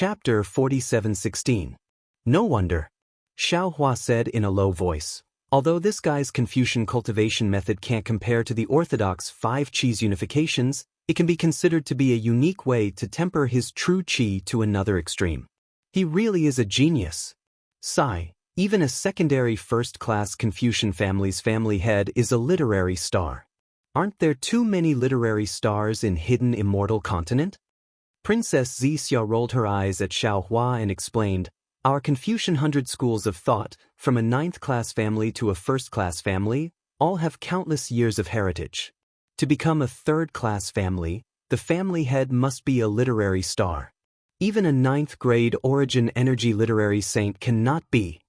Chapter 47:16. No wonder. Xiao Hua said in a low voice. Although this guy's Confucian cultivation method can't compare to the orthodox 5 qis unifications, it can be considered to be a unique way to temper his true qi to another extreme. He really is a genius. Sigh, even a secondary first-class Confucian family's family head is a literary star. Aren't there too many literary stars in hidden immortal continent? Princess Zixia rolled her eyes at Xiao Hua and explained, our Confucian 100 schools of thought, from a 9th-class family to a 1st-class family, all have countless years of heritage. To become a 3rd-class family, the family head must be a literary star. Even a 9th-grade origin energy literary saint cannot be.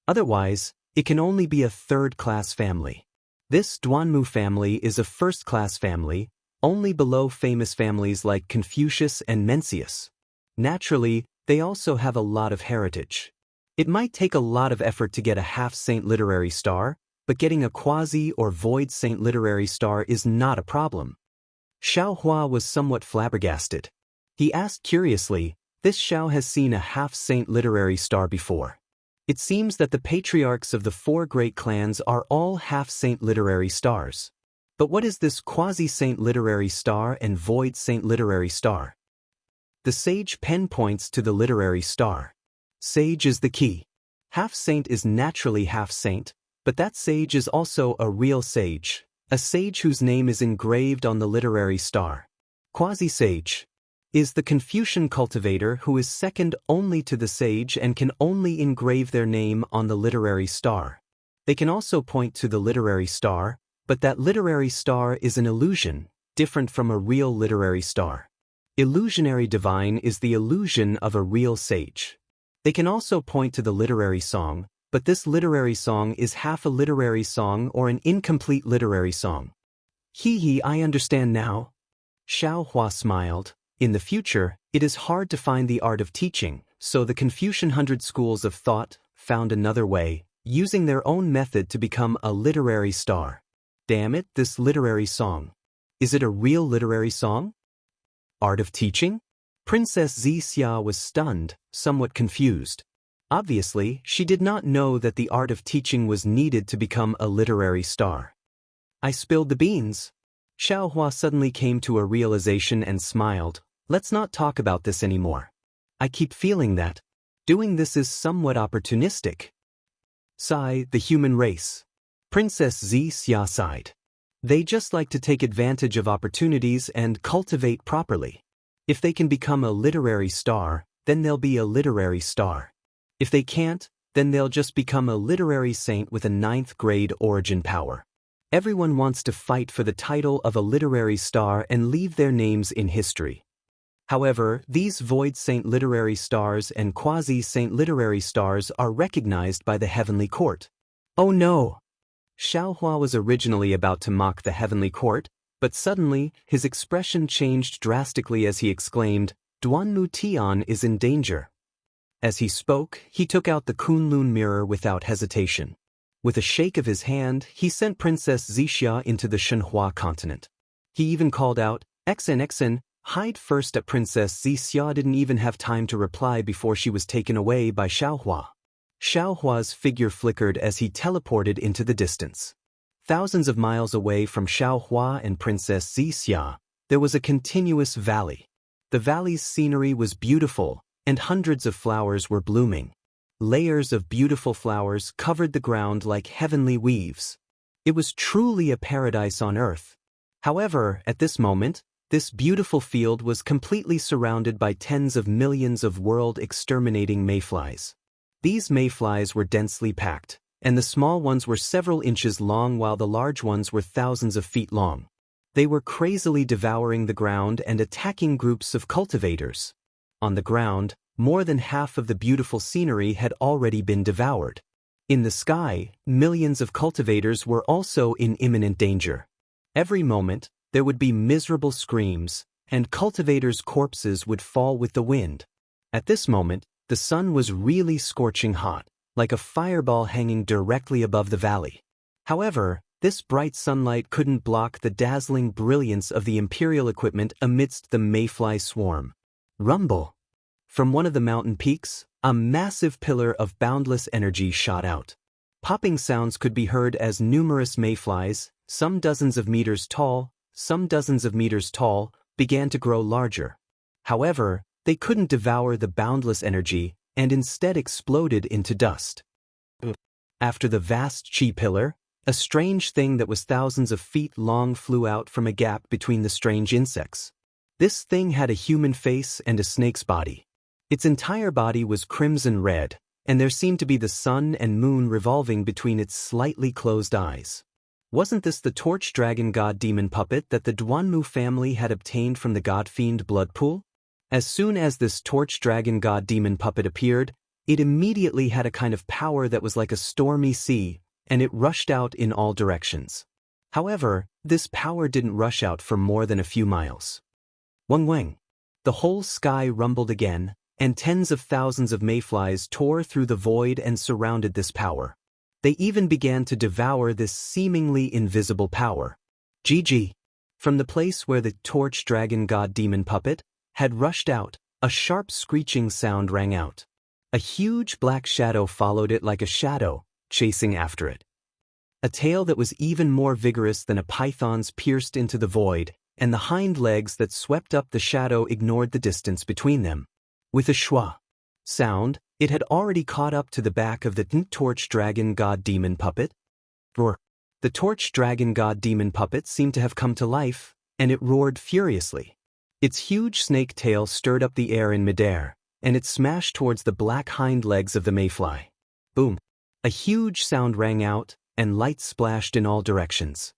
Otherwise, it can only be a 3rd-class family. This Duanmu family is a 1st-class family, only below famous families like Confucius and Mencius. Naturally, they also have a lot of heritage. It might take a lot of effort to get a half-saint literary star, but getting a quasi or void saint literary star is not a problem. Xiao Hua was somewhat flabbergasted. He asked curiously, this Xiao has seen a half-saint literary star before. It seems that the patriarchs of the 4 great clans are all half-saint literary stars. But what is this quasi-saint literary star and void saint literary star? The sage pen points to the literary star. Sage is the key. Half-saint is naturally half-saint, but that sage is also a real sage, a sage whose name is engraved on the literary star. Quasi-sage is the Confucian cultivator who is second only to the sage and can only engrave their name on the literary star. They can also point to the literary star, but that literary star is an illusion, different from a real literary star. Illusionary divine is the illusion of a real sage. They can also point to the literary song, but this literary song is half a literary song or an incomplete literary song. Hee, I understand now. Xiao Hua smiled. In the future, it is hard to find the art of teaching, so the Confucian 100 schools of thought found another way, using their own method to become a literary star. Damn it, this literary song. Is it a real literary song? Art of teaching? Princess Zixia was stunned, somewhat confused. Obviously, she did not know that the art of teaching was needed to become a literary star. I spilled the beans. Xiao Hua suddenly came to a realization and smiled. Let's not talk about this anymore. I keep feeling that doing this is somewhat opportunistic. Sigh, the human race. Princess Zixia sighed. They just like to take advantage of opportunities and cultivate properly. If they can become a literary star, then they'll be a literary star. If they can't, then they'll just become a literary saint with a 9th-grade origin power. Everyone wants to fight for the title of a literary star and leave their names in history. However, these void saint literary stars and quasi-saint literary stars are recognized by the heavenly court. Oh no! Xiao Hua was originally about to mock the heavenly court, but suddenly, his expression changed drastically as he exclaimed, Duanmu Tian is in danger. As he spoke, he took out the Kunlun mirror without hesitation. With a shake of his hand, he sent Princess Zixia into the Shenhua continent. He even called out, Exen, hide first. At Princess Zixia didn't even have time to reply before she was taken away by Xiao Hua. Xiao Hua's figure flickered as he teleported into the distance. Thousands of miles away from Xiao Hua and Princess Zixia, there was a continuous valley. The valley's scenery was beautiful, and hundreds of flowers were blooming. Layers of beautiful flowers covered the ground like heavenly weaves. It was truly a paradise on earth. However, at this moment, this beautiful field was completely surrounded by tens of millions of world-exterminating mayflies. These mayflies were densely packed, and the small ones were several inches long while the large ones were thousands of feet long. They were crazily devouring the ground and attacking groups of cultivators. On the ground, more than half of the beautiful scenery had already been devoured. In the sky, millions of cultivators were also in imminent danger. Every moment, there would be miserable screams, and cultivators' corpses would fall with the wind. At this moment, the sun was really scorching hot, like a fireball hanging directly above the valley. However, this bright sunlight couldn't block the dazzling brilliance of the imperial equipment amidst the mayfly swarm. Rumble! From one of the mountain peaks, a massive pillar of boundless energy shot out. Popping sounds could be heard as numerous mayflies, some dozens of meters tall, began to grow larger. However, they couldn't devour the boundless energy and instead exploded into dust. After the vast chi pillar, a strange thing that was thousands of feet long flew out from a gap between the strange insects. This thing had a human face and a snake's body. Its entire body was crimson red, and there seemed to be the sun and moon revolving between its slightly closed eyes. Wasn't this the torch dragon god demon puppet that the Duanmu family had obtained from the god-fiend blood pool? As soon as this torch dragon god demon puppet appeared, it immediately had a kind of power that was like a stormy sea, and it rushed out in all directions. However, this power didn't rush out for more than a few miles. Wang Wang. The whole sky rumbled again, and tens of thousands of mayflies tore through the void and surrounded this power. They even began to devour this seemingly invisible power. GG. From the place where the torch dragon god demon puppet had rushed out, a sharp screeching sound rang out. A huge black shadow followed it like a shadow, chasing after it. A tail that was even more vigorous than a python's pierced into the void, and the hind legs that swept up the shadow ignored the distance between them. With a schwa sound, it had already caught up to the back of the torch dragon god demon puppet. Roar. The torch dragon god demon puppet seemed to have come to life, and it roared furiously. Its huge snake tail stirred up the air in midair, and it smashed towards the black hind legs of the mayfly. Boom. A huge sound rang out, and light splashed in all directions.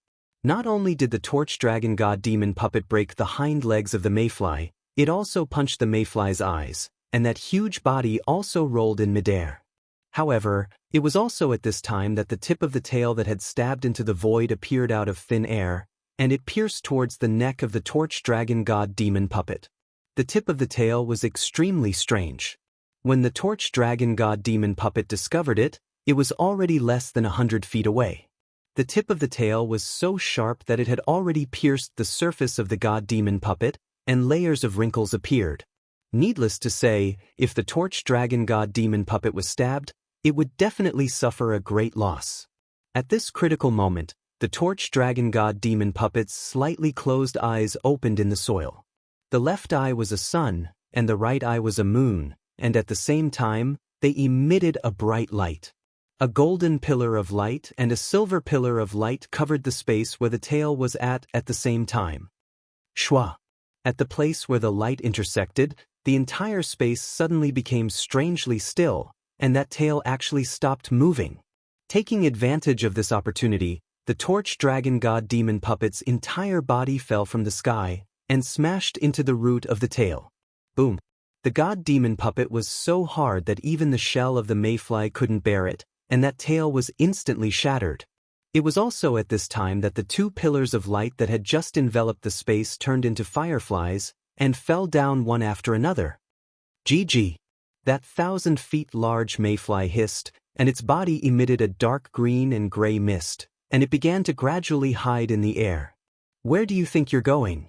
Not only did the torch dragon god demon puppet break the hind legs of the mayfly, it also punched the mayfly's eyes, and that huge body also rolled in midair. However, it was also at this time that the tip of the tail that had stabbed into the void appeared out of thin air, and it pierced towards the neck of the torch dragon god demon puppet. The tip of the tail was extremely strange. When the torch dragon god demon puppet discovered it, it was already less than 100 feet away. The tip of the tail was so sharp that it had already pierced the surface of the god demon puppet, and layers of wrinkles appeared. Needless to say, if the torch dragon god demon puppet was stabbed, it would definitely suffer a great loss. At this critical moment, the torch dragon god demon puppet's slightly closed eyes opened in the soil. The left eye was a sun, and the right eye was a moon, and at the same time, they emitted a bright light. A golden pillar of light and a silver pillar of light covered the space where the tail was at the same time. Schwa. At the place where the light intersected, the entire space suddenly became strangely still, and that tail actually stopped moving. Taking advantage of this opportunity, the torch dragon god demon puppet's entire body fell from the sky and smashed into the root of the tail. Boom. The god demon puppet was so hard that even the shell of the mayfly couldn't bear it, and that tail was instantly shattered. It was also at this time that the two pillars of light that had just enveloped the space turned into fireflies and fell down one after another. GG. That 1,000 feet large mayfly hissed, and its body emitted a dark green and gray mist, and it began to gradually hide in the air. Where do you think you're going?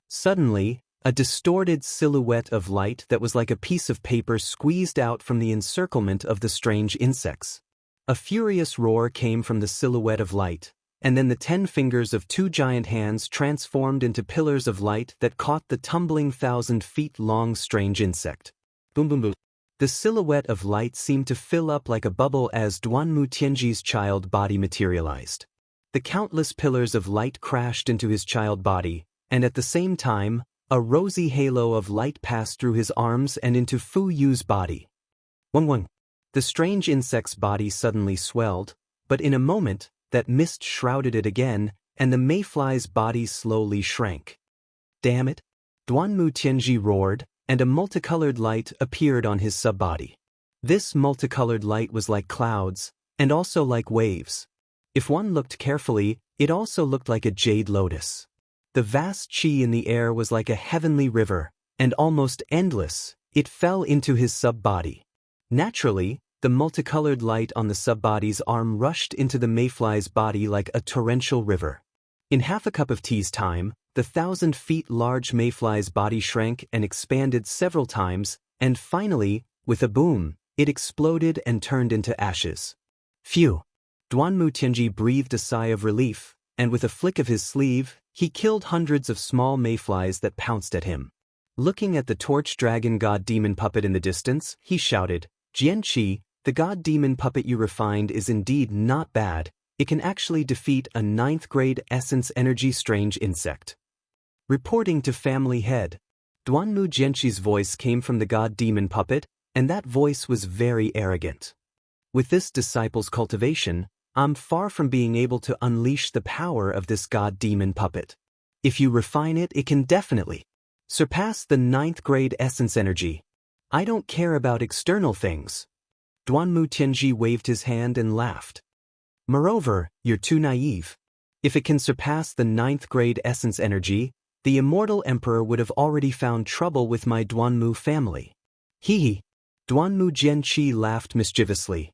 Suddenly, a distorted silhouette of light that was like a piece of paper squeezed out from the encirclement of the strange insects. A furious roar came from the silhouette of light, and then the 10 fingers of 2 giant hands transformed into pillars of light that caught the tumbling 1,000 feet long strange insect. Boom boom boom. The silhouette of light seemed to fill up like a bubble as Duanmu Tianji's child body materialized. The countless pillars of light crashed into his child body, and at the same time, a rosy halo of light passed through his arms and into Fu Yu's body. Wang Wang. The strange insect's body suddenly swelled, but in a moment, that mist shrouded it again, and the mayfly's body slowly shrank. Damn it! Duanmu Tianji roared, and a multicolored light appeared on his subbody. This multicolored light was like clouds, and also like waves. If one looked carefully, it also looked like a jade lotus. The vast qi in the air was like a heavenly river, and almost endless. It fell into his subbody. Naturally, the multicolored light on the subbody's arm rushed into the mayfly's body like a torrential river. In half a cup of tea's time, the 1,000 feet large mayfly's body shrank and expanded several times, And finally, with a boom, it exploded and turned into ashes. Phew! Duanmu Tianji breathed a sigh of relief, and with a flick of his sleeve, he killed hundreds of small mayflies that pounced at him. Looking at the torch dragon god demon puppet in the distance, he shouted, "Jianqi, the god demon puppet you refined is indeed not bad. It can actually defeat a 9th grade essence energy strange insect." Reporting to family head. Duanmu Jianqi's voice came from the god demon puppet, and that voice was very arrogant. With this disciple's cultivation, I'm far from being able to unleash the power of this god demon puppet. If you refine it, it can definitely surpass the 9th grade essence energy. I don't care about external things. Duanmu Tianji waved his hand and laughed. Moreover, you're too naive. If it can surpass the 9th grade essence energy, the Immortal Emperor would have already found trouble with my Duanmu family. Hee. Duanmu Jianqi laughed mischievously.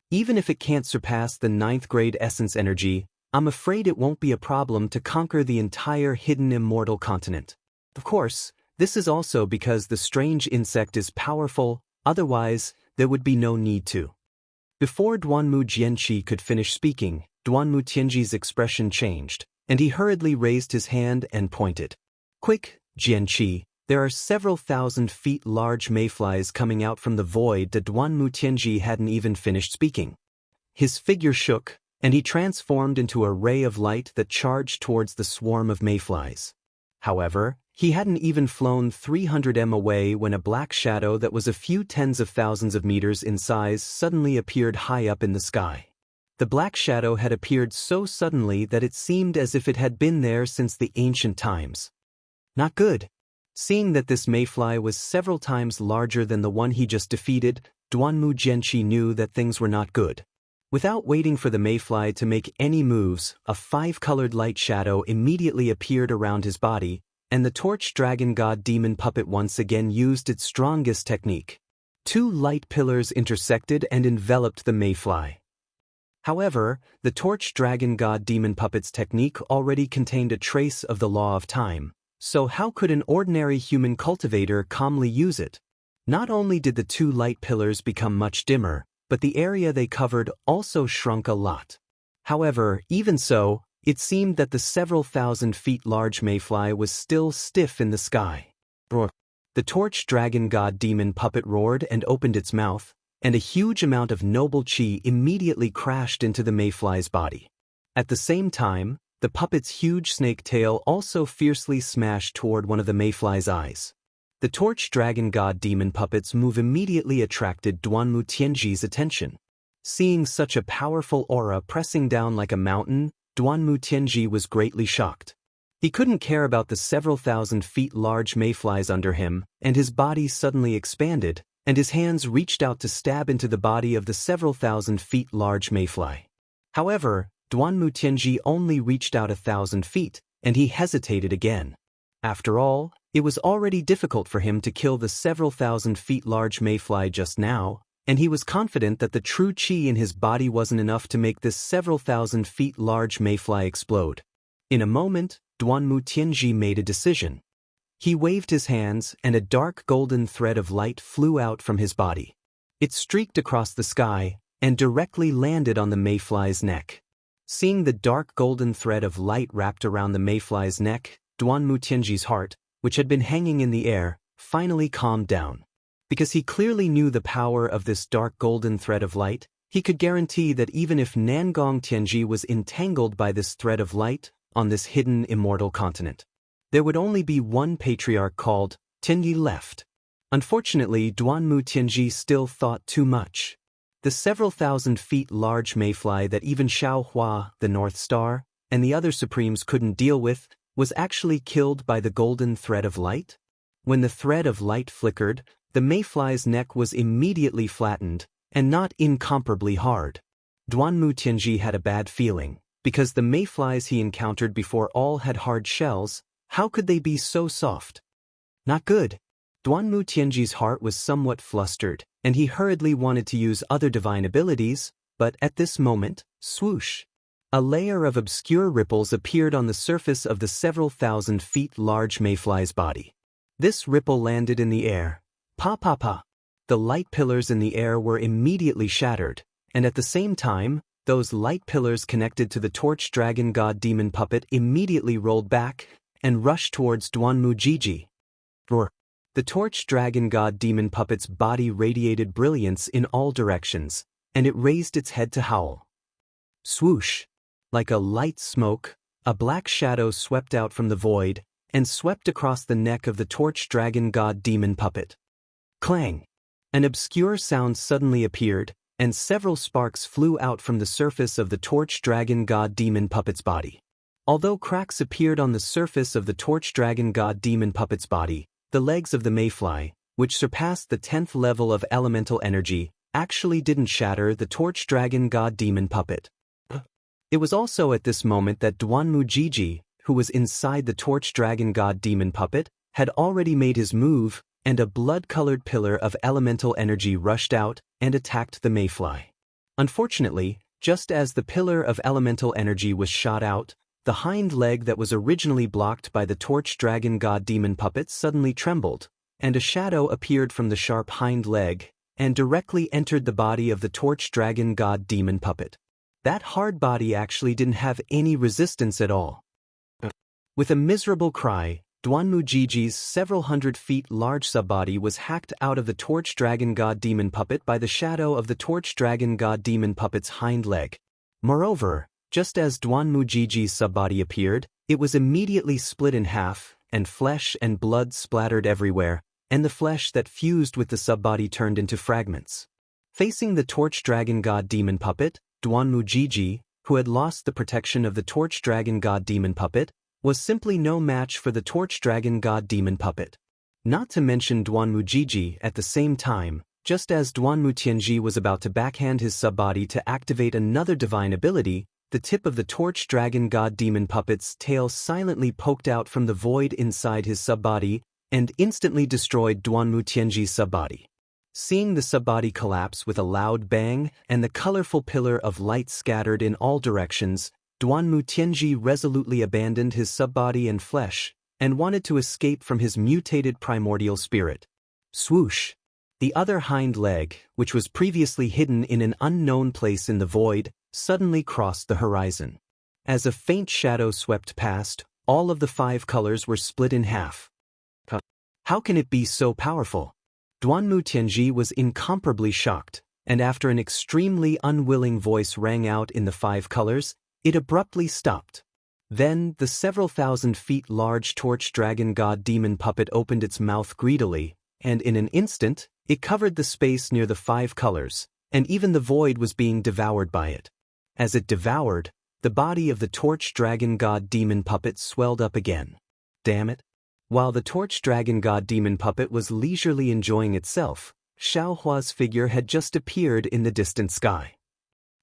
Even if it can't surpass the 9th grade essence energy, I'm afraid it won't be a problem to conquer the entire hidden immortal continent. Of course, this is also because the strange insect is powerful, otherwise, there would be no need to. Before Duanmu Jianqi could finish speaking, Duanmu Tianji's expression changed, and he hurriedly raised his hand and pointed. Quick, Jianqi, there are several thousand feet large mayflies coming out from the void. That Duanmu Tianji hadn't even finished speaking. His figure shook, and he transformed into a ray of light that charged towards the swarm of mayflies. However, he hadn't even flown 300 m away when a black shadow that was a few tens of thousands of meters in size suddenly appeared high up in the sky. The black shadow had appeared so suddenly that it seemed as if it had been there since the ancient times. Not good. Seeing that this mayfly was several times larger than the one he just defeated, Duanmu Jianqi knew that things were not good. Without waiting for the mayfly to make any moves, a 5-colored light shadow immediately appeared around his body, and the torch dragon god demon puppet once again used its strongest technique. 2 light pillars intersected and enveloped the mayfly. However, the torch dragon god demon puppet's technique already contained a trace of the law of time, so how could an ordinary human cultivator calmly use it? Not only did the 2 light pillars become much dimmer, but the area they covered also shrunk a lot. However, even so, it seemed that the several thousand feet large mayfly was still stiff in the sky. Roar. The torch dragon god demon puppet roared and opened its mouth, and a huge amount of noble qi immediately crashed into the mayfly's body. At the same time, the puppet's huge snake tail also fiercely smashed toward one of the mayfly's eyes. The torch dragon god demon puppet's move immediately attracted Duanmu Tianji's attention. Seeing such a powerful aura pressing down like a mountain, Duanmu Tianji was greatly shocked. He couldn't care about the several thousand feet large mayflies under him, and his body suddenly expanded, and his hands reached out to stab into the body of the several thousand feet large mayfly. However, Duanmu Tianji only reached out 1,000 feet, and he hesitated again. After all, it was already difficult for him to kill the several thousand feet large mayfly just now, and he was confident that the true qi in his body wasn't enough to make this several thousand feet large mayfly explode. In a moment, Duanmu Tianji made a decision. He waved his hands, and a dark golden thread of light flew out from his body. It streaked across the sky, and directly landed on the mayfly's neck. Seeing the dark golden thread of light wrapped around the mayfly's neck, Duanmu Tianji's heart, which had been hanging in the air, finally calmed down. Because he clearly knew the power of this dark golden thread of light, he could guarantee that even if Nangong Tianji was entangled by this thread of light on this hidden immortal continent, there would only be one patriarch called Tianyi left. Unfortunately, Duanmu Tianji still thought too much. The several thousand feet large mayfly that even Xiao Hua, the North Star, and the other supremes couldn't deal with, was actually killed by the golden thread of light? When the thread of light flickered, the mayfly's neck was immediately flattened, and not incomparably hard. Duanmu Tianji had a bad feeling, because the mayflies he encountered before all had hard shells. How could they be so soft? Not good. Duanmu Tianji's heart was somewhat flustered, and he hurriedly wanted to use other divine abilities, but at this moment, swoosh! A layer of obscure ripples appeared on the surface of the several thousand feet large mayfly's body. This ripple landed in the air, Pa pa pa. The light pillars in the air were immediately shattered, and at the same time, those light pillars connected to the torch dragon god demon puppet immediately rolled back and rushed towards Duanmu Jiji. Roar. The torch dragon god demon puppet's body radiated brilliance in all directions, and it raised its head to howl. Swoosh! Like a light smoke, a black shadow swept out from the void and swept across the neck of the torch dragon god demon puppet. Clang! An obscure sound suddenly appeared, and several sparks flew out from the surface of the torch dragon god demon puppet's body. Although cracks appeared on the surface of the torch dragon god demon puppet's body, the legs of the mayfly, which surpassed the 10th level of elemental energy, actually didn't shatter the torch dragon god demon puppet. It was also at this moment that Duanmu Jiji, who was inside the torch dragon god demon puppet, had already made his move, and a blood-colored pillar of elemental energy rushed out and attacked the mayfly. Unfortunately, just as the pillar of elemental energy was shot out, the hind leg that was originally blocked by the torch dragon god demon puppet suddenly trembled, and a shadow appeared from the sharp hind leg and directly entered the body of the torch dragon god demon puppet. That hard body actually didn't have any resistance at all. With a miserable cry, Duanmu Jiji's several hundred feet large subbody was hacked out of the torch dragon god demon puppet by the shadow of the torch dragon god demon puppet's hind leg. Moreover, just as Duanmu Jiji's subbody appeared, it was immediately split in half, and flesh and blood splattered everywhere, and the flesh that fused with the subbody turned into fragments. Facing the torch dragon god demon puppet, Duanmu Jiji, who had lost the protection of the torch dragon god demon puppet, was simply no match for the torch dragon god demon puppet. Not to mention Duanmu Jiji at the same time, just as Duanmu Tianji was about to backhand his subbody to activate another divine ability, the tip of the torch dragon god demon puppet's tail silently poked out from the void inside his subbody and instantly destroyed Duanmu Tianji's subbody. Seeing the subbody collapse with a loud bang and the colorful pillar of light scattered in all directions, Duanmu Tianji resolutely abandoned his subbody and flesh and wanted to escape from his mutated primordial spirit. Swoosh! The other hind leg, which was previously hidden in an unknown place in the void, suddenly crossed the horizon. As a faint shadow swept past, all of the 5 colors were split in half. How can it be so powerful? Duanmu Tianji was incomparably shocked, and after an extremely unwilling voice rang out in the 5 colors, it abruptly stopped. Then, the several thousand feet large torch dragon god demon puppet opened its mouth greedily, and in an instant, it covered the space near the 5 colors, and even the void was being devoured by it. As it devoured, the body of the torch dragon god demon puppet swelled up again. Damn it! While the torch dragon god demon puppet was leisurely enjoying itself, Xiaohua's figure had just appeared in the distant sky.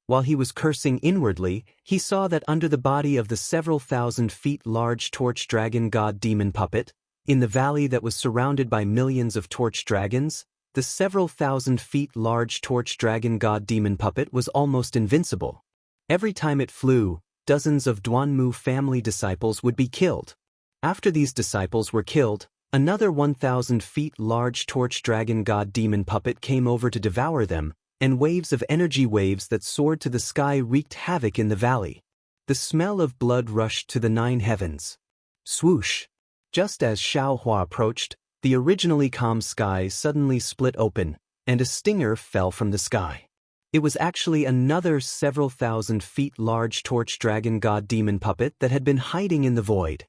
While he was cursing inwardly, he saw that under the body of the several thousand feet large torch dragon god demon puppet, in the valley that was surrounded by millions of torch dragons, the several thousand feet large torch dragon god demon puppet was almost invincible. Every time it flew, dozens of Duanmu family disciples would be killed. After these disciples were killed, another 1,000 feet large torch dragon god demon puppet came over to devour them, and waves of energy waves that soared to the sky wreaked havoc in the valley. The smell of blood rushed to the 9 heavens. Swoosh! Just as Xiaohua approached, the originally calm sky suddenly split open, and a stinger fell from the sky. It was actually another several thousand feet large torch dragon god demon puppet that had been hiding in the void.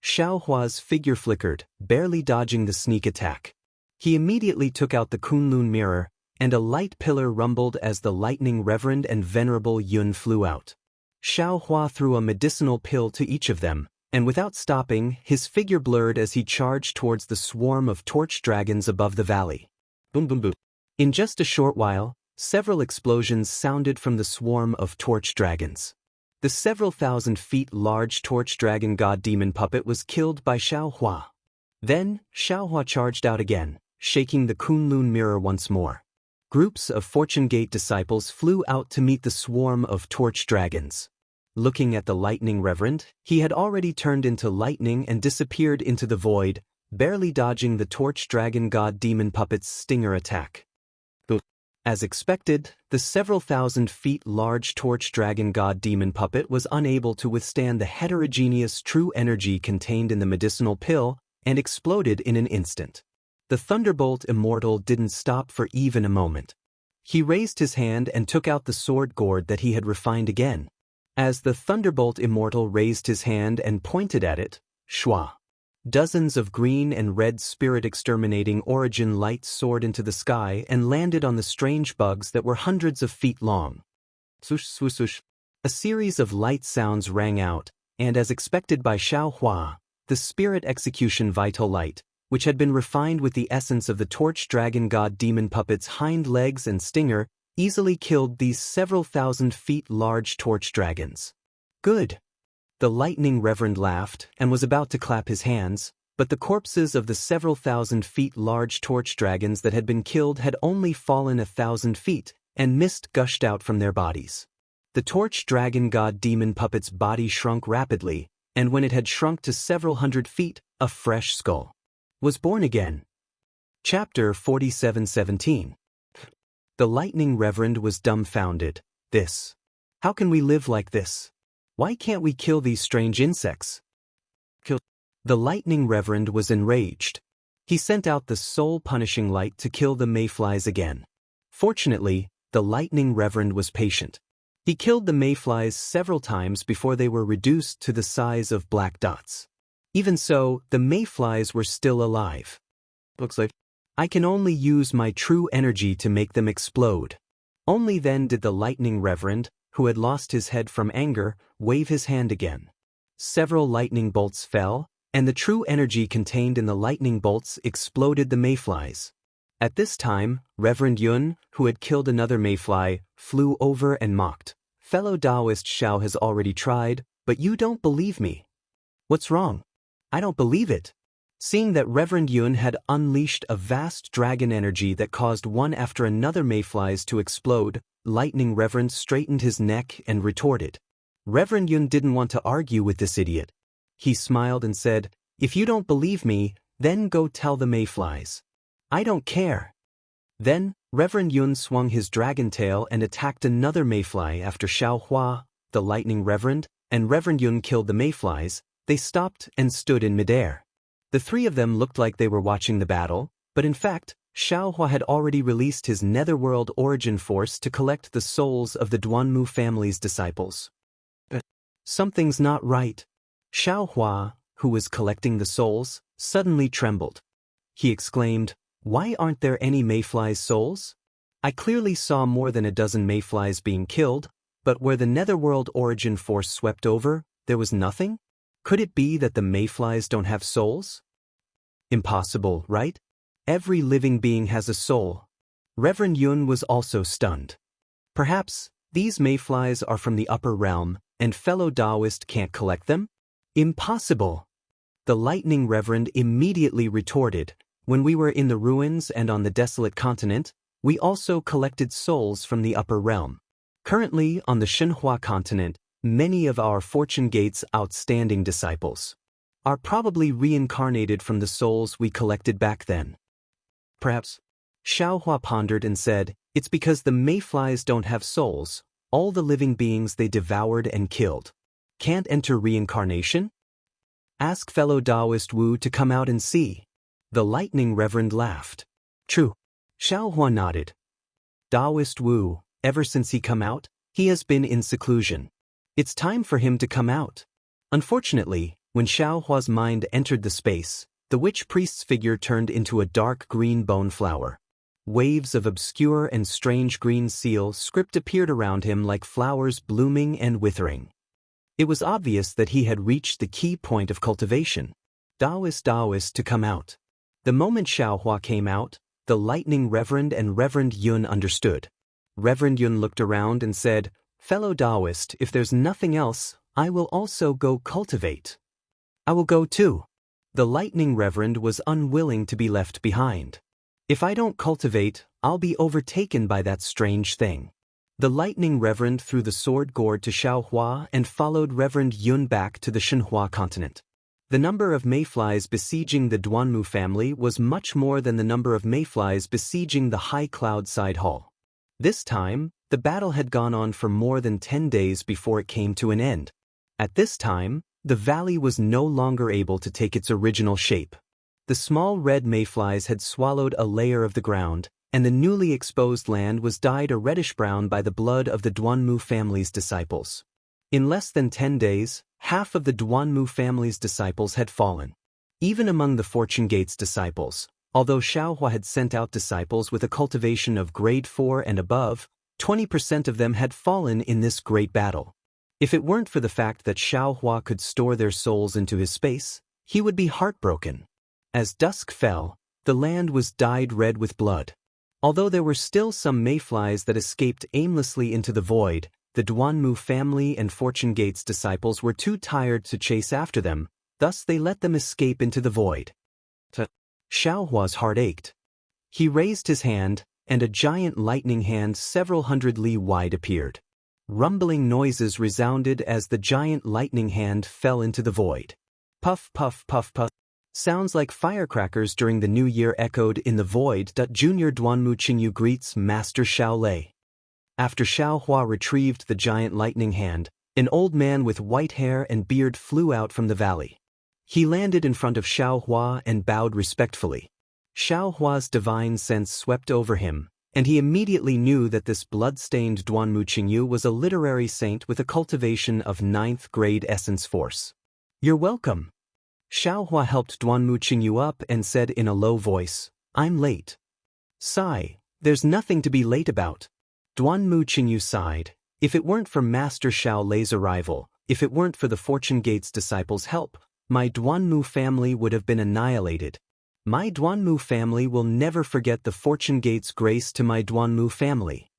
Xiaohua's figure flickered, barely dodging the sneak attack. He immediately took out the Kunlun mirror, and a light pillar rumbled as the lightning reverend and venerable Yun flew out. Xiaohua threw a medicinal pill to each of them, and without stopping, his figure blurred as he charged towards the swarm of torch dragons above the valley. Boom boom boom. In just a short while, several explosions sounded from the swarm of torch dragons. The several thousand feet large torch dragon god demon puppet was killed by Xiaohua. Then, Xiaohua charged out again, shaking the Kunlun mirror once more. Groups of Fortune Gate disciples flew out to meet the swarm of torch dragons. Looking at the lightning reverend, he had already turned into lightning and disappeared into the void, barely dodging the torch dragon god demon puppet's stinger attack. As expected, the several thousand feet large torch dragon god demon puppet was unable to withstand the heterogeneous true energy contained in the medicinal pill and exploded in an instant. The thunderbolt Immortal didn't stop for even a moment. He raised his hand and took out the sword gourd that he had refined again. As the thunderbolt Immortal raised his hand and pointed at it, shwa! Dozens of green and red spirit-exterminating origin lights soared into the sky and landed on the strange bugs that were hundreds of feet long. Swoosh, swoosh, swoosh. A series of light sounds rang out, and as expected by Xiaohua, the spirit execution vital light, which had been refined with the essence of the torch dragon god demon puppet's hind legs and stinger, easily killed these several thousand feet large torch dragons. Good. The lightning reverend laughed and was about to clap his hands, but the corpses of the several thousand feet large torch dragons that had been killed had only fallen 1,000 feet, and mist gushed out from their bodies. The torch dragon god demon puppet's body shrunk rapidly, and when it had shrunk to several hundred feet, a fresh skull was born again. Chapter 47:17. The lightning reverend was dumbfounded. How can we live like this? Why can't we kill these strange insects? The lightning reverend was enraged. He sent out the soul-punishing light to kill the mayflies again. Fortunately, the lightning reverend was patient. He killed the mayflies several times before they were reduced to the size of black dots. Even so, the mayflies were still alive. Looks like I can only use my true energy to make them explode. Only then did the lightning reverend, who had lost his head from anger, wave his hand again. Several lightning bolts fell, and the true energy contained in the lightning bolts exploded the mayflies. At this time, Reverend Yun, who had killed another mayfly, flew over and mocked. Fellow Taoist Xiao has already tried, but you don't believe me. What's wrong? I don't believe it. Seeing that Reverend Yun had unleashed a vast dragon energy that caused one after another mayflies to explode, Lightning Reverend straightened his neck and retorted. Reverend Yun didn't want to argue with this idiot. He smiled and said, "If you don't believe me, then go tell the mayflies. I don't care." Then, Reverend Yun swung his dragon tail and attacked another mayfly after Xiaohua, the Lightning Reverend, and Reverend Yun killed the mayflies. They stopped and stood in midair. The three of them looked like they were watching the battle, but in fact, Xiaohua had already released his netherworld origin force to collect the souls of the Duanmu family's disciples. But something's not right. Xiaohua, who was collecting the souls, suddenly trembled. He exclaimed, "Why aren't there any mayflies' souls? I clearly saw more than a dozen mayflies being killed, but where the netherworld origin force swept over, there was nothing? Could it be that the mayflies don't have souls? Impossible, right? Every living being has a soul." Reverend Yun was also stunned. Perhaps these mayflies are from the upper realm, and fellow Taoist can't collect them? Impossible! The Lightning Reverend immediately retorted, "When we were in the ruins and on the desolate continent, we also collected souls from the upper realm. Currently, on the Shenhua continent, many of our Fortune Gate's outstanding disciples are probably reincarnated from the souls we collected back then." Perhaps. Xiaohua pondered and said, "It's because the mayflies don't have souls. All the living beings they devoured and killed can't enter reincarnation? Ask fellow Taoist Wu to come out and see." The Lightning Reverend laughed. "True." Xiaohua nodded. "Taoist Wu, ever since he come out, he has been in seclusion. It's time for him to come out." Unfortunately, when Xiaohua's mind entered the space, the witch priest's figure turned into a dark green bone flower. Waves of obscure and strange green seal script appeared around him like flowers blooming and withering. It was obvious that he had reached the key point of cultivation. Taoist to come out. The moment Xiaohua came out, the Lightning Reverend and Reverend Yun understood. Reverend Yun looked around and said, "Fellow Taoist, if there's nothing else, I will also go cultivate." "I will go too." The Lightning Reverend was unwilling to be left behind. "If I don't cultivate, I'll be overtaken by that strange thing." The Lightning Reverend threw the sword gourd to Xiaohua and followed Reverend Yun back to the Shenhua continent. The number of mayflies besieging the Duanmu family was much more than the number of mayflies besieging the high cloud side hall. This time, the battle had gone on for more than 10 days before it came to an end. At this time, the valley was no longer able to take its original shape. The small red mayflies had swallowed a layer of the ground, and the newly exposed land was dyed a reddish-brown by the blood of the Duanmu family's disciples. In less than 10 days, half of the Duanmu family's disciples had fallen. Even among the Fortune Gates disciples, although Xiaohua had sent out disciples with a cultivation of grade 4 and above, 20% of them had fallen in this great battle. If it weren't for the fact that Xiaohua could store their souls into his space, he would be heartbroken. As dusk fell, the land was dyed red with blood. Although there were still some mayflies that escaped aimlessly into the void, the Duanmu family and Fortune Gates disciples were too tired to chase after them, thus they let them escape into the void. Xiaohua's heart ached. He raised his hand, and a giant lightning hand several hundred li wide appeared. Rumbling noises resounded as the giant lightning hand fell into the void. Puff, puff, puff, puff. Sounds like firecrackers during the new year echoed in the void. Junior Duanmu Qingyu greets Master Xiao Lei. After Xiaohua retrieved the giant lightning hand, an old man with white hair and beard flew out from the valley. He landed in front of Xiaohua and bowed respectfully. Xiaohua's divine sense swept over him, and he immediately knew that this blood-stained Duanmu Qingyu was a literary saint with a cultivation of 9th grade essence force. "You're welcome." Xiaohua helped Duanmu Qingyu up and said in a low voice, "I'm late." "Sigh, there's nothing to be late about." Duanmu Qingyu sighed. If it weren't for Master Xiao Lei's arrival, if it weren't for the Fortune Gates disciples' help, my Duanmu family would have been annihilated. My Duanmu family will never forget the Fortune Gates' grace to my Duanmu family.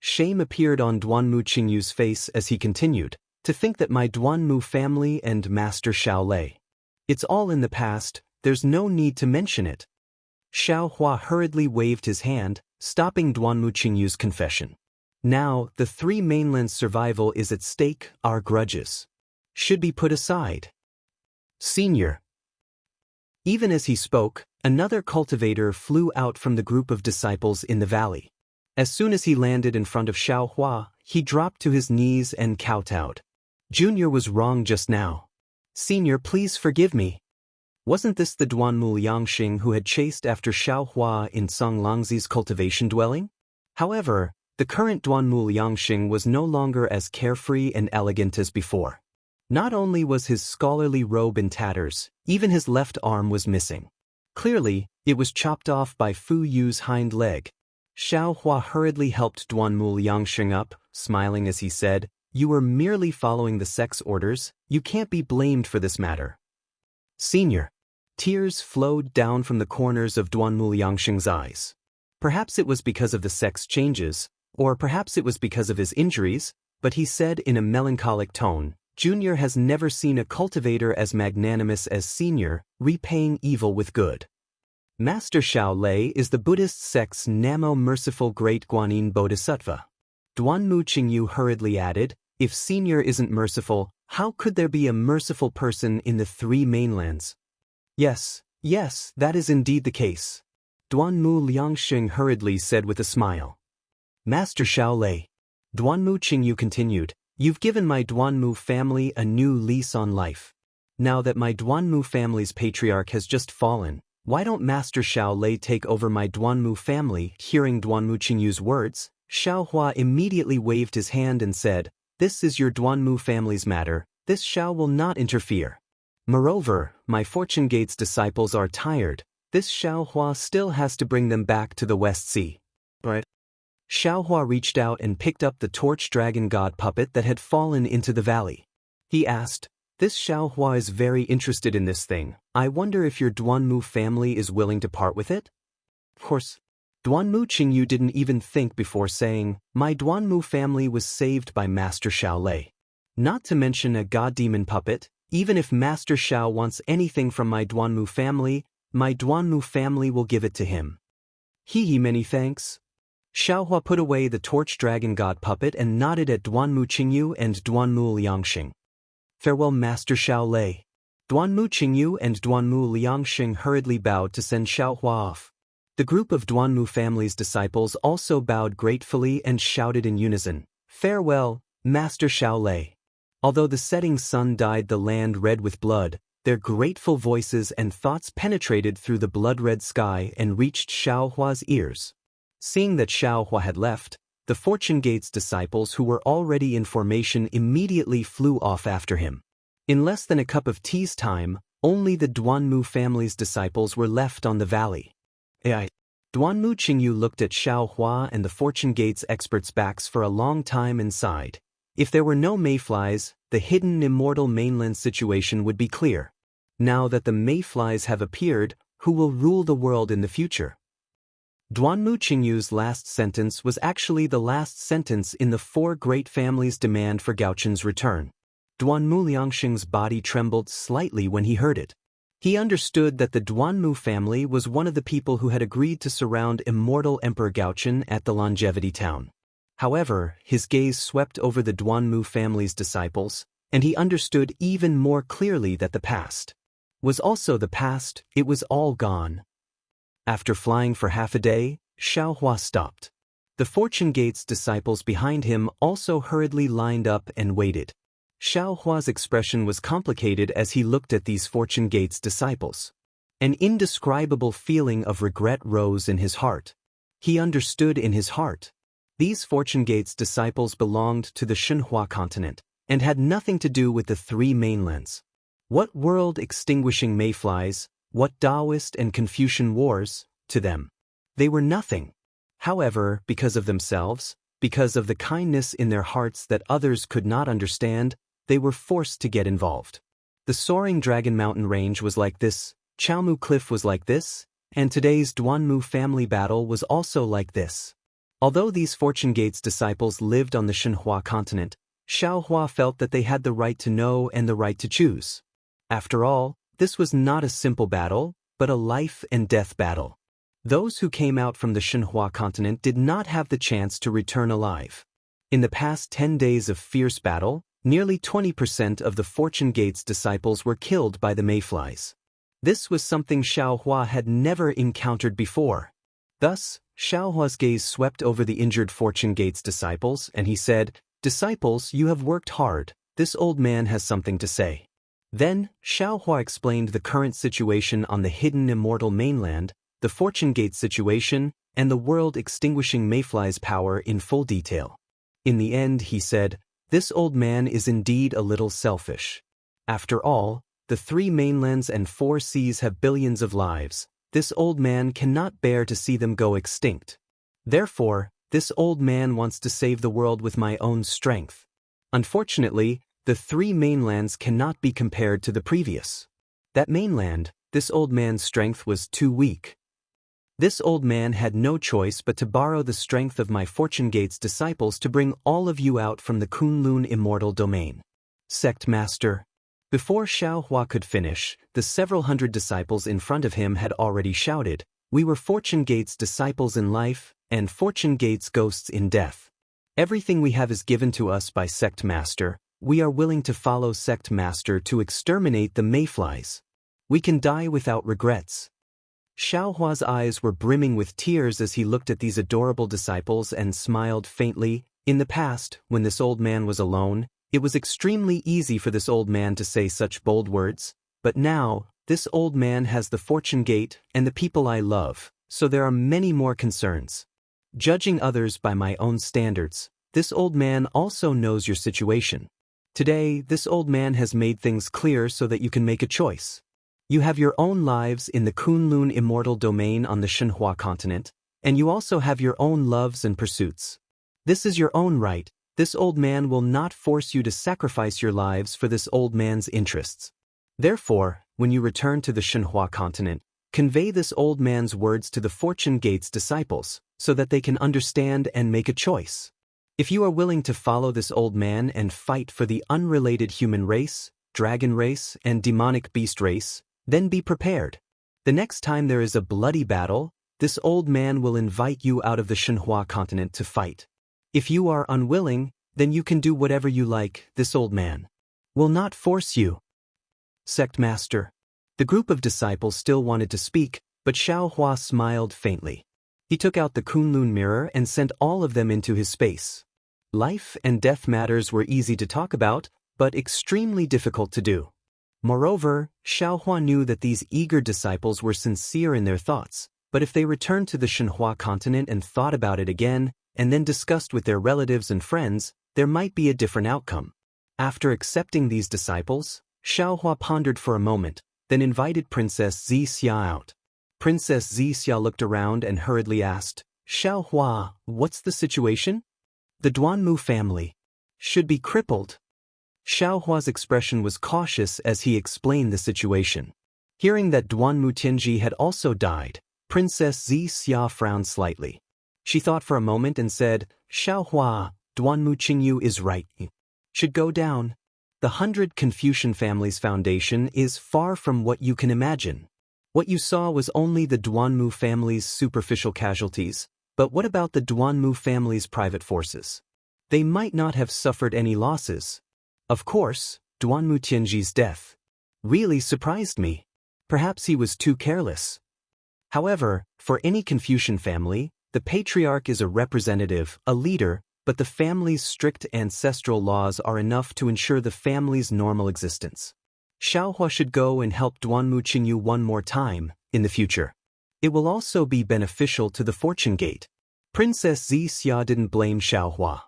Shame appeared on Duanmu Qingyu's face as he continued, to think that my Duanmu family and Master Xiao Lei. It's all in the past, there's no need to mention it. Xiaohua hurriedly waved his hand, stopping Duanmu Qingyu's confession. Now, the three mainlands' survival is at stake, our grudges should be put aside. Senior. Even as he spoke, another cultivator flew out from the group of disciples in the valley. As soon as he landed in front of Xiaohua, he dropped to his knees and kowtowed. Junior was wrong just now. Senior, please forgive me. Wasn't this the Duanmu Liangxing who had chased after Xiaohua in Song Langzi's cultivation dwelling? However, the current Duanmu Liangxing was no longer as carefree and elegant as before. Not only was his scholarly robe in tatters, even his left arm was missing. Clearly, it was chopped off by Fu Yu's hind leg. Xiaohua hurriedly helped Duanmu Liangxing up, smiling as he said, "You were merely following the sect's orders, you can't be blamed for this matter." Senior. Tears flowed down from the corners of Duanmu Liangxing's eyes. Perhaps it was because of the sect's changes, or perhaps it was because of his injuries, but he said in a melancholic tone, "Junior has never seen a cultivator as magnanimous as Senior, repaying evil with good." Master Xiao Lei is the Buddhist sect's Namo merciful great Guanyin Bodhisattva. Duanmu Qingyu hurriedly added, "If Senior isn't merciful, how could there be a merciful person in the three mainlands?" Yes, that is indeed the case. Duanmu Liangxing hurriedly said with a smile. Master Xiao Lei. Duanmu Qingyu continued, "You've given my Duanmu family a new lease on life. Now that my Duanmu family's patriarch has just fallen, why don't Master Xiao Lei take over my Duanmu family?" Hearing Duanmu Qingyu's words, Xiaohua immediately waved his hand and said, "This is your Duanmu family's matter, this Xiao will not interfere. Moreover, my Fortune Gates disciples are tired, this Xiaohua still has to bring them back to the West Sea." Right. Xiaohua reached out and picked up the torch dragon god puppet that had fallen into the valley. He asked, "This Xiaohua is very interested in this thing. I wonder if your Duanmu family is willing to part with it?" Of course. Duanmu Qingyu didn't even think before saying, "My Duanmu family was saved by Master Xiao Lei. Not to mention a god-demon puppet, even if Master Xiao wants anything from my Duanmu family will give it to him." Many thanks. Xiaohua put away the torch dragon god puppet and nodded at Duanmu Qingyu and Duanmu Liangxing. "Farewell Master Xiao Lei." Duanmu Qingyu and Duanmu Liangxing hurriedly bowed to send Xiaohua off. The group of Duanmu family's disciples also bowed gratefully and shouted in unison, "Farewell, Master Shaolei." Although the setting sun dyed the land red with blood, their grateful voices and thoughts penetrated through the blood-red sky and reached Xiaohua's ears. Seeing that Xiaohua had left, the Fortune Gate's disciples who were already in formation immediately flew off after him. In less than a cup of tea's time, only the Duanmu family's disciples were left on the valley. Duanmu Qingyu looked at Xiaohua and the Fortune Gate's experts' backs for a long time and sighed. If there were no mayflies, the hidden Immortal mainland situation would be clear. Now that the mayflies have appeared, who will rule the world in the future? Duanmu Qingyu's last sentence was actually the last sentence in the four great families' demand for Gaochun's return. Duanmu Liangxing's body trembled slightly when he heard it. He understood that the Duanmu family was one of the people who had agreed to surround Immortal Emperor Gaochun at the Longevity Town. However, his gaze swept over the Duanmu family's disciples, and he understood even more clearly that the past was also the past. It was all gone. After flying for half a day, Xiaohua stopped. The Fortune Gate's disciples behind him also hurriedly lined up and waited. Xiaohua's expression was complicated as he looked at these Fortune Gate's disciples. An indescribable feeling of regret rose in his heart. He understood in his heart. These Fortune Gate's disciples belonged to the Xinhua continent, and had nothing to do with the three mainlands. What world-extinguishing mayflies, what Taoist and Confucian wars, to them? They were nothing. However, because of themselves, because of the kindness in their hearts that others could not understand, they were forced to get involved. The soaring Dragon Mountain range was like this, Chaomu Cliff was like this, and today's Duanmu family battle was also like this. Although these Fortune Gate's disciples lived on the Xinhua continent, Xiaohua felt that they had the right to know and the right to choose. After all, this was not a simple battle, but a life and death battle. Those who came out from the Xinhua continent did not have the chance to return alive. In the past 10 days of fierce battle, nearly 20% of the Fortune Gate's disciples were killed by the mayflies. This was something Xiaohua had never encountered before. Thus, Xiaohua's gaze swept over the injured Fortune Gate's disciples, and he said, "Disciples, you have worked hard. This old man has something to say." Then, Xiaohua explained the current situation on the hidden Immortal mainland, the Fortune Gate situation, and the world-extinguishing mayfly's power in full detail. In the end, he said, "This old man is indeed a little selfish. After all, the three mainlands and 4 seas have billions of lives. This old man cannot bear to see them go extinct. Therefore, this old man wants to save the world with my own strength." Unfortunately, the 3 mainlands cannot be compared to the previous. That mainland, this old man's strength was too weak. This old man had no choice but to borrow the strength of my Fortune Gate's disciples to bring all of you out from the Kunlun Immortal domain. Sect Master. Before Xiaohua could finish, the several hundred disciples in front of him had already shouted, "We were Fortune Gate's disciples in life, and Fortune Gate's ghosts in death. Everything we have is given to us by Sect Master. We are willing to follow Sect Master to exterminate the mayflies. We can die without regrets." Xiaohua's eyes were brimming with tears as he looked at these adorable disciples and smiled faintly. In the past, when this old man was alone, it was extremely easy for this old man to say such bold words, but now, this old man has the Fortune Gate and the people I love, so there are many more concerns. Judging others by my own standards, this old man also knows your situation. Today, this old man has made things clear so that you can make a choice. You have your own lives in the Kunlun Immortal domain on the Xinhua continent, and you also have your own loves and pursuits. This is your own right. This old man will not force you to sacrifice your lives for this old man's interests. Therefore, when you return to the Xinhua continent, convey this old man's words to the Fortune Gate's disciples, so that they can understand and make a choice. If you are willing to follow this old man and fight for the unrelated human race, dragon race, and demonic beast race, then be prepared. The next time there is a bloody battle, this old man will invite you out of the Xinhua continent to fight. If you are unwilling, then you can do whatever you like. This old man will not force you. Sect Master. The group of disciples still wanted to speak, but Xiao Hua smiled faintly. He took out the Kunlun mirror and sent all of them into his space. Life and death matters were easy to talk about, but extremely difficult to do. Moreover, Xiao Hua knew that these eager disciples were sincere in their thoughts, but if they returned to the Shenhua continent and thought about it again, and then discussed with their relatives and friends, there might be a different outcome. After accepting these disciples, Xiao Hua pondered for a moment, then invited Princess Zixia out. Princess Zixia looked around and hurriedly asked, Xiao Hua, what's the situation? The Duanmu family should be crippled. Xiao Hua's expression was cautious as he explained the situation. Hearing that Duanmu Tianji had also died, Princess Zixia frowned slightly. She thought for a moment and said, Xiao Hua, Duanmu Qingyu is right. Should go down. The 100 Confucian Families Foundation is far from what you can imagine. What you saw was only the Duanmu family's superficial casualties, but what about the Duanmu family's private forces? They might not have suffered any losses. Of course, Duanmu Tianji's death really surprised me. Perhaps he was too careless. However, for any Confucian family, the patriarch is a representative, a leader, but the family's strict ancestral laws are enough to ensure the family's normal existence. Xiao Hua should go and help Duanmu Qingyu one more time, in the future. It will also be beneficial to the fortune gate. Princess Zixia didn't blame Xiao Hua.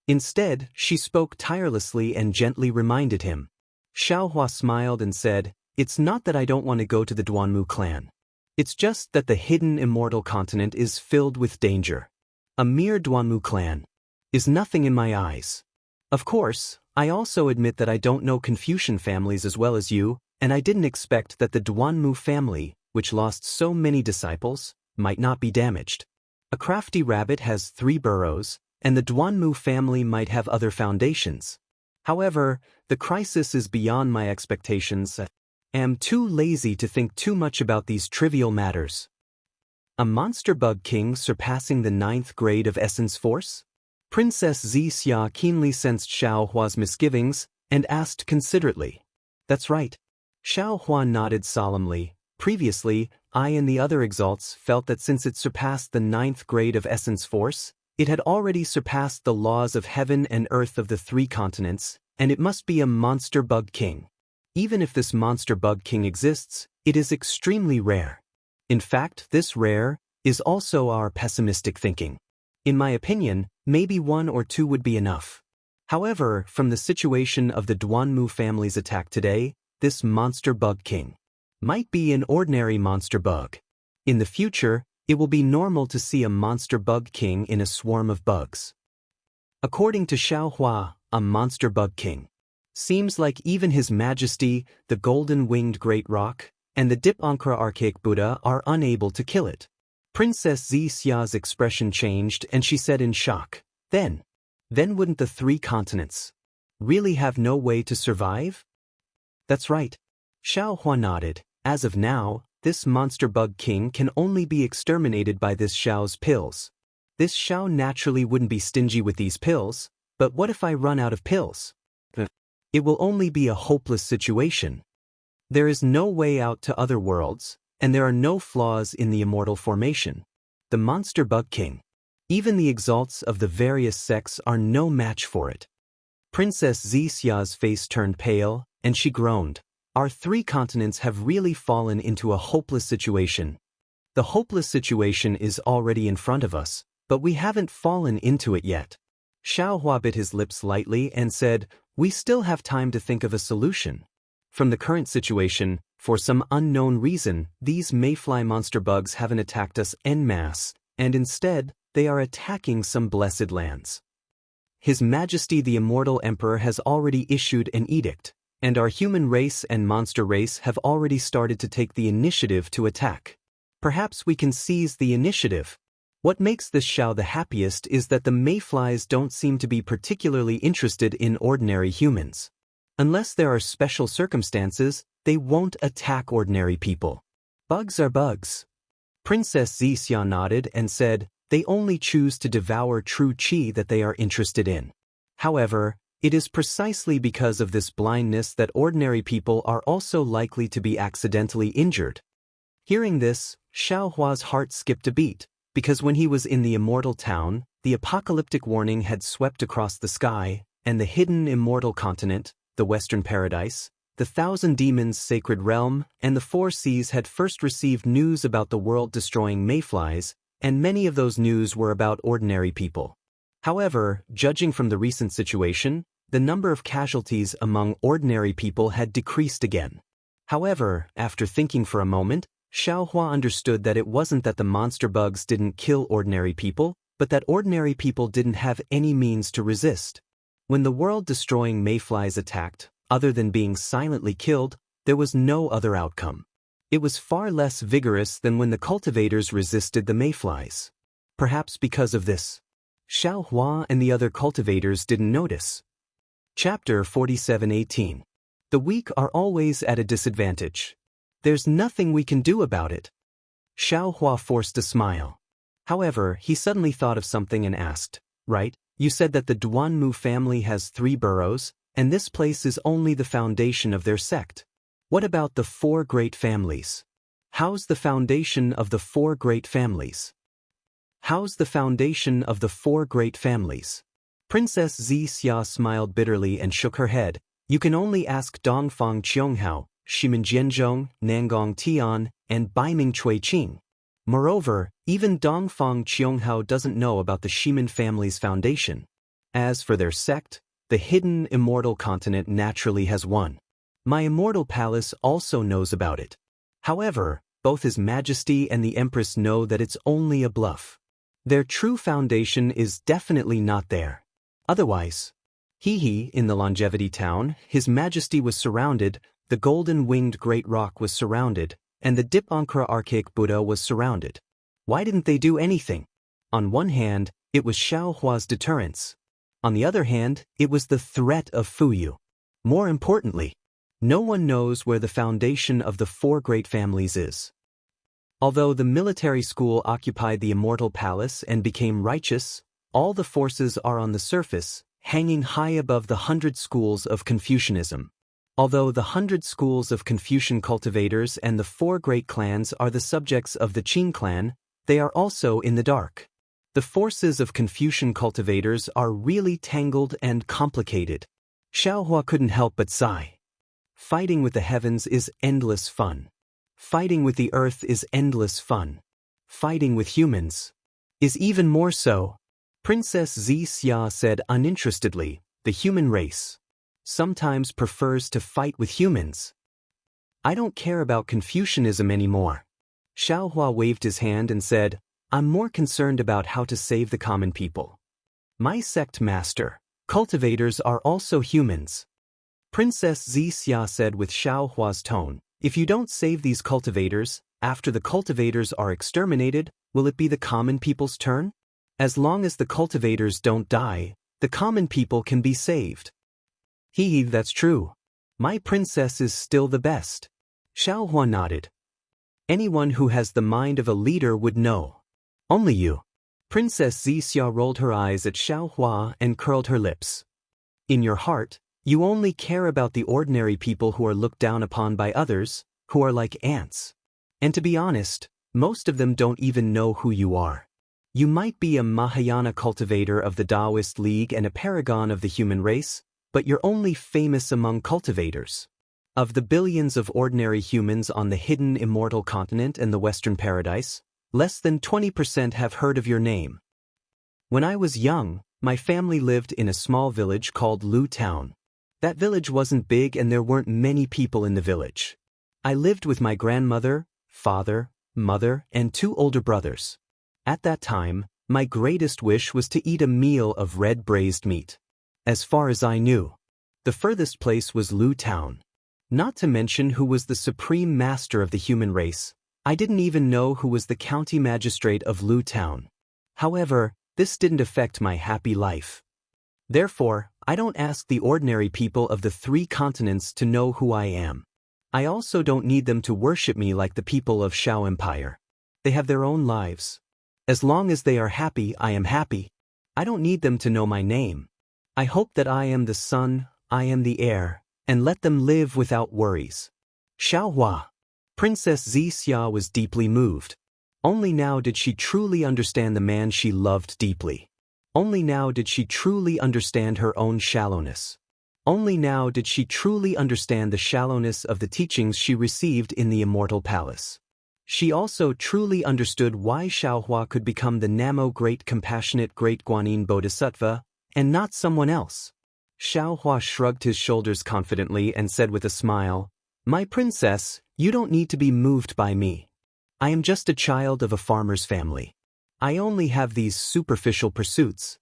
Instead, she spoke tirelessly and gently reminded him. Xiao Hua smiled and said, It's not that I don't want to go to the Duanmu clan. It's just that the hidden Immortal continent is filled with danger. A mere Duanmu clan is nothing in my eyes. Of course, I also admit that I don't know Confucian families as well as you, and I didn't expect that the Duanmu family, which lost so many disciples, might not be damaged. A crafty rabbit has 3 burrows, and the Duanmu family might have other foundations. However, the crisis is beyond my expectations. I am too lazy to think too much about these trivial matters. A monster bug king surpassing the 9th grade of essence force? Princess Zixia keenly sensed Xiao Hua's misgivings and asked considerately. That's right. Xiao Hua nodded solemnly. Previously, I and the other exalts felt that since it surpassed the 9th grade of essence force, it had already surpassed the laws of heaven and earth of the 3 continents, and it must be a monster bug king. Even if this monster bug king exists, it is extremely rare. In fact, this rare is also our pessimistic thinking. In my opinion, maybe 1 or 2 would be enough. However, from the situation of the Duanmu family's attack today, this monster bug king might be an ordinary monster bug. In the future, it will be normal to see a monster bug king in a swarm of bugs. According to Xiao Hua, a monster bug king seems like even His Majesty, the golden-winged great rock, and the Dipankara archaic Buddha are unable to kill it. Princess Zixia's expression changed and she said in shock, Then wouldn't the 3 continents really have no way to survive? That's right. Xiao Hua nodded. As of now, this monster bug king can only be exterminated by this Xiao's pills. This Xiao naturally wouldn't be stingy with these pills, but what if I run out of pills? It will only be a hopeless situation. There is no way out to other worlds, and there are no flaws in the immortal formation. The monster bug king. Even the exalts of the various sects are no match for it. Princess Zixia's face turned pale, and she groaned. Our 3 continents have really fallen into a hopeless situation. The hopeless situation is already in front of us, but we haven't fallen into it yet. Xiao Hua bit his lips lightly and said, We still have time to think of a solution. From the current situation, for some unknown reason, these mayfly monster bugs haven't attacked us en masse, and instead, they are attacking some blessed lands. His Majesty the Immortal Emperor has already issued an edict, and our human race and monster race have already started to take the initiative to attack. Perhaps we can seize the initiative. What makes this Xiao the happiest is that the mayflies don't seem to be particularly interested in ordinary humans. Unless there are special circumstances, they won't attack ordinary people. Bugs are bugs. Princess Zixia nodded and said, They only choose to devour true qi that they are interested in. However, It is precisely because of this blindness that ordinary people are also likely to be accidentally injured. Hearing this, Xiao Hua's heart skipped a beat, because when he was in the Immortal town, the apocalyptic warning had swept across the sky, and the hidden immortal continent, the Western Paradise, the Thousand Demons' sacred realm, and the Four Seas had first received news about the world-destroying mayflies, and many of those news were about ordinary people. However, judging from the recent situation, the number of casualties among ordinary people had decreased again. However, after thinking for a moment, Xiao Hua understood that it wasn't that the monster bugs didn't kill ordinary people, but that ordinary people didn't have any means to resist. When the world-destroying mayflies attacked, other than being silently killed, there was no other outcome. It was far less vigorous than when the cultivators resisted the mayflies. Perhaps because of this, Xiao Hua and the other cultivators didn't notice. Chapter 47:18. The weak are always at a disadvantage. There's nothing we can do about it. Xiao Hua forced a smile. However, he suddenly thought of something and asked, "Right, you said that the Duanmu family has 3 boroughs, and this place is only the foundation of their sect. What about the 4 great families? How's the foundation of the 4 great families? How's the foundation of the 4 great families?" Princess Xia smiled bitterly and shook her head. "You can only ask Dongfang Qianghao, Shimen Jianzhong, Nangong Tian, and Baiming Chuiqing. Moreover, even Dongfang Qianghao doesn't know about the Shimen family's foundation. As for their sect, the hidden immortal continent naturally has one. My immortal palace also knows about it. However, both His Majesty and the Empress know that it's only a bluff. Their true foundation is definitely not there. Otherwise, in the Longevity Town, His Majesty was surrounded, the golden-winged great rock was surrounded, and the Dipankara archaic Buddha was surrounded. Why didn't they do anything? On one hand, it was Xiao Hua's deterrence. On the other hand, it was the threat of Fuyu. More importantly, no one knows where the foundation of the 4 great families is. Although the military school occupied the Immortal Palace and became righteous, all the forces are on the surface, hanging high above the 100 schools of Confucianism. Although the 100 schools of Confucian cultivators and the 4 great clans are the subjects of the Qing clan, they are also in the dark. The forces of Confucian cultivators are really tangled and complicated. Xiao Hua couldn't help but sigh. Fighting with the heavens is endless fun. Fighting with the earth is endless fun. Fighting with humans is even more so. Princess Xia said uninterestedly, "The human race sometimes prefers to fight with humans. I don't care about Confucianism anymore." Xiao Hua waved his hand and said, "I'm more concerned about how to save the common people. My sect master, cultivators are also humans." Princess Xia said with Xiao Hua's tone, "If you don't save these cultivators, after the cultivators are exterminated, will it be the common people's turn? As long as the cultivators don't die, the common people can be saved." That's true. My princess is still the best." Xiao Hua nodded. "Anyone who has the mind of a leader would know. Only you." Princess Xia rolled her eyes at Xiao Hua and curled her lips. "In your heart, you only care about the ordinary people who are looked down upon by others, who are like ants. And to be honest, most of them don't even know who you are. You might be a Mahayana cultivator of the Taoist League and a paragon of the human race, but you're only famous among cultivators. Of the billions of ordinary humans on the hidden immortal continent and the Western Paradise, less than 20% have heard of your name. When I was young, my family lived in a small village called Lu Town. That village wasn't big and there weren't many people in the village. I lived with my grandmother, father, mother, and 2 older brothers. At that time, my greatest wish was to eat a meal of red braised meat. As far as I knew, the furthest place was Lu Town. Not to mention who was the supreme master of the human race, I didn't even know who was the county magistrate of Lu Town. However, this didn't affect my happy life. Therefore, I don't ask the ordinary people of the 3 continents to know who I am. I also don't need them to worship me like the people of Shao Empire. They have their own lives. As long as they are happy, I am happy. I don't need them to know my name." I hope that I am the sun, I am the air, and let them live without worries. Xiaohua. Princess Xixia was deeply moved. Only now did she truly understand the man she loved deeply. Only now did she truly understand her own shallowness. Only now did she truly understand the shallowness of the teachings she received in the Immortal Palace. She also truly understood why Xiaohua could become the Namo Great Compassionate Great Guanyin Bodhisattva, and not someone else. Xiaohua shrugged his shoulders confidently and said with a smile, "My princess, you don't need to be moved by me. I am just a child of a farmer's family. I only have these superficial pursuits."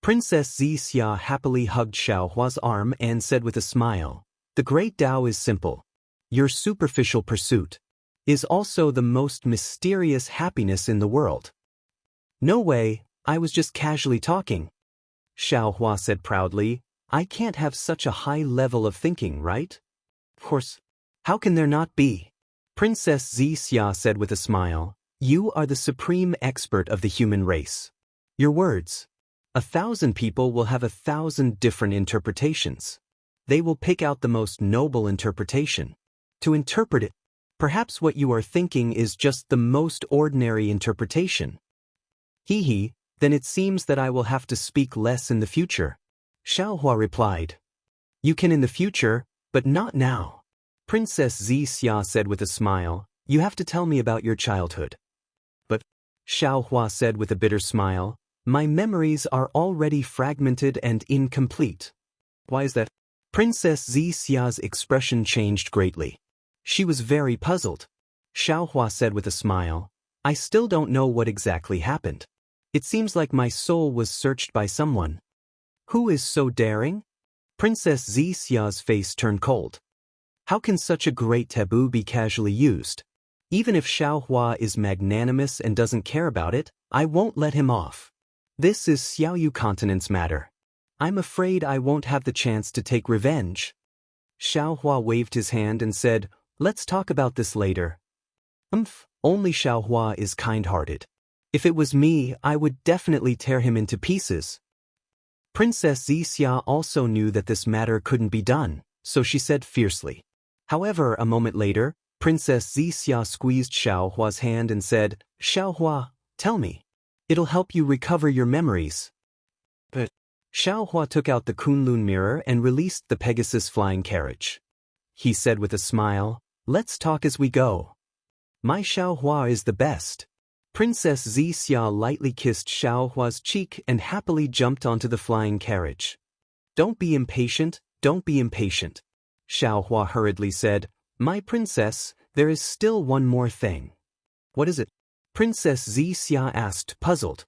Princess Xixia happily hugged Xiaohua's arm and said with a smile, "The great Tao is simple. Your superficial pursuit is also the most mysterious happiness in the world." "No way, I was just casually talking." Xiaohua said proudly, "I can't have such a high level of thinking, right?" "Of course. How can there not be?" Princess Xixia said with a smile, "You are the supreme expert of the human race. Your words. 1,000 people will have 1,000 different interpretations. They will pick out the most noble interpretation. To interpret it, perhaps what you are thinking is just the most ordinary interpretation." "Hee, then it seems that I will have to speak less in the future." Xiaohua replied. "You can in the future, but not now." Princess Xixia said with a smile, "You have to tell me about your childhood." "But," Xiaohua said with a bitter smile, "my memories are already fragmented and incomplete." "Why is that?" Princess Xixia's expression changed greatly. She was very puzzled. Xiaohua said with a smile, "I still don't know what exactly happened. It seems like my soul was searched by someone." "Who is so daring?" Princess Xixia's face turned cold. How can such a great taboo be casually used? Even if Xiaohua is magnanimous and doesn't care about it, I won't let him off. This is Xiaoyu continent's matter. I'm afraid I won't have the chance to take revenge." Xiaohua waved his hand and said, "Let's talk about this later." Only Xiaohua is kind-hearted. If it was me, I would definitely tear him into pieces. Princess Xixia also knew that this matter couldn't be done, so she said fiercely. However, a moment later, Princess Xixia squeezed Xiaohua's hand and said, "Xiaohua, tell me. It'll help you recover your memories." But Xiaohua took out the Kunlun mirror and released the Pegasus flying carriage. He said with a smile, "Let's talk as we go. My Xiaohua is the best." Princess Xixia lightly kissed Xiaohua's cheek and happily jumped onto the flying carriage. "Don't be impatient, don't be impatient." Xiaohua hurriedly said, "My princess, there is still one more thing." "What is it?" Princess Xixia asked, puzzled.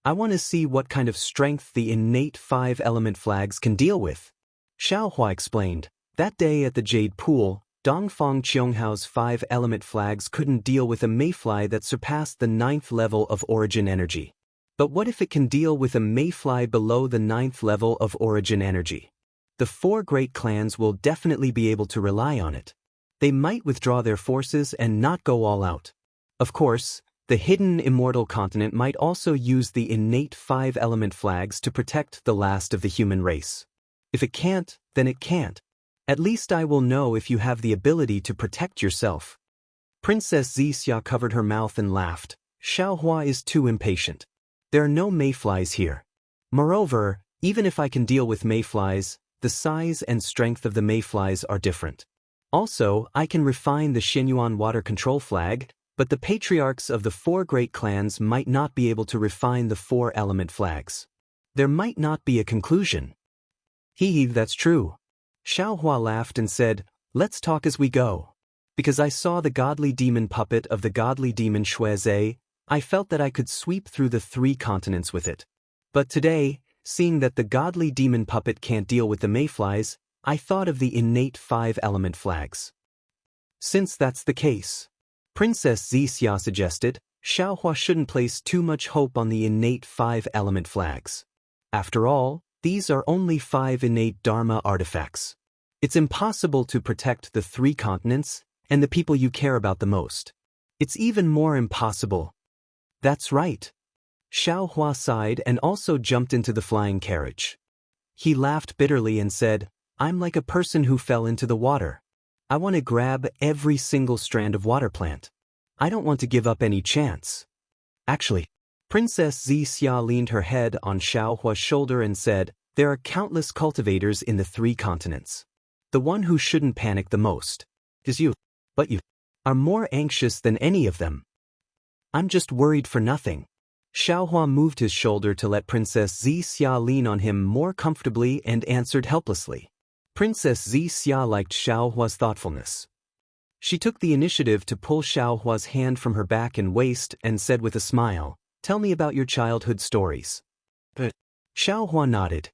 "I want to see what kind of strength the innate 5-element flags can deal with." Xiaohua explained, "That day at the Jade Pool, Dongfang Qionghao's 5-element flags couldn't deal with a mayfly that surpassed the 9th level of origin energy. But what if it can deal with a mayfly below the 9th level of origin energy? The 4 great clans will definitely be able to rely on it. They might withdraw their forces and not go all out. Of course, the hidden immortal continent might also use the innate 5-element flags to protect the last of the human race. If it can't, then it can't. At least I will know if you have the ability to protect yourself." Princess Xixia covered her mouth and laughed. "Xiaohua is too impatient. There are no mayflies here. Moreover, even if I can deal with mayflies, the size and strength of the mayflies are different. Also, I can refine the Xinyuan water control flag, but the patriarchs of the 4 great clans might not be able to refine the 4-element flags. There might not be a conclusion." That's true." Xiaohua laughed and said, "Let's talk as we go. Because I saw the godly demon puppet of the godly demon Shueze, I felt that I could sweep through the 3 continents with it. But today, seeing that the godly demon puppet can't deal with the mayflies, I thought of the innate 5-element flags. Since that's the case," Princess Xixia suggested, "Xiaohua shouldn't place too much hope on the innate 5-element flags. After all, these are only 5 innate Dharma artifacts. It's impossible to protect the 3 continents and the people you care about the most. It's even more impossible." "That's right." Xiaohua sighed and also jumped into the flying carriage. He laughed bitterly and said, I'm like a person who fell into the water. I want to grab every single strand of water plant. I don't want to give up any chance. Actually, Princess Xixia leaned her head on Xiao Hua's shoulder and said, there are countless cultivators in the 3 continents. The one who shouldn't panic the most is you. But you are more anxious than any of them. I'm just worried for nothing. Xiao Hua moved his shoulder to let Princess Xixia lean on him more comfortably and answered helplessly. Princess Xixia liked Xiao Hua's thoughtfulness. She took the initiative to pull Xiao Hua's hand from her back and waist and said with a smile, tell me about your childhood stories. But Xiao Hua nodded.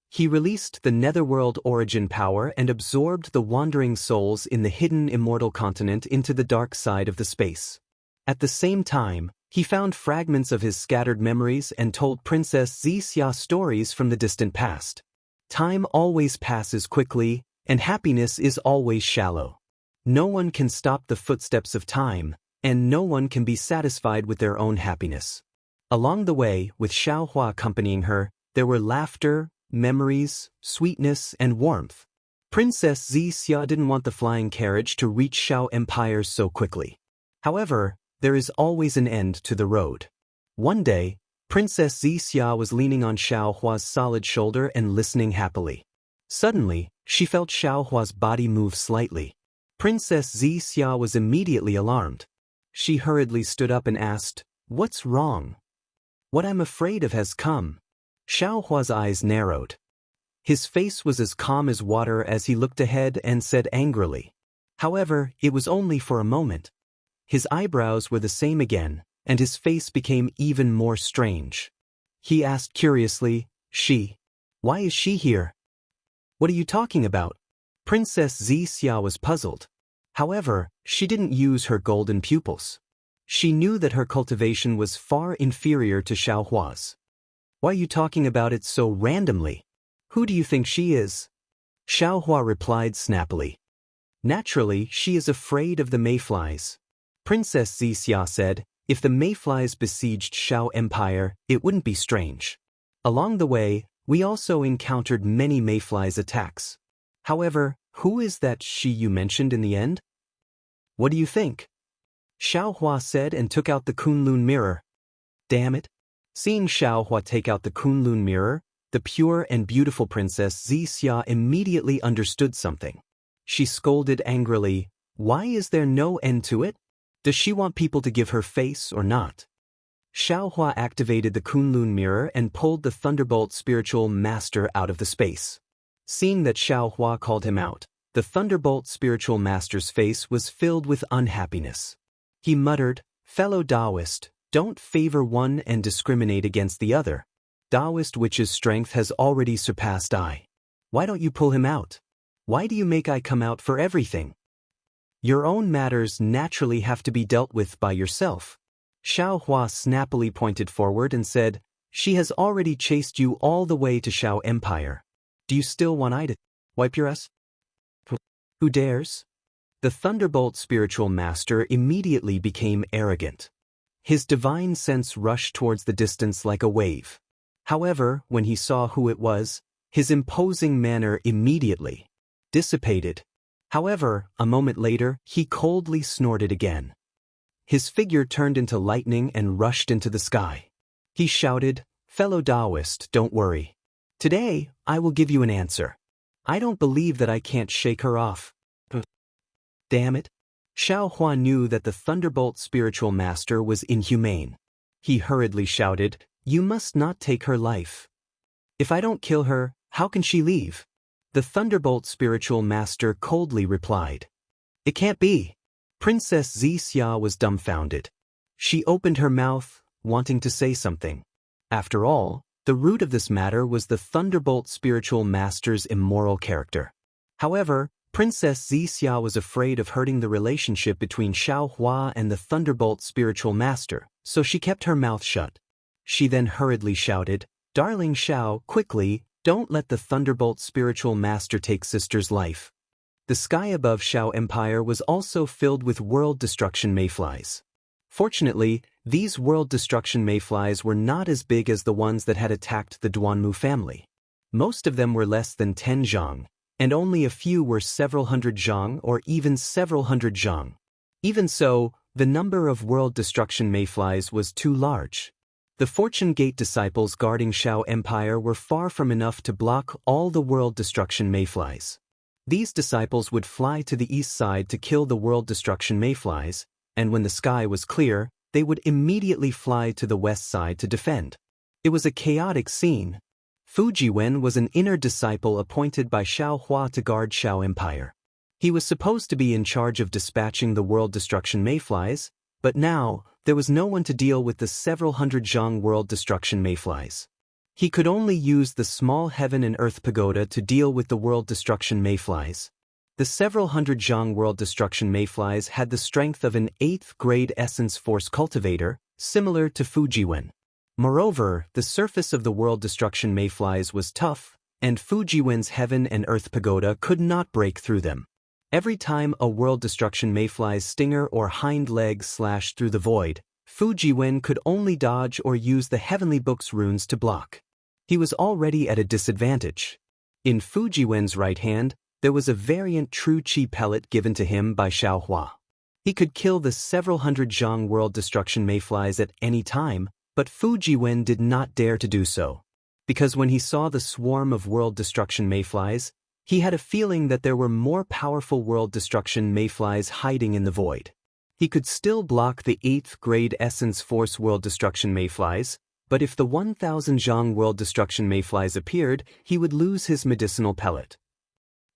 He released the netherworld origin power and absorbed the wandering souls in the hidden immortal continent into the dark side of the space. At the same time, he found fragments of his scattered memories and told Princess Xixia stories from the distant past. Time always passes quickly, and happiness is always shallow. No one can stop the footsteps of time, and no one can be satisfied with their own happiness. Along the way, with Xiao Hua accompanying her, there were laughter, memories, sweetness, and warmth. Princess Xixia didn't want the flying carriage to reach Xiao Empire so quickly. However, there is always an end to the road. One day, Princess Xixia was leaning on Xiao Hua's solid shoulder and listening happily. Suddenly, she felt Xiao Hua's body move slightly. Princess Xixia was immediately alarmed. She hurriedly stood up and asked, what's wrong? What I'm afraid of has come. Xiao Hua's eyes narrowed. His face was as calm as water as he looked ahead and said angrily. However, it was only for a moment. His eyebrows were the same again, and his face became even more strange. He asked curiously, she? Why is she here? What are you talking about? Princess Xixia was puzzled. However, she didn't use her golden pupils. She knew that her cultivation was far inferior to Xiao Hua's. Why are you talking about it so randomly? Who do you think she is? Xiao Hua replied snappily. Naturally, she is afraid of the mayflies. Princess Xixia said, if the mayflies besieged Xiao Empire, it wouldn't be strange. Along the way, we also encountered many mayflies attacks. However, who is that she you mentioned in the end? What do you think? Xiao Hua said and took out the Kunlun mirror. Damn it. Seeing Xiao Hua take out the Kunlun mirror, the pure and beautiful Princess Xixia immediately understood something. She scolded angrily, why is there no end to it? Does she want people to give her face or not? Xiao Hua activated the Kunlun mirror and pulled the Thunderbolt spiritual master out of the space. Seeing that Xiao Hua called him out, the Thunderbolt spiritual master's face was filled with unhappiness. He muttered, fellow Taoist, don't favor one and discriminate against the other. Taoist witch's strength has already surpassed I. Why don't you pull him out? Why do you make I come out for everything? Your own matters naturally have to be dealt with by yourself. Xiao Hua snappily pointed forward and said, she has already chased you all the way to Xiao Empire. Do you still want I to wipe your ass? Who dares? The Thunderbolt spiritual master immediately became arrogant. His divine sense rushed towards the distance like a wave. However, when he saw who it was, his imposing manner immediately dissipated. However, a moment later, he coldly snorted again. His figure turned into lightning and rushed into the sky. He shouted, fellow Taoist, don't worry. Today, I will give you an answer. I don't believe that I can't shake her off. Damn it. Xiao Hua knew that the Thunderbolt spiritual master was inhumane. He hurriedly shouted, you must not take her life. If I don't kill her, how can she leave? The Thunderbolt spiritual master coldly replied. It can't be. Princess Xixia was dumbfounded. She opened her mouth, wanting to say something. After all, the root of this matter was the Thunderbolt spiritual master's immoral character. However, Princess Xixia was afraid of hurting the relationship between Xiao Hua and the Thunderbolt spiritual master, so she kept her mouth shut. She then hurriedly shouted, Darling Xiao, quickly, don't let the Thunderbolt spiritual master take sister's life. The sky above Xiao Empire was also filled with world destruction mayflies. Fortunately, these world destruction mayflies were not as big as the ones that had attacked the Duanmu family. Most of them were less than 10 zhang, and only a few were several hundred zhang or even several hundred zhang. Even so, the number of world destruction mayflies was too large. The Fortune Gate disciples guarding Shao Empire were far from enough to block all the world destruction mayflies. These disciples would fly to the east side to kill the world destruction mayflies, and when the sky was clear, they would immediately fly to the west side to defend. It was a chaotic scene. Fu Jiwen was an inner disciple appointed by Xiao Hua to guard Shao Empire. He was supposed to be in charge of dispatching the world destruction mayflies, but now, there was no one to deal with the several hundred zhang world destruction mayflies. He could only use the small heaven and earth pagoda to deal with the world destruction mayflies. The several hundred zhang world destruction mayflies had the strength of an 8th grade essence force cultivator, similar to Fu Jiwen. Moreover, the surface of the world destruction mayflies was tough, and Fu Jiwen's heaven and earth pagoda could not break through them. Every time a world destruction mayfly's stinger or hind leg slashed through the void, Fu Jiwen could only dodge or use the heavenly book's runes to block. He was already at a disadvantage. In Fu Jiwen's right hand, there was a variant true chi pellet given to him by Xiao Hua. He could kill the several hundred zhang world destruction mayflies at any time, but Fu Jiwen did not dare to do so. Because when he saw the swarm of world destruction mayflies, he had a feeling that there were more powerful world destruction mayflies hiding in the void. He could still block the 8th grade essence force world destruction mayflies, but if the 1000 zhang world destruction mayflies appeared, he would lose his medicinal pellet.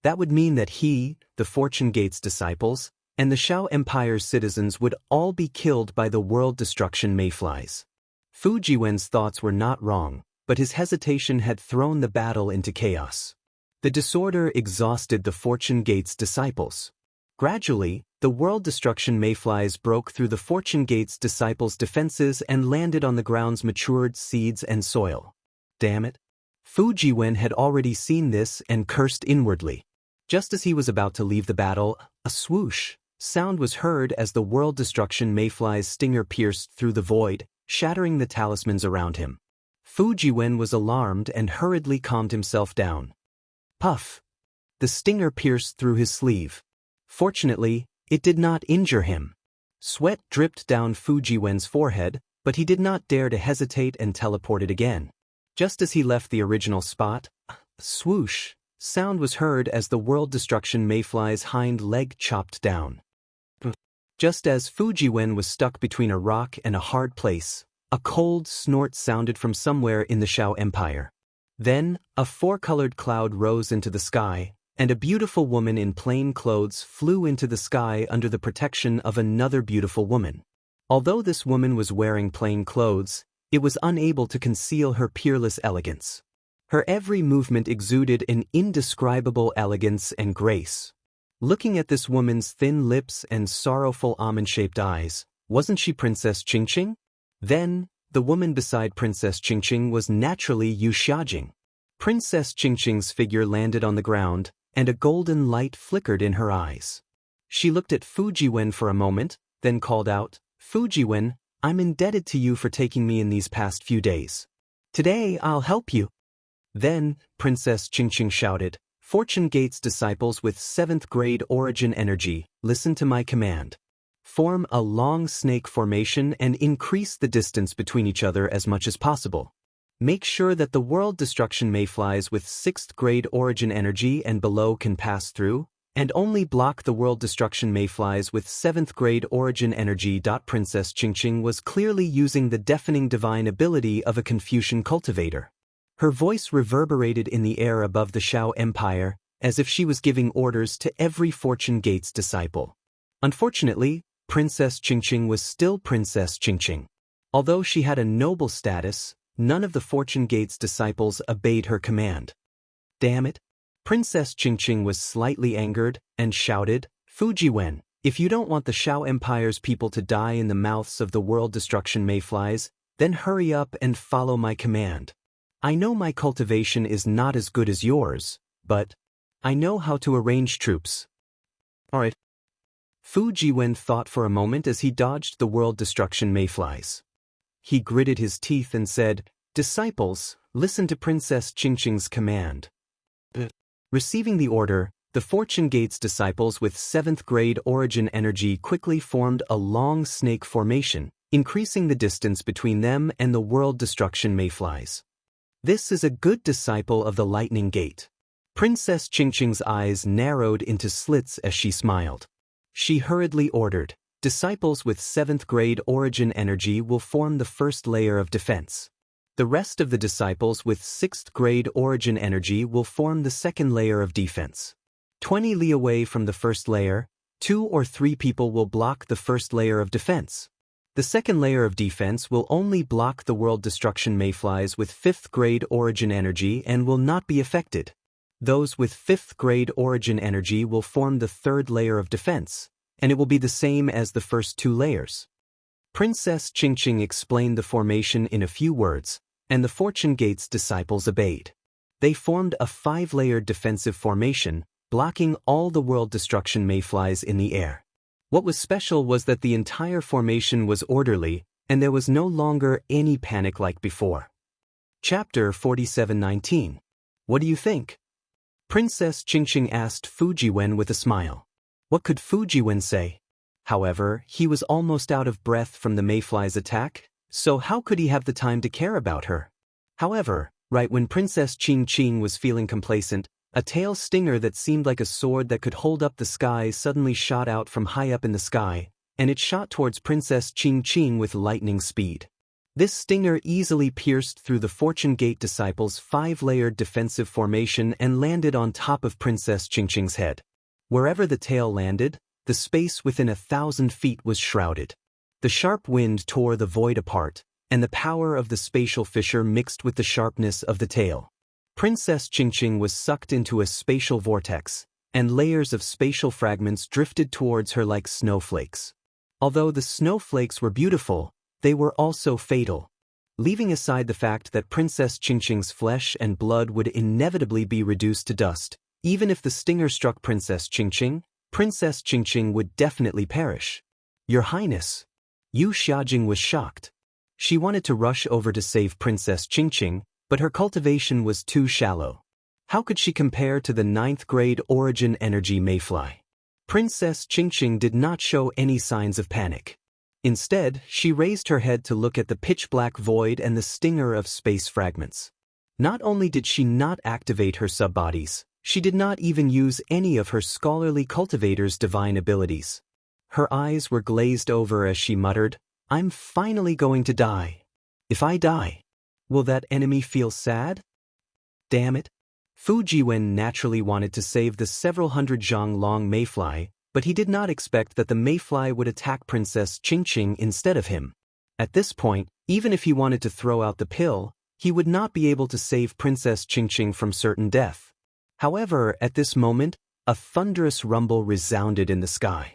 That would mean that he, the Fortune Gate's disciples, and the Shao Empire's citizens would all be killed by the world destruction mayflies. Fu Jiwen's thoughts were not wrong, but his hesitation had thrown the battle into chaos. The disorder exhausted the Fortune Gate's disciples. Gradually, the world destruction mayflies broke through the Fortune Gate's disciples' defenses and landed on the ground's matured seeds and soil. Damn it! Fu Jiwen had already seen this and cursed inwardly. Just as he was about to leave the battle, a swoosh sound was heard as the world destruction mayfly's stinger pierced through the void, shattering the talismans around him. Fu Jiwen was alarmed and hurriedly calmed himself down. Puff! The stinger pierced through his sleeve. Fortunately, it did not injure him. Sweat dripped down Fu Jiwen's forehead, but he did not dare to hesitate and teleported again. Just as he left the original spot, a swoosh sound was heard as the world destruction mayfly's hind leg chopped down. Just as Fu Jiwen was stuck between a rock and a hard place, a cold snort sounded from somewhere in the Shao Empire. Then, a four-colored cloud rose into the sky, and a beautiful woman in plain clothes flew into the sky under the protection of another beautiful woman. Although this woman was wearing plain clothes, it was unable to conceal her peerless elegance. Her every movement exuded an indescribable elegance and grace. Looking at this woman's thin lips and sorrowful almond-shaped eyes, wasn't she Princess Qingqing? Then, the woman beside Princess Qingqing was naturally Yu Xiajing. Princess Qingqing's figure landed on the ground, and a golden light flickered in her eyes. She looked at Fu Jiwen for a moment, then called out, "Fu Jiwen, I'm indebted to you for taking me in these past few days. Today I'll help you." Then, Princess Qingqing shouted, "Fortune Gate's disciples with 7th grade origin energy, listen to my command. Form a long snake formation and increase the distance between each other as much as possible. Make sure that the world destruction mayflies with 6th grade origin energy and below can pass through, and only block the world destruction mayflies with 7th grade origin energy." Princess Qingqing was clearly using the deafening divine ability of a Confucian cultivator. Her voice reverberated in the air above the Shao Empire, as if she was giving orders to every Fortune Gate's disciple. Unfortunately, Princess Qingqing was still Princess Qingqing. Although she had a noble status, none of the Fortune Gate's disciples obeyed her command. Damn it! Princess Qingqing was slightly angered and shouted, "Fu Jiwen, if you don't want the Shao Empire's people to die in the mouths of the world destruction mayflies, then hurry up and follow my command. I know my cultivation is not as good as yours, but I know how to arrange troops." Alright. Fu Jiwen thought for a moment as he dodged the world destruction mayflies. He gritted his teeth and said, Disciples, listen to Princess Qingqing's command. Receiving the order, the Fortune Gate's disciples with 7th grade origin energy quickly formed a long snake formation, increasing the distance between them and the world destruction mayflies. This is a good disciple of the Lightning Gate. Princess Qingqing's eyes narrowed into slits as she smiled. She hurriedly ordered, disciples with 7th grade origin energy will form the first layer of defense. The rest of the disciples with 6th grade origin energy will form the second layer of defense. 20 li away from the first layer, 2 or 3 people will block the first layer of defense. The second layer of defense will only block the world destruction mayflies with 5th grade origin energy and will not be affected. Those with 5th grade origin energy will form the third layer of defense, and it will be the same as the first 2 layers. Princess Qingqing explained the formation in a few words, and the Fortune Gate's disciples obeyed. They formed a 5-layered defensive formation, blocking all the world destruction mayflies in the air. What was special was that the entire formation was orderly, and there was no longer any panic like before. Chapter 47:19. What do you think? Princess Qingqing asked Fujiwen with a smile. What could Fujiwen say? However, he was almost out of breath from the mayfly's attack, so how could he have the time to care about her? However, right when Princess Qingqing was feeling complacent, a tail stinger that seemed like a sword that could hold up the sky suddenly shot out from high up in the sky, and it shot towards Princess Qingqing with lightning speed. This stinger easily pierced through the Fortune Gate disciples' 5-layered defensive formation and landed on top of Princess Qingqing's head. Wherever the tail landed, the space within 1,000 feet was shrouded. The sharp wind tore the void apart, and the power of the spatial fissure mixed with the sharpness of the tail. Princess Qingqing was sucked into a spatial vortex, and layers of spatial fragments drifted towards her like snowflakes. Although the snowflakes were beautiful, they were also fatal. Leaving aside the fact that Princess Qingqing's flesh and blood would inevitably be reduced to dust, even if the stinger struck Princess Qingqing would definitely perish. Your Highness. Yu Xiaojing was shocked. She wanted to rush over to save Princess Qingqing, but her cultivation was too shallow. How could she compare to the 9th grade origin energy mayfly? Princess Qingqing did not show any signs of panic. Instead, she raised her head to look at the pitch-black void and the stinger of space fragments. Not only did she not activate her subbodies, she did not even use any of her scholarly cultivator's divine abilities. Her eyes were glazed over as she muttered, I'm finally going to die. If I die, will that enemy feel sad? Damn it. Fujiwen naturally wanted to save the several hundred zhang long mayfly, but he did not expect that the mayfly would attack Princess Qingqing instead of him. At this point, even if he wanted to throw out the pill, he would not be able to save Princess Qingqing from certain death. However, at this moment, a thunderous rumble resounded in the sky.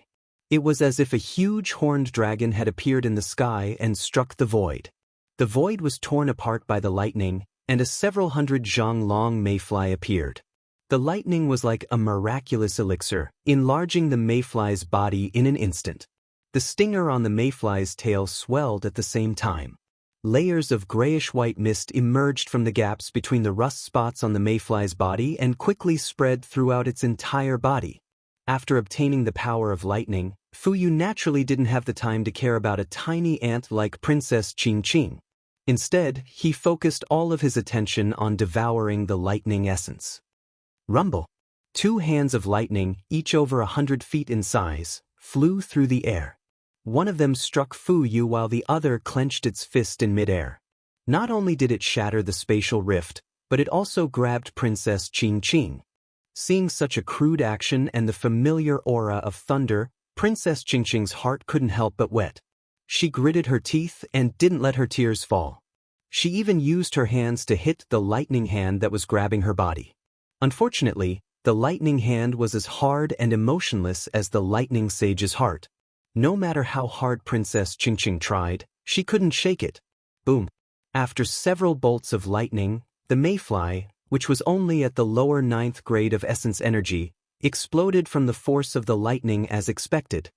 It was as if a huge horned dragon had appeared in the sky and struck the void. The void was torn apart by the lightning, and a several hundred zhang long mayfly appeared. The lightning was like a miraculous elixir, enlarging the mayfly's body in an instant. The stinger on the mayfly's tail swelled at the same time. Layers of grayish-white mist emerged from the gaps between the rust spots on the mayfly's body and quickly spread throughout its entire body. After obtaining the power of lightning, Fuyu naturally didn't have the time to care about a tiny ant like Princess Qingqing. Instead, he focused all of his attention on devouring the lightning essence. Rumble. 2 hands of lightning, each over 100 feet in size, flew through the air. One of them struck Fuyu while the other clenched its fist in midair. Not only did it shatter the spatial rift, but it also grabbed Princess Qingqing. Seeing such a crude action and the familiar aura of thunder, Princess Qingqing's heart couldn't help but wet. She gritted her teeth and didn't let her tears fall. She even used her hands to hit the lightning hand that was grabbing her body. Unfortunately, the lightning hand was as hard and emotionless as the lightning sage's heart. No matter how hard Princess Qingqing tried, she couldn't shake it. Boom. After several bolts of lightning, the mayfly, which was only at the lower 9th grade of essence energy, exploded from the force of the lightning as expected.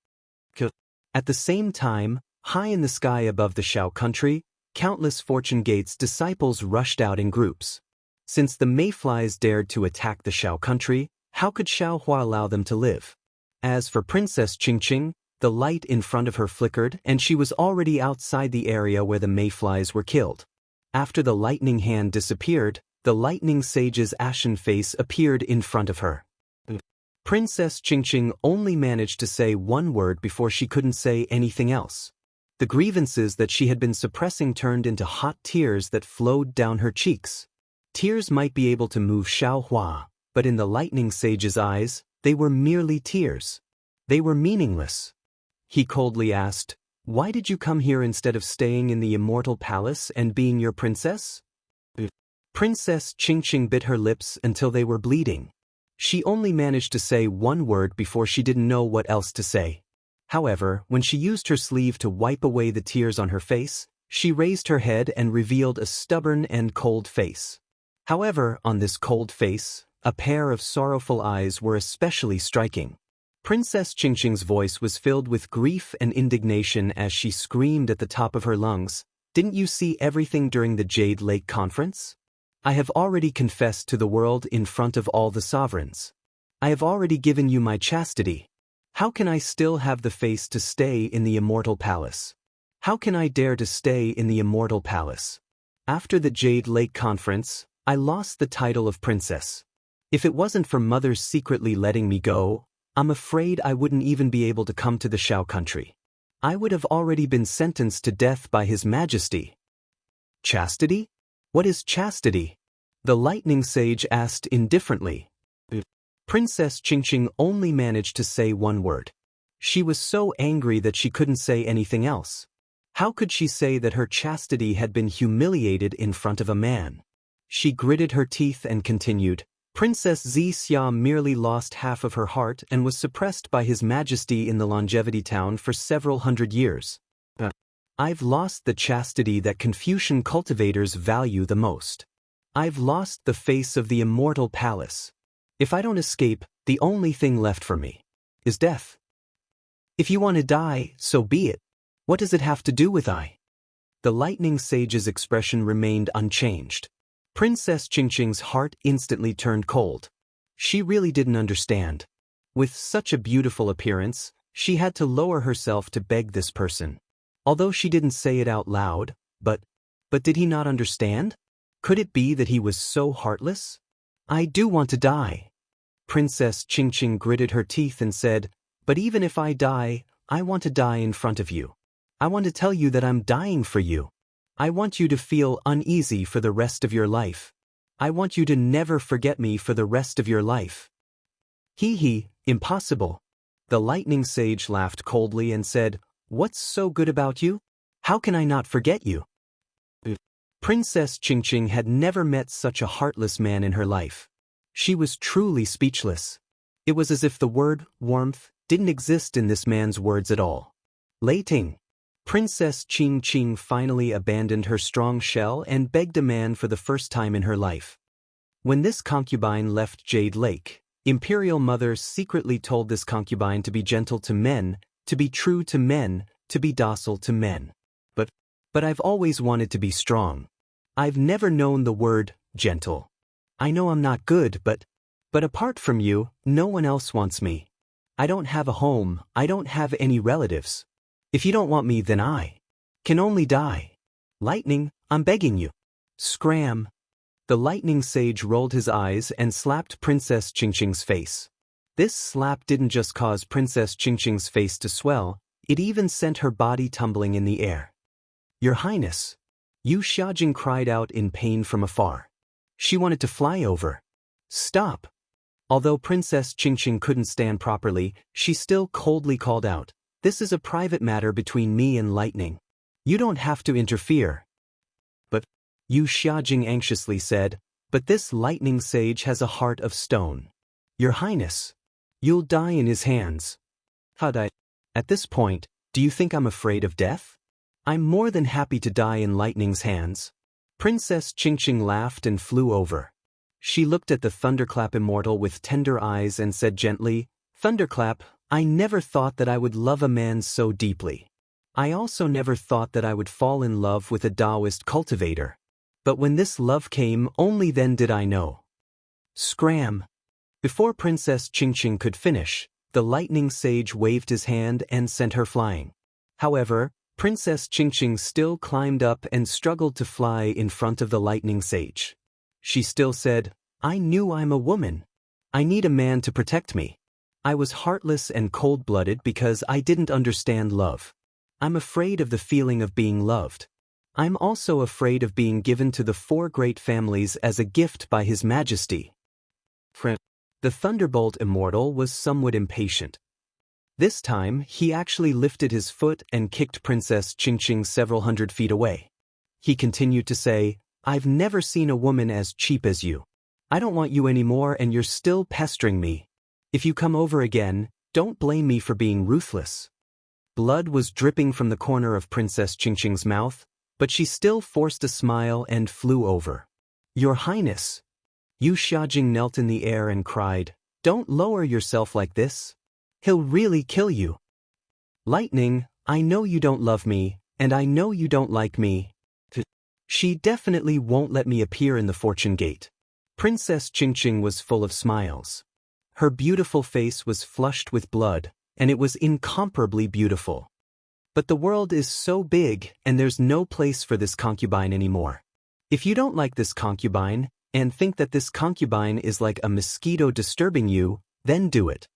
At the same time, high in the sky above the Shao country, countless Fortune Gate's disciples rushed out in groups. Since the Mayflies dared to attack the Shao country, how could Xiaohua allow them to live? As for Princess Qingqing, the light in front of her flickered and she was already outside the area where the Mayflies were killed. After the lightning hand disappeared, the lightning sage's ashen face appeared in front of her. Princess Qingqing only managed to say one word before she couldn't say anything else. The grievances that she had been suppressing turned into hot tears that flowed down her cheeks. Tears might be able to move Xiaohua, but in the lightning sage's eyes, they were merely tears. They were meaningless. He coldly asked, "Why did you come here instead of staying in the Immortal Palace and being your princess?" Princess Qingqing bit her lips until they were bleeding. She only managed to say one word before she didn't know what else to say. However, when she used her sleeve to wipe away the tears on her face, she raised her head and revealed a stubborn and cold face. However, on this cold face, a pair of sorrowful eyes were especially striking. Princess Qingqing's voice was filled with grief and indignation as she screamed at the top of her lungs, "Didn't you see everything during the Jade Lake Conference? I have already confessed to the world in front of all the sovereigns. I have already given you my chastity. How can I still have the face to stay in the Immortal Palace? How can I dare to stay in the Immortal Palace? After the Jade Lake Conference, I lost the title of princess. If it wasn't for Mother's secretly letting me go, I'm afraid I wouldn't even be able to come to the Shao country. I would have already been sentenced to death by His Majesty." "Chastity? What is chastity?" the lightning sage asked indifferently. Princess Qingqing only managed to say one word. She was so angry that she couldn't say anything else. How could she say that her chastity had been humiliated in front of a man? She gritted her teeth and continued, "Princess Xia merely lost half of her heart and was suppressed by His Majesty in the Longevity Town for several hundred years. I've lost the chastity that Confucian cultivators value the most. I've lost the face of the Immortal Palace. If I don't escape, the only thing left for me is death. If you want to die, so be it. What does it have to do with I?" The lightning sage's expression remained unchanged. Princess Qingqing's heart instantly turned cold. She really didn't understand. With such a beautiful appearance, she had to lower herself to beg this person. Although she didn't say it out loud, but did he not understand? Could it be that he was so heartless? "I do want to die." Princess Qingqing gritted her teeth and said, "But even if I die, I want to die in front of you. I want to tell you that I'm dying for you. I want you to feel uneasy for the rest of your life. I want you to never forget me for the rest of your life." "Hee, impossible." The lightning sage laughed coldly and said, "What's so good about you? How can I not forget you?" Princess Qingqing had never met such a heartless man in her life. She was truly speechless. It was as if the word warmth didn't exist in this man's words at all. Leiting. Princess Qingqing finally abandoned her strong shell and begged a man for the first time in her life. When this concubine left Jade Lake, Imperial Mother secretly told this concubine to be gentle to men, to be true to men, to be docile to men. But I've always wanted to be strong. I've never known the word gentle. I know I'm not good, but apart from you, no one else wants me. I don't have a home, I don't have any relatives. If you don't want me, then I can only die. Lightning, I'm begging you. Scram. The lightning sage rolled his eyes and slapped Princess Qingqing's face. This slap didn't just cause Princess Qingqing's face to swell, it even sent her body tumbling in the air. "Your Highness." Yu Xiaojing cried out in pain from afar. She wanted to fly over. "Stop." Although Princess Qingqing couldn't stand properly, she still coldly called out, "This is a private matter between me and Lightning. You don't have to interfere." "But," Yu Xiaojing anxiously said, "but this lightning sage has a heart of stone. Your Highness, you'll die in his hands." "How'd At this point, do you think I'm afraid of death? I'm more than happy to die in Lightning's hands." Princess Qingqing laughed and flew over. She looked at the Thunderclap Immortal with tender eyes and said gently, "Thunderclap, I never thought that I would love a man so deeply. I also never thought that I would fall in love with a Taoist cultivator. But when this love came, only then did I know. Scram! Before Princess Qingqing could finish, the lightning sage waved his hand and sent her flying. However, Princess Qingqing still climbed up and struggled to fly in front of the lightning sage. She still said, "I knew I'm a woman. I need a man to protect me. I was heartless and cold-blooded because I didn't understand love. I'm afraid of the feeling of being loved. I'm also afraid of being given to the 4 great families as a gift by His Majesty." The Thunderbolt Immortal was somewhat impatient. This time, he actually lifted his foot and kicked Princess Qingqing several hundred feet away. He continued to say, "I've never seen a woman as cheap as you. I don't want you anymore and you're still pestering me. If you come over again, don't blame me for being ruthless." Blood was dripping from the corner of Princess Qingqing's mouth, but she still forced a smile and flew over. "Your Highness." Yu Xiaojing knelt in the air and cried, "Don't lower yourself like this. He'll really kill you." "Lightning, I know you don't love me, and I know you don't like me. She definitely won't let me appear in the Fortune Gate." Princess Qingqing was full of smiles. Her beautiful face was flushed with blood, and it was incomparably beautiful. But the world is so big, and there's no place for this concubine anymore. If you don't like this concubine, and think that this concubine is like a mosquito disturbing you, then do it.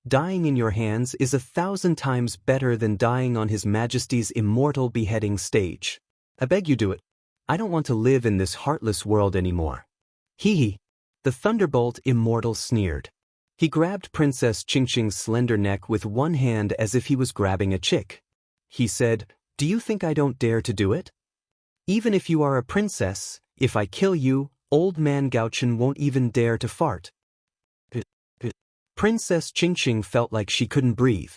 Dying in your hands is 1,000 times better than dying on His Majesty's immortal beheading stage. I beg you do it. I don't want to live in this heartless world anymore. Hee hee. The Thunderbolt Immortal sneered. He grabbed Princess Qingqing's slender neck with one hand as if he was grabbing a chick. He said, "Do you think I don't dare to do it? Even if you are a princess, if I kill you, Old Man Gaochen won't even dare to fart." Princess Qingqing felt like she couldn't breathe.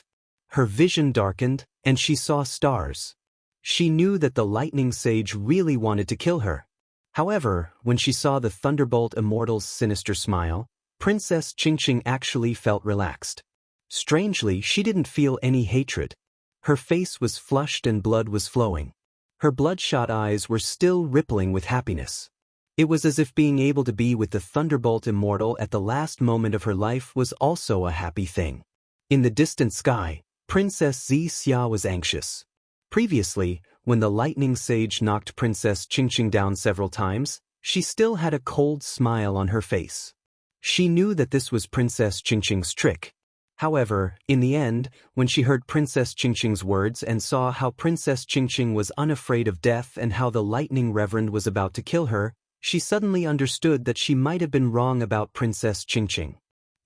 Her vision darkened, and she saw stars. She knew that the lightning sage really wanted to kill her. However, when she saw the Thunderbolt Immortal's sinister smile, Princess Qingqing actually felt relaxed. Strangely, she didn't feel any hatred. Her face was flushed and blood was flowing. Her bloodshot eyes were still rippling with happiness. It was as if being able to be with the Thunderbolt Immortal at the last moment of her life was also a happy thing. In the distant sky, Princess Xia was anxious. Previously, when the lightning sage knocked Princess Qingqing down several times, she still had a cold smile on her face. She knew that this was Princess Qingqing's trick. However, in the end, when she heard Princess Qingqing's words and saw how Princess Qingqing was unafraid of death and how the lightning reverend was about to kill her, she suddenly understood that she might have been wrong about Princess Qingqing.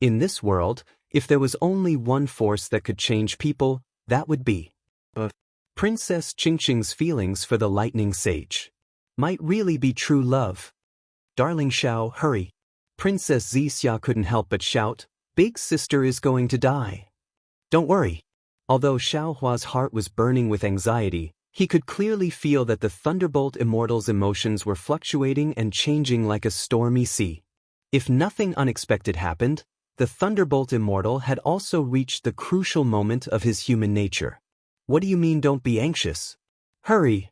In this world, if there was only one force that could change people, that would be Princess Qingqing's feelings for the lightning sage. Might really be true love. "Darling Xiao, hurry." Princess Xia couldn't help but shout, "Big sister is going to die." "Don't worry." Although Xiaohua's heart was burning with anxiety, he could clearly feel that the Thunderbolt Immortal's emotions were fluctuating and changing like a stormy sea. If nothing unexpected happened, the Thunderbolt Immortal had also reached the crucial moment of his human nature. "What do you mean don't be anxious? Hurry."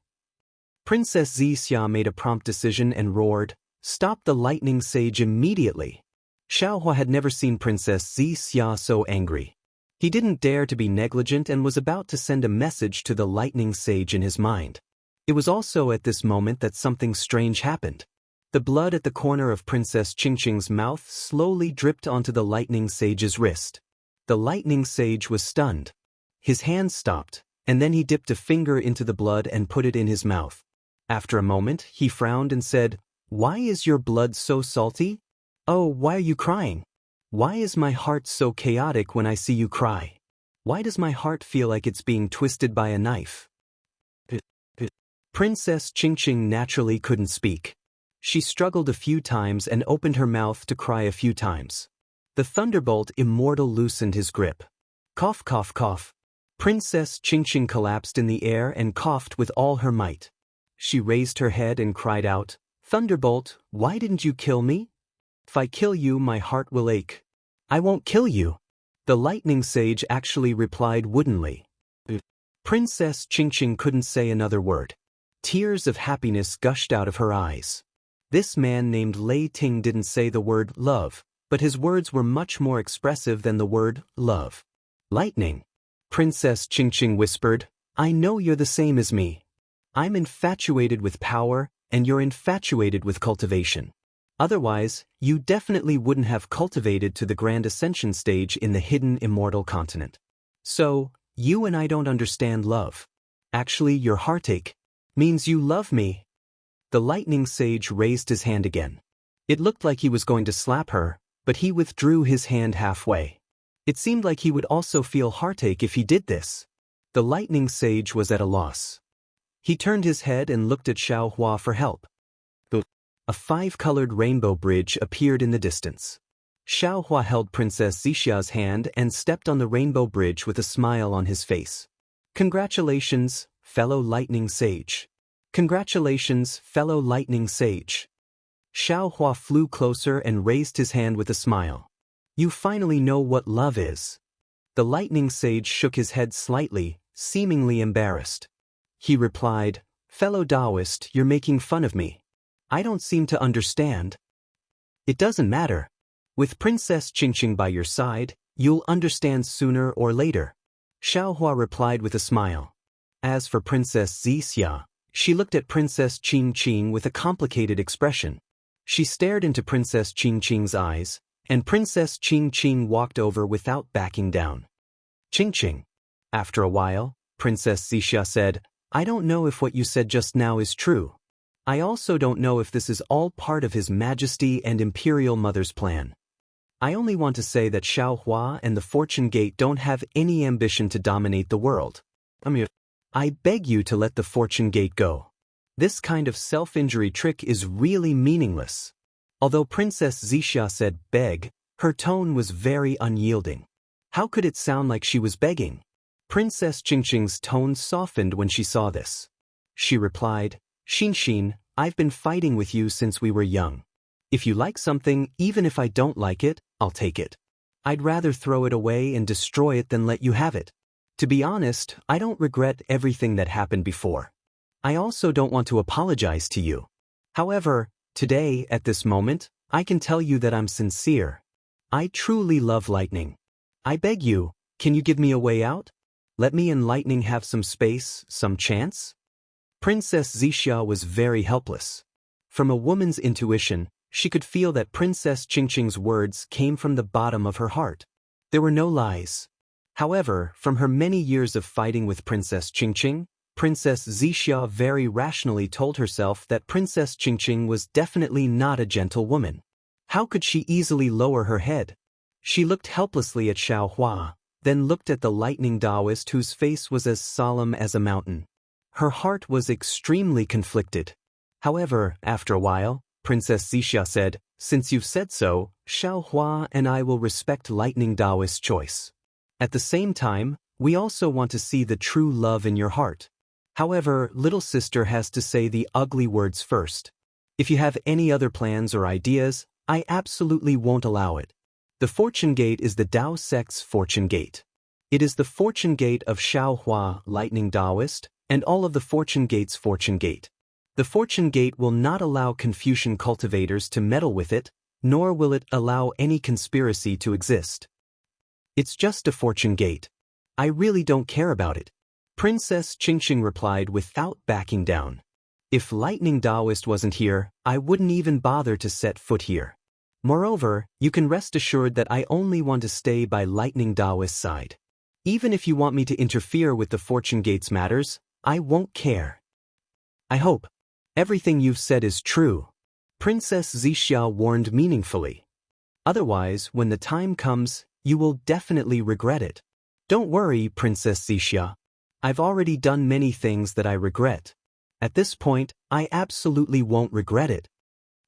Princess Xia made a prompt decision and roared, "Stop the lightning sage immediately." Xiaohua had never seen Princess Xia so angry. He didn't dare to be negligent and was about to send a message to the lightning sage in his mind. It was also at this moment that something strange happened. The blood at the corner of Princess Qingqing's mouth slowly dripped onto the lightning sage's wrist. The lightning sage was stunned. His hand stopped, and then he dipped a finger into the blood and put it in his mouth. After a moment, he frowned and said, "Why is your blood so salty? Oh, why are you crying? Why is my heart so chaotic when I see you cry? Why does my heart feel like it's being twisted by a knife?" Princess Qingqing naturally couldn't speak. She struggled a few times and opened her mouth to cry a few times. The Thunderbolt Immortal loosened his grip. Cough, cough, cough. Princess Qingqing collapsed in the air and coughed with all her might. She raised her head and cried out, "Thunderbolt, why didn't you kill me? If I kill you, my heart will ache." "I won't kill you." The lightning sage actually replied woodenly. Princess Qingqing couldn't say another word. Tears of happiness gushed out of her eyes. This man named Lei Ting didn't say the word love, but his words were much more expressive than the word love. Lightning. Princess Qingqing whispered, I know you're the same as me. I'm infatuated with power, and you're infatuated with cultivation. Otherwise, you definitely wouldn't have cultivated to the grand ascension stage in the hidden immortal continent. So, you and I don't understand love. Actually, your heartache means you love me. The lightning sage raised his hand again. It looked like he was going to slap her, but he withdrew his hand halfway. It seemed like he would also feel heartache if he did this. The lightning sage was at a loss. He turned his head and looked at Xiao Hua for help. A 5-colored rainbow bridge appeared in the distance. Xiao Hua held Princess Zixia's hand and stepped on the rainbow bridge with a smile on his face. Congratulations, fellow lightning sage. Congratulations, fellow lightning sage. Xiao Hua flew closer and raised his hand with a smile. You finally know what love is. The lightning sage shook his head slightly, seemingly embarrassed. He replied, Fellow Taoist, you're making fun of me. I don't seem to understand. It doesn't matter. With Princess Qingqing by your side, you'll understand sooner or later. Xiao Hua replied with a smile. As for Princess Zixia, she looked at Princess Qingqing with a complicated expression. She stared into Princess Qingqing's eyes, and Princess Qingqing walked over without backing down. Qingqing. After a while, Princess Zixia said, I don't know if what you said just now is true. I also don't know if this is all part of His Majesty and Imperial Mother's plan. I only want to say that Xiao Hua and the Fortune Gate don't have any ambition to dominate the world. I beg you to let the Fortune Gate go. This kind of self-injury trick is really meaningless. Although Princess Zixia said beg, her tone was very unyielding. How could it sound like she was begging? Princess Qingqing's tone softened when she saw this. She replied, Xin, I've been fighting with you since we were young. If you like something, even if I don't like it, I'll take it. I'd rather throw it away and destroy it than let you have it. To be honest, I don't regret everything that happened before. I also don't want to apologize to you. However, today, at this moment, I can tell you that I'm sincere. I truly love lightning. I beg you, can you give me a way out? Let me and lightning have some space, some chance? Princess Zixia was very helpless. From a woman's intuition, she could feel that Princess Qingqing's words came from the bottom of her heart. There were no lies. However, from her many years of fighting with Princess Qingqing, Princess Zixia very rationally told herself that Princess Qingqing was definitely not a gentle woman. How could she easily lower her head? She looked helplessly at Xiao Hua, then looked at the lightning Taoist whose face was as solemn as a mountain. Her heart was extremely conflicted. However, after a while, Princess Zixia said, Since you've said so, Xiao Hua and I will respect lightning Taoist's choice. At the same time, we also want to see the true love in your heart. However, little sister has to say the ugly words first. If you have any other plans or ideas, I absolutely won't allow it. The Fortune Gate is the Tao sect's Fortune Gate. It is the Fortune Gate of Xiao Hua, lightning Taoist, and all of the Fortune Gate's Fortune Gate. The Fortune Gate will not allow Confucian cultivators to meddle with it, nor will it allow any conspiracy to exist. It's just a Fortune Gate. I really don't care about it. Princess Qingqing replied without backing down. If Lightning Taoist wasn't here, I wouldn't even bother to set foot here. Moreover, you can rest assured that I only want to stay by Lightning Taoist's side. Even if you want me to interfere with the Fortune Gate's matters, I won't care. I hope everything you've said is true. Princess Zixia warned meaningfully. Otherwise, when the time comes, you will definitely regret it. Don't worry, Princess Zixia. I've already done many things that I regret. At this point, I absolutely won't regret it.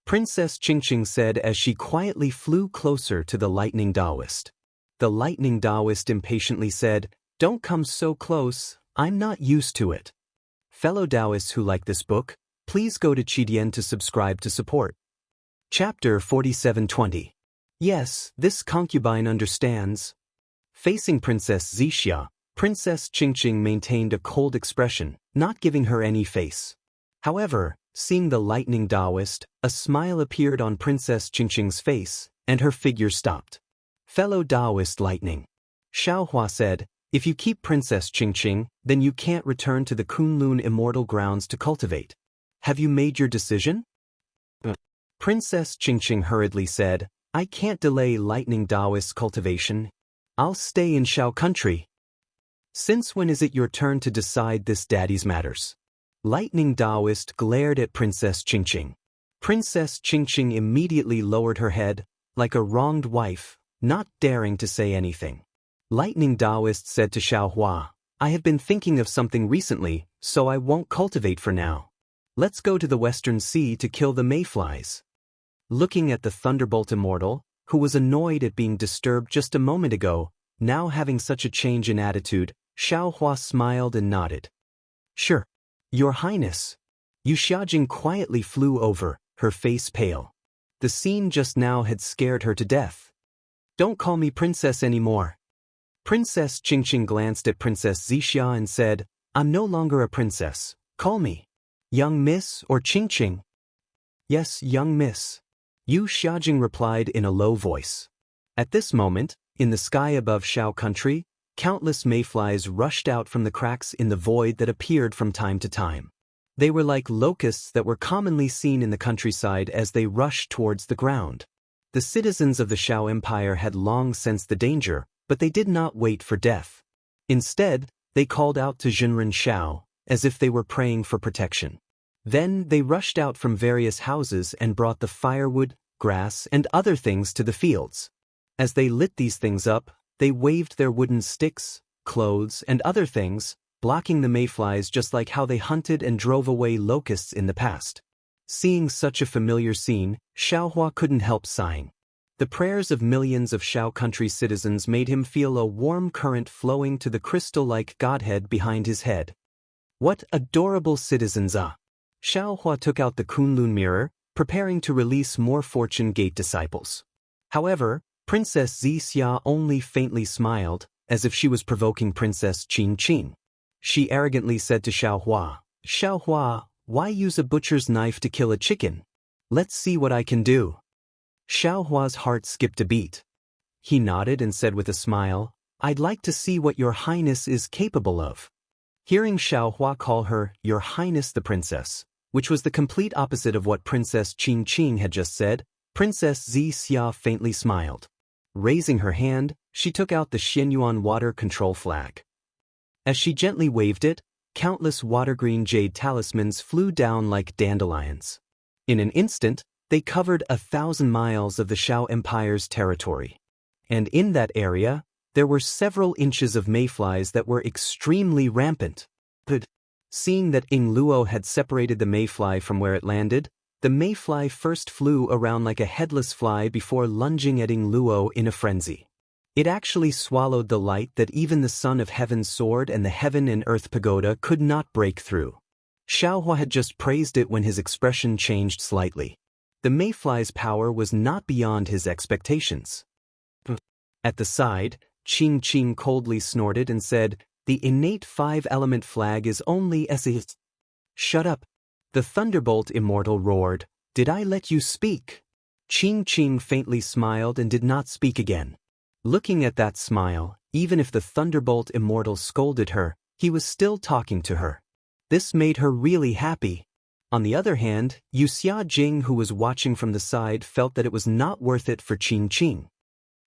Princess Qingqing said as she quietly flew closer to the Lightning Taoist. The Lightning Taoist impatiently said, Don't come so close, I'm not used to it. Fellow Taoists who like this book, please go to Qidian to subscribe to support. Chapter 4720. Yes, this concubine understands. Facing Princess Zixia, Princess Qingqing maintained a cold expression, not giving her any face. However, seeing the lightning Taoist, a smile appeared on Princess Qingqing's face, and her figure stopped. Fellow Taoist lightning. Xiaohua said, if you keep Princess Qingqing, then you can't return to the Kunlun Immortal grounds to cultivate. Have you made your decision? Princess Qingqing hurriedly said, I can't delay lightning Taoist's cultivation. I'll stay in Shao country. Since when is it your turn to decide this daddy's matters? Lightning Taoist glared at Princess Qingqing. Princess Qingqing immediately lowered her head, like a wronged wife, not daring to say anything. Lightning Taoist said to Xiaohua, I have been thinking of something recently, so I won't cultivate for now. Let's go to the Western Sea to kill the mayflies. Looking at the Thunderbolt Immortal, who was annoyed at being disturbed just a moment ago, now having such a change in attitude, Xiaohua smiled and nodded. Sure. Your Highness. Yu Xiaojing quietly flew over, her face pale. The scene just now had scared her to death. Don't call me princess anymore. Princess Qingqing glanced at Princess Zixia and said, I'm no longer a princess. Call me young miss or Qingqing. Yes, young miss. Yu Xiaojing replied in a low voice. At this moment, in the sky above Shao country, countless mayflies rushed out from the cracks in the void that appeared from time to time. They were like locusts that were commonly seen in the countryside as they rushed towards the ground. The citizens of the Shao Empire had long sensed the danger, but they did not wait for death. Instead, they called out to Zhenren Shao, as if they were praying for protection. Then they rushed out from various houses and brought the firewood, grass, and other things to the fields. As they lit these things up, they waved their wooden sticks, clothes, and other things, blocking the mayflies just like how they hunted and drove away locusts in the past. Seeing such a familiar scene, Xiaohua couldn't help sighing. The prayers of millions of Shao country citizens made him feel a warm current flowing to the crystal-like godhead behind his head. What adorable citizens ah! Xiaohua took out the Kunlun mirror, preparing to release more Fortune Gate disciples. However, Princess Zixia only faintly smiled, as if she was provoking Princess Qingqing. She arrogantly said to Xiaohua, Xiaohua, why use a butcher's knife to kill a chicken? Let's see what I can do. Xiaohua's heart skipped a beat. He nodded and said with a smile, I'd like to see what your highness is capable of. Hearing Xiaohua call her, Your Highness the Princess, which was the complete opposite of what Princess Qingqing had just said, Princess Zixia faintly smiled. Raising her hand, she took out the Xianyuan water control flag. As she gently waved it, countless water-green jade talismans flew down like dandelions. In an instant, they covered 1,000 miles of the Shao Empire's territory. And in that area, there were several inches of mayflies that were extremely rampant. But seeing that Ying Luo had separated the mayfly from where it landed, the mayfly first flew around like a headless fly before lunging at Ying Luo in a frenzy. It actually swallowed the light that even the Son of Heaven's sword and the Heaven and Earth pagoda could not break through. Xiaohua had just praised it when his expression changed slightly. The mayfly's power was not beyond his expectations. At the side, Qingqing coldly snorted and said, The innate 5-element flag is only as a... Shut up. The Thunderbolt Immortal roared, Did I let you speak? Qingqing faintly smiled and did not speak again. Looking at that smile, even if the Thunderbolt Immortal scolded her, he was still talking to her. This made her really happy. On the other hand, Yu Xiaojing, who was watching from the side, felt that it was not worth it for Qingqing.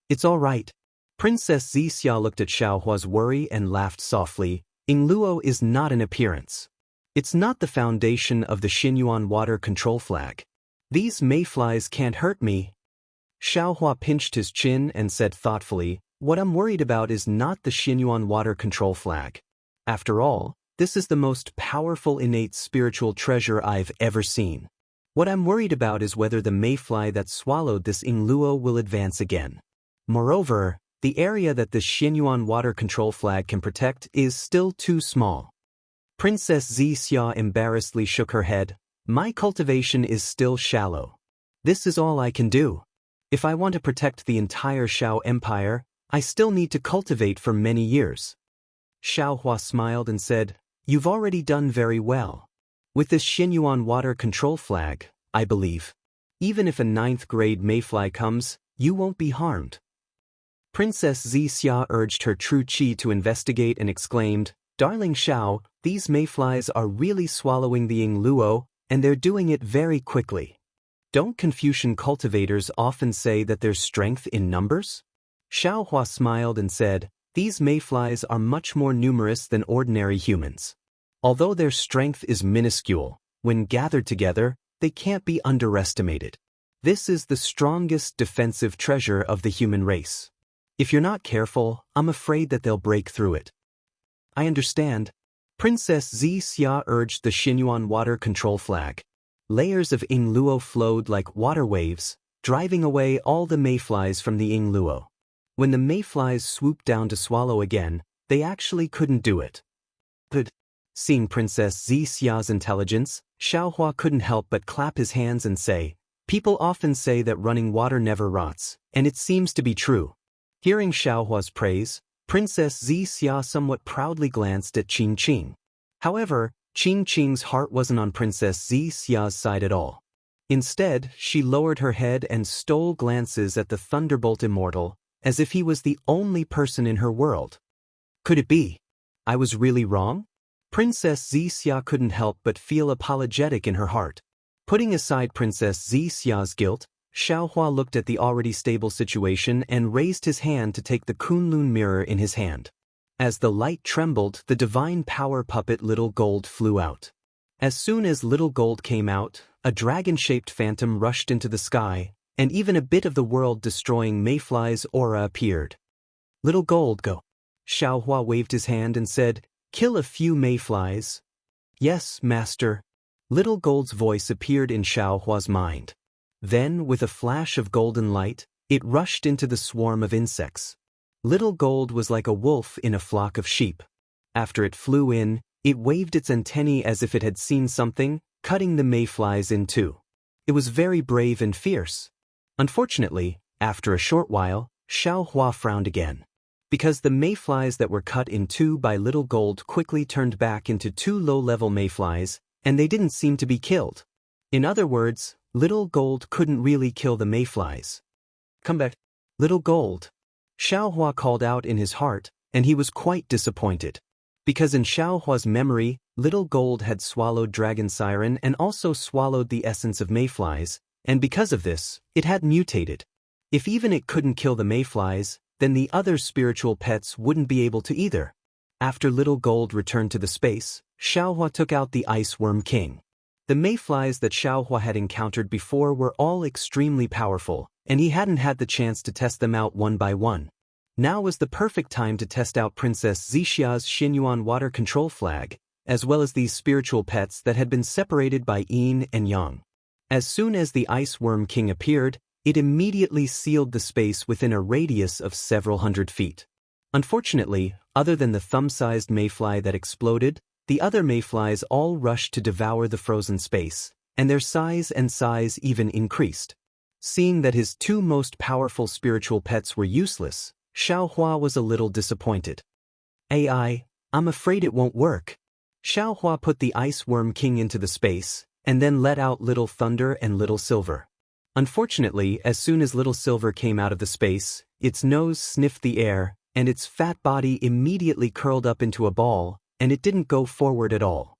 It's all right. Princess Zixia looked at Xiaohua's worry and laughed softly. Ying Luo is not an appearance. It's not the foundation of the Xianyuan water control flag. These mayflies can't hurt me. Xiaohua pinched his chin and said thoughtfully, What I'm worried about is not the Xianyuan water control flag. After all, this is the most powerful innate spiritual treasure I've ever seen. What I'm worried about is whether the mayfly that swallowed this Ying Luo will advance again. Moreover, the area that the Xianyuan water control flag can protect is still too small. Princess Zixia embarrassedly shook her head. My cultivation is still shallow. This is all I can do. If I want to protect the entire Shao Empire, I still need to cultivate for many years. Xiaohua smiled and said, "You've already done very well. With this Xinyuan water control flag, I believe. Even if a 9th grade mayfly comes, you won't be harmed." Princess Xixia urged her true qi to investigate and exclaimed, "Darling Xiao, these mayflies are really swallowing the Ying Luo, and they're doing it very quickly. Don't Confucian cultivators often say that there's strength in numbers?" Xiaohua smiled and said, "These mayflies are much more numerous than ordinary humans. Although their strength is minuscule, when gathered together, they can't be underestimated. This is the strongest defensive treasure of the human race. If you're not careful, I'm afraid that they'll break through it." "I understand." Princess Xixia urged the Xinyuan water control flag. Layers of Ying Luo flowed like water waves, driving away all the mayflies from the Ying Luo. When the mayflies swooped down to swallow again, they actually couldn't do it. But seeing Princess Xixia's intelligence, Xiaohua couldn't help but clap his hands and say, "People often say that running water never rots, and it seems to be true." Hearing Xiaohua's praise, Princess Xixia somewhat proudly glanced at Qing Qing. However, Qing Qing's heart wasn't on Princess Xixia's side at all. Instead, she lowered her head and stole glances at the Thunderbolt Immortal, as if he was the only person in her world. Could it be? I was really wrong? Princess Xixia couldn't help but feel apologetic in her heart. Putting aside Princess Xixia's guilt, Xiaohua looked at the already stable situation and raised his hand to take the Kunlun mirror in his hand. As the light trembled, the divine power puppet Little Gold flew out. As soon as Little Gold came out, a dragon-shaped phantom rushed into the sky, and even a bit of the world-destroying mayfly's aura appeared. "Little Gold, go." Xiaohua waved his hand and said, "Kill a few mayflies." "Yes, master." Little Gold's voice appeared in Xiaohua's mind. Then, with a flash of golden light, it rushed into the swarm of insects. Little Gold was like a wolf in a flock of sheep. After it flew in, it waved its antennae as if it had seen something, cutting the mayflies in two. It was very brave and fierce. Unfortunately, after a short while, Xiaohua frowned again. Because the mayflies that were cut in two by Little Gold quickly turned back into two low-level mayflies, and they didn't seem to be killed. In other words, Little Gold couldn't really kill the mayflies. "Come back, Little Gold." Xiaohua called out in his heart, and he was quite disappointed. Because in Xiaohua's memory, Little Gold had swallowed Dragon Siren and also swallowed the essence of mayflies, and because of this, it had mutated. If even it couldn't kill the mayflies, then the other spiritual pets wouldn't be able to either. After Little Gold returned to the space, Xiaohua took out the Ice Worm King. The mayflies that Xiaohua had encountered before were all extremely powerful, and he hadn't had the chance to test them out one by one. Now was the perfect time to test out Princess Xixia's Xinyuan water control flag, as well as these spiritual pets that had been separated by yin and yang. As soon as the Ice Worm King appeared, it immediately sealed the space within a radius of several hundred feet. Unfortunately, other than the thumb-sized mayfly that exploded, the other mayflies all rushed to devour the frozen space, and their size even increased. Seeing that his two most powerful spiritual pets were useless, Xiaohua was a little disappointed. I'm afraid it won't work." Xiaohua put the Ice Worm King into the space, and then let out Little Thunder and Little Silver. Unfortunately, as soon as Little Silver came out of the space, its nose sniffed the air, and its fat body immediately curled up into a ball, and it didn't go forward at all.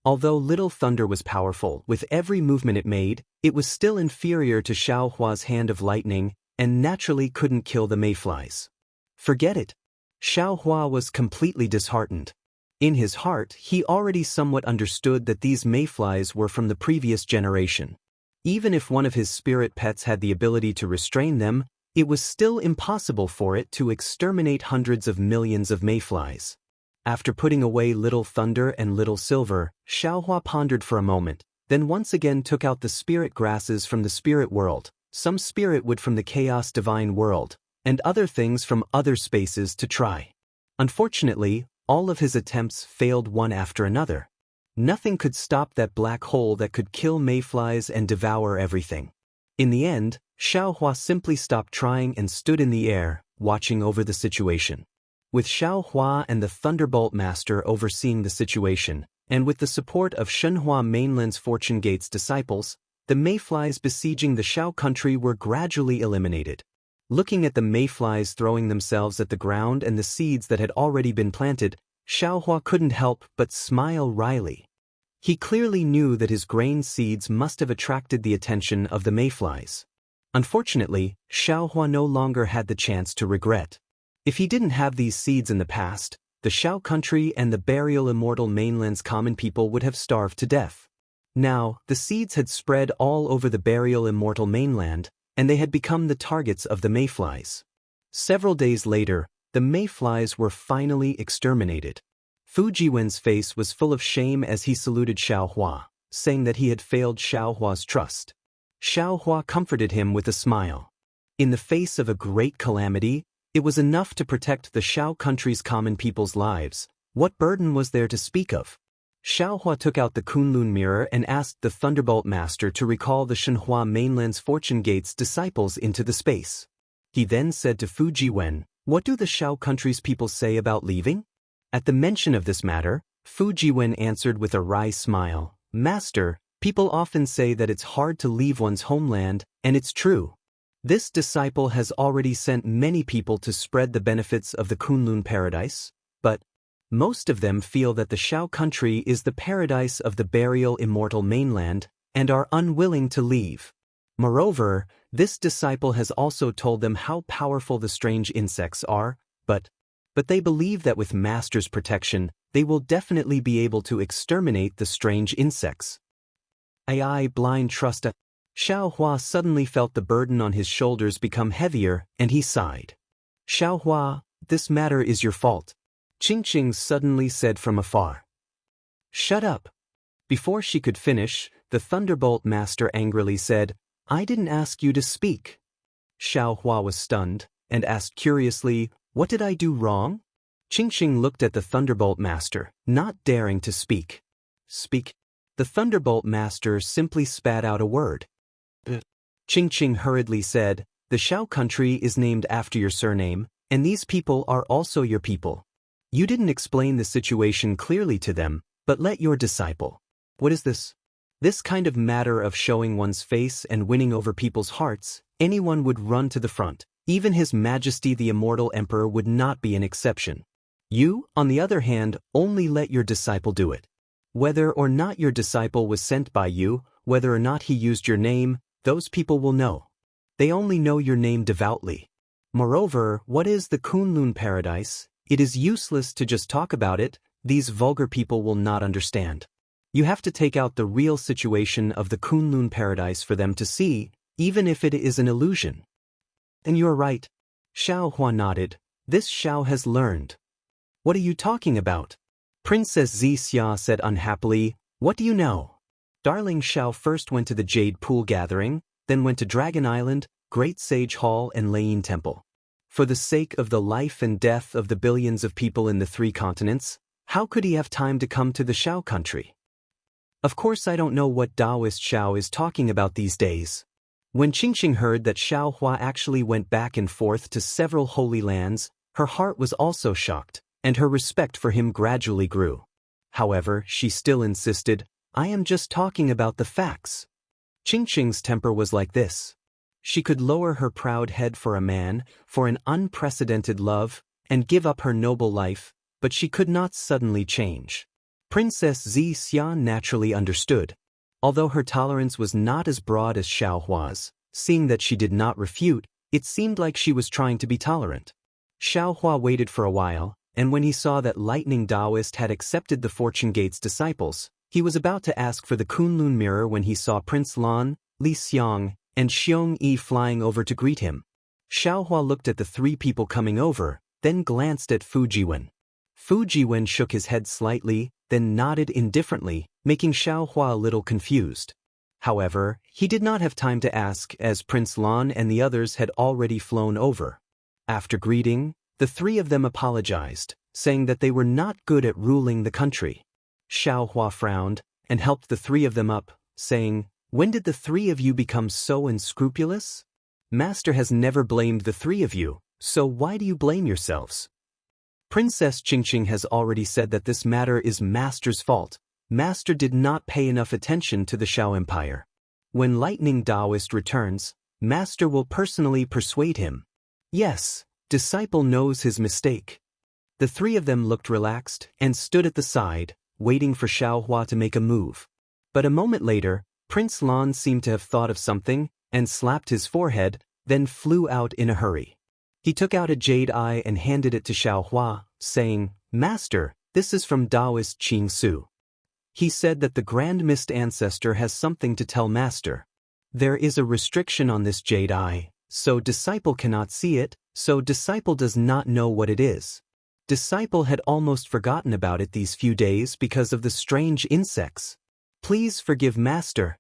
Although Little Thunder was powerful, with every movement it made, it was still inferior to Xiaohua's Hand of Lightning, and naturally couldn't kill the mayflies. Forget it. Xiaohua was completely disheartened. In his heart, he already somewhat understood that these mayflies were from the previous generation. Even if one of his spirit pets had the ability to restrain them, it was still impossible for it to exterminate hundreds of millions of mayflies. After putting away Little Thunder and Little Silver, Xiaohua pondered for a moment, then once again took out the spirit grasses from the spirit world, some spirit wood from the chaos divine world, and other things from other spaces to try. Unfortunately, all of his attempts failed one after another. Nothing could stop that black hole that could kill mayflies and devour everything. In the end, Xiaohua simply stopped trying and stood in the air, watching over the situation. with Xiao Hua and the Thunderbolt Master overseeing the situation, and with the support of Shenhua Mainland's Fortune Gates disciples, the mayflies besieging the Xiao country were gradually eliminated. Looking at the mayflies throwing themselves at the ground and the seeds that had already been planted, Xiao Hua couldn't help but smile wryly. He clearly knew that his grain seeds must have attracted the attention of the mayflies. Unfortunately, Xiao Hua no longer had the chance to regret. If he didn't have these seeds in the past, the Xiao country and the burial Immortal Mainland's common people would have starved to death. Now, the seeds had spread all over the burial Immortal Mainland, and they had become the targets of the mayflies. Several days later, the mayflies were finally exterminated. Fu Jiwen's face was full of shame as he saluted Xiao Hua, saying that he had failed Xiao Hua's trust. Xiao Hua comforted him with a smile. In the face of a great calamity, it was enough to protect the Xiao country's common people's lives. What burden was there to speak of? Xiao Hua took out the Kunlun mirror and asked the Thunderbolt Master to recall the Shenhua Mainland's Fortune Gates disciples into the space. He then said to Fu Jiwen, "What do the Xiao country's people say about leaving?" At the mention of this matter, Fu Jiwen answered with a wry smile, "Master, people often say that it's hard to leave one's homeland, and it's true. This disciple has already sent many people to spread the benefits of the Kunlun paradise, but most of them feel that the Xiao country is the paradise of the burial Immortal Mainland and are unwilling to leave. Moreover, this disciple has also told them how powerful the strange insects are, but they believe that with Master's protection, they will definitely be able to exterminate the strange insects." I blind trust. Xiao Hua suddenly felt the burden on his shoulders become heavier, and he sighed. "Xiao Hua, this matter is your fault," Qingqing suddenly said from afar. "Shut up." Before she could finish, the Thunderbolt Master angrily said, "I didn't ask you to speak." Xiao Hua was stunned, and asked curiously, "What did I do wrong?" Qingqing looked at the Thunderbolt Master, not daring to speak. "Speak." The Thunderbolt Master simply spat out a word. Qingqing hurriedly said, "The Xiao country is named after your surname, and these people are also your people. You didn't explain the situation clearly to them, but let your disciple." "What is this?" "This kind of matter of showing one's face and winning over people's hearts, anyone would run to the front. Even His Majesty the Immortal Emperor would not be an exception. You, on the other hand, only let your disciple do it. Whether or not your disciple was sent by you, whether or not he used your name, those people will know. They only know your name devoutly. Moreover, what is the Kunlun paradise? It is useless to just talk about it. These vulgar people will not understand. You have to take out the real situation of the Kunlun paradise for them to see, even if it is an illusion." "And you're right." Xiao Hua nodded. "This Xiao has learned." "What are you talking about?" Princess Xia said unhappily, "What do you know?" Darling Xiao first went to the Jade Pool gathering, then went to Dragon Island, Great Sage Hall and Lane Temple. For the sake of the life and death of the billions of people in the 3 continents, how could he have time to come to the Xiao country? Of course I don't know what Taoist Xiao is talking about these days. When Qingqing heard that Xiao Hua actually went back and forth to several holy lands, her heart was also shocked, and her respect for him gradually grew. However, she still insisted, "I am just talking about the facts." Qingqing's temper was like this. She could lower her proud head for a man, for an unprecedented love, and give up her noble life, but she could not suddenly change. Princess Xia naturally understood. Although her tolerance was not as broad as Xiao Hua's, seeing that she did not refute, it seemed like she was trying to be tolerant. Xiao Hua waited for a while, and when he saw that Lightning Taoist had accepted the Fortune Gates disciples, he was about to ask for the Kunlun mirror when he saw Prince Lan, Li Xiang, and Xiong Yi flying over to greet him. Xiao Hua looked at the 3 people coming over, then glanced at Fu Jiwen. Fu Jiwen shook his head slightly, then nodded indifferently, making Xiao Hua a little confused. However, he did not have time to ask as Prince Lan and the others had already flown over. After greeting, the 3 of them apologized, saying that they were not good at ruling the country. Xiao Hua frowned, and helped the 3 of them up, saying, "When did the 3 of you become so unscrupulous? Master has never blamed the 3 of you, so why do you blame yourselves?" Princess Qingqing has already said that this matter is Master's fault. Master did not pay enough attention to the Shao Empire. When Lightning Taoist returns, Master will personally persuade him. Yes, disciple knows his mistake. The three of them looked relaxed and stood at the side, waiting for Xiaohua to make a move. But a moment later, Prince Lan seemed to have thought of something and slapped his forehead, then flew out in a hurry. He took out a jade eye and handed it to Xiaohua, saying, "Master, this is from Taoist Qing Su. He said that the Grand Mist Ancestor has something to tell Master. There is a restriction on this jade eye, so disciple cannot see it, so disciple does not know what it is." Disciple had almost forgotten about it these few days because of the strange insects. "Please forgive Master."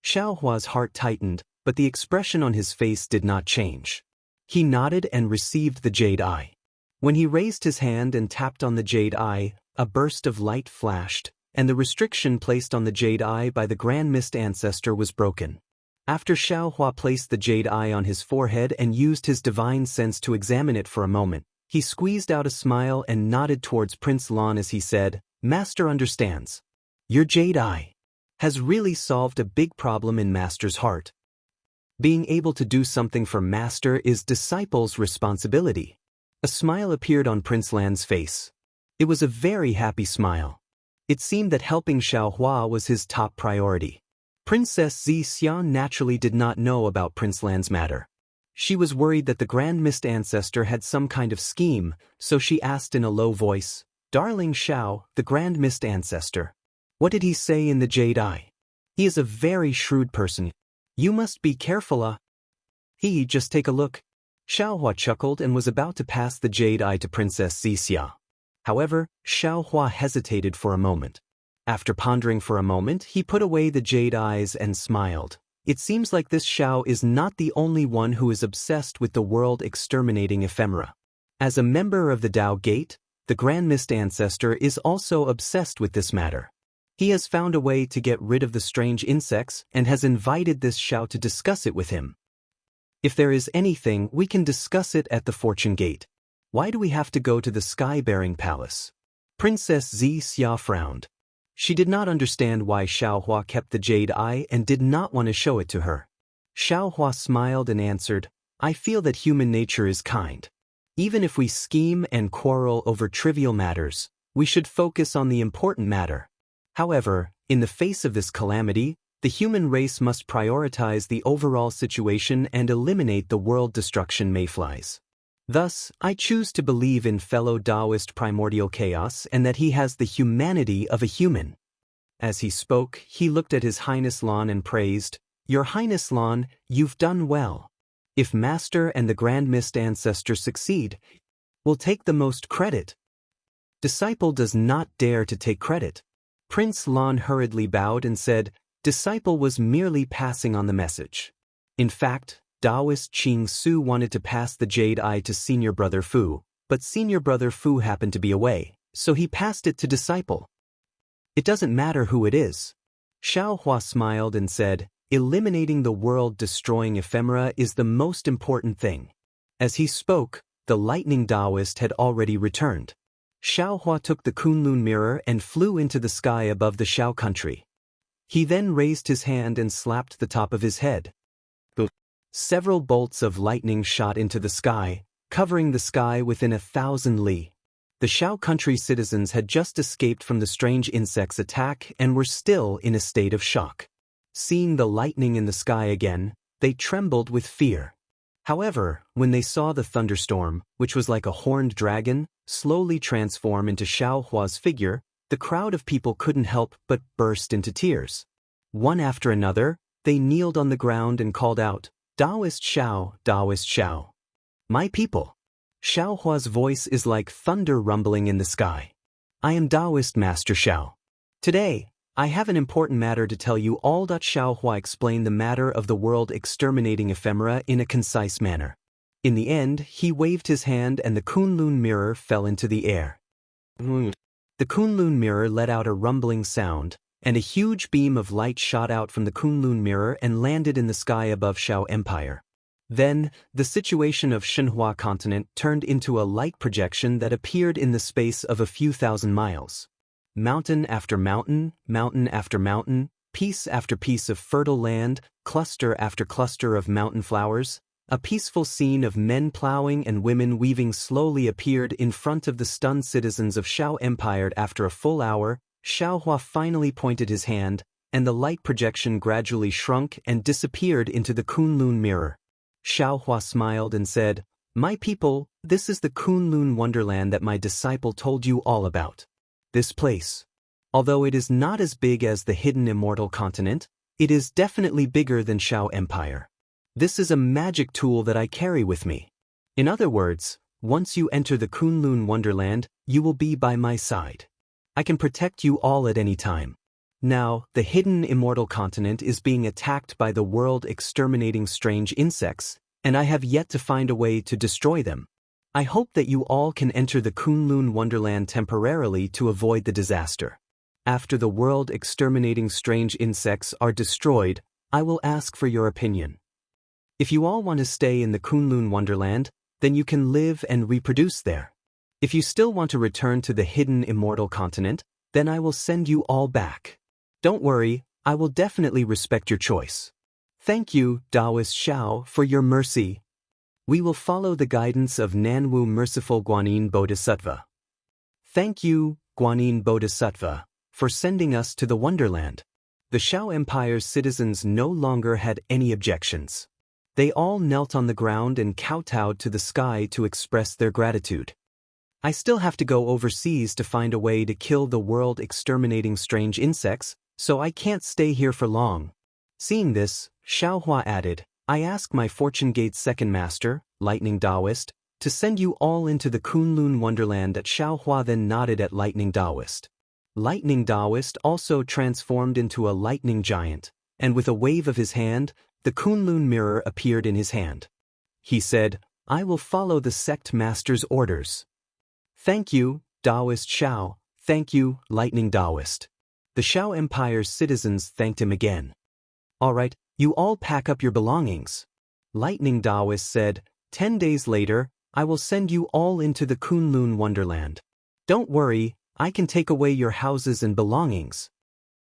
Xiaohua's heart tightened, but the expression on his face did not change. He nodded and received the jade eye. When he raised his hand and tapped on the jade eye, a burst of light flashed, and the restriction placed on the jade eye by the Grand Mist Ancestor was broken. After Xiaohua placed the jade eye on his forehead and used his divine sense to examine it for a moment, he squeezed out a smile and nodded towards Prince Lan as he said, "Master understands. Your jade eye has really solved a big problem in Master's heart. Being able to do something for Master is disciple's responsibility." A smile appeared on Prince Lan's face. It was a very happy smile. It seemed that helping Xiaohua was his top priority. Princess Zixian naturally did not know about Prince Lan's matter. She was worried that the Grand Mist Ancestor had some kind of scheme, so she asked in a low voice, "Darling Xiao, the Grand Mist Ancestor, what did he say in the jade eye? He is a very shrewd person. You must be careful. Just take a look." Xiaohua chuckled and was about to pass the jade eye to Princess Zixia. However, Xiaohua hesitated for a moment. After pondering for a moment, he put away the jade eyes and smiled. It seems like this Xiao is not the only one who is obsessed with the world-exterminating ephemera. As a member of the Tao Gate, the Grand Mist Ancestor is also obsessed with this matter. He has found a way to get rid of the strange insects and has invited this Xiao to discuss it with him. If there is anything, we can discuss it at the Fortune Gate. Why do we have to go to the Sky-Bearing Palace? Princess Zixia frowned. She did not understand why Xiaohua kept the jade eye and did not want to show it to her. Xiaohua smiled and answered, "I feel that human nature is kind. Even if we scheme and quarrel over trivial matters, we should focus on the important matter. However, in the face of this calamity, the human race must prioritize the overall situation and eliminate the world destruction mayflies. Thus, I choose to believe in fellow Taoist primordial chaos and that he has the humanity of a human." As he spoke, he looked at His Highness Lan and praised, "Your Highness Lan, you've done well. If Master and the Grand Mist Ancestor succeed, we'll take the most credit." Disciple does not dare to take credit. Prince Lan hurriedly bowed and said, "Disciple was merely passing on the message. In fact, Taoist Qing Su wanted to pass the jade eye to Senior Brother Fu, but Senior Brother Fu happened to be away, so he passed it to Disciple. It doesn't matter who it is." Xiaohua smiled and said, "Eliminating the world-destroying ephemera is the most important thing." As he spoke, the lightning Taoist had already returned. Xiaohua took the Kunlun mirror and flew into the sky above the Xiao country. He then raised his hand and slapped the top of his head. Several bolts of lightning shot into the sky, covering the sky within 1,000 li. The Xiao country citizens had just escaped from the strange insect's attack and were still in a state of shock. Seeing the lightning in the sky again, they trembled with fear. However, when they saw the thunderstorm, which was like a horned dragon, slowly transform into Xiaohua's figure, the crowd of people couldn't help but burst into tears. One after another, they kneeled on the ground and called out, "Taoist Xiao, Taoist Xiao. My people." Xiaohua's voice is like thunder rumbling in the sky. "I am Taoist Master Xiao. Today, I have an important matter to tell you all." Xiaohua explained the matter of the world-exterminating ephemera in a concise manner. In the end, he waved his hand and the Kunlun mirror fell into the air. The Kunlun mirror let out a rumbling sound, and a huge beam of light shot out from the Kunlun mirror and landed in the sky above Xiao Empire. Then, the situation of Shenhua continent turned into a light projection that appeared in the space of a few thousand miles. Mountain after mountain, mountain after mountain, piece after piece of fertile land, cluster after cluster of mountain flowers, a peaceful scene of men plowing and women weaving slowly appeared in front of the stunned citizens of Shao Empire. After a full hour, Xiaohua finally pointed his hand, and the light projection gradually shrunk and disappeared into the Kunlun mirror. Xiaohua smiled and said, "My people, this is the Kunlun wonderland that my disciple told you all about. This place, although it is not as big as the hidden Immortal continent, it is definitely bigger than Shao Empire. This is a magic tool that I carry with me. In other words, once you enter the Kunlun wonderland, you will be by my side. I can protect you all at any time." Now, the hidden Immortal continent is being attacked by the world exterminating strange insects, and I have yet to find a way to destroy them. I hope that you all can enter the Kunlun wonderland temporarily to avoid the disaster. After the world exterminating strange insects are destroyed, I will ask for your opinion. If you all want to stay in the Kunlun wonderland, then you can live and reproduce there. If you still want to return to the hidden Immortal continent, then I will send you all back. Don't worry, I will definitely respect your choice. Thank you, Taoist Shao, for your mercy. We will follow the guidance of Nanwu Merciful Guanyin Bodhisattva. Thank you, Guanyin Bodhisattva, for sending us to the Wonderland. The Shao Empire's citizens no longer had any objections. They all knelt on the ground and kowtowed to the sky to express their gratitude. I still have to go overseas to find a way to kill the world exterminating strange insects, so I can't stay here for long. Seeing this, Xiaohua added, I ask my Fortune Gate's second master, Lightning Taoist, to send you all into the Kunlun wonderland. That Xiaohua then nodded at Lightning Taoist. Lightning Taoist also transformed into a lightning giant, and with a wave of his hand, the Kunlun mirror appeared in his hand. He said, I will follow the sect master's orders. Thank you, Taoist Shao. Thank you, Lightning Taoist. The Shao Empire's citizens thanked him again. All right, you all pack up your belongings. Lightning Taoist said, 10 days later, I will send you all into the Kunlun wonderland. Don't worry, I can take away your houses and belongings.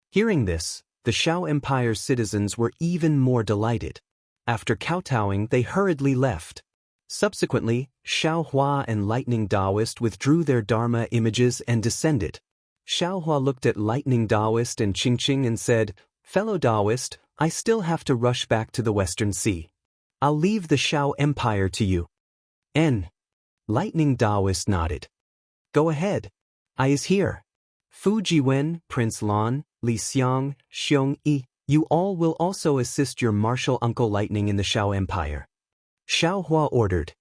Hearing this, the Shao Empire's citizens were even more delighted. After kowtowing, they hurriedly left. Subsequently, Xiaohua and Lightning Taoist withdrew their Dharma images and descended. Xiaohua looked at Lightning Taoist and Qingqing and said, Fellow Taoist, I still have to rush back to the Western Sea. I'll leave the Shao Empire to you. Lightning Taoist nodded. Go ahead. I is here. Fu Jiwen, Prince Lan, Li Xiang, Xiong Yi, you all will also assist your martial uncle Lightning in the Shao Empire. Xiaohua ordered.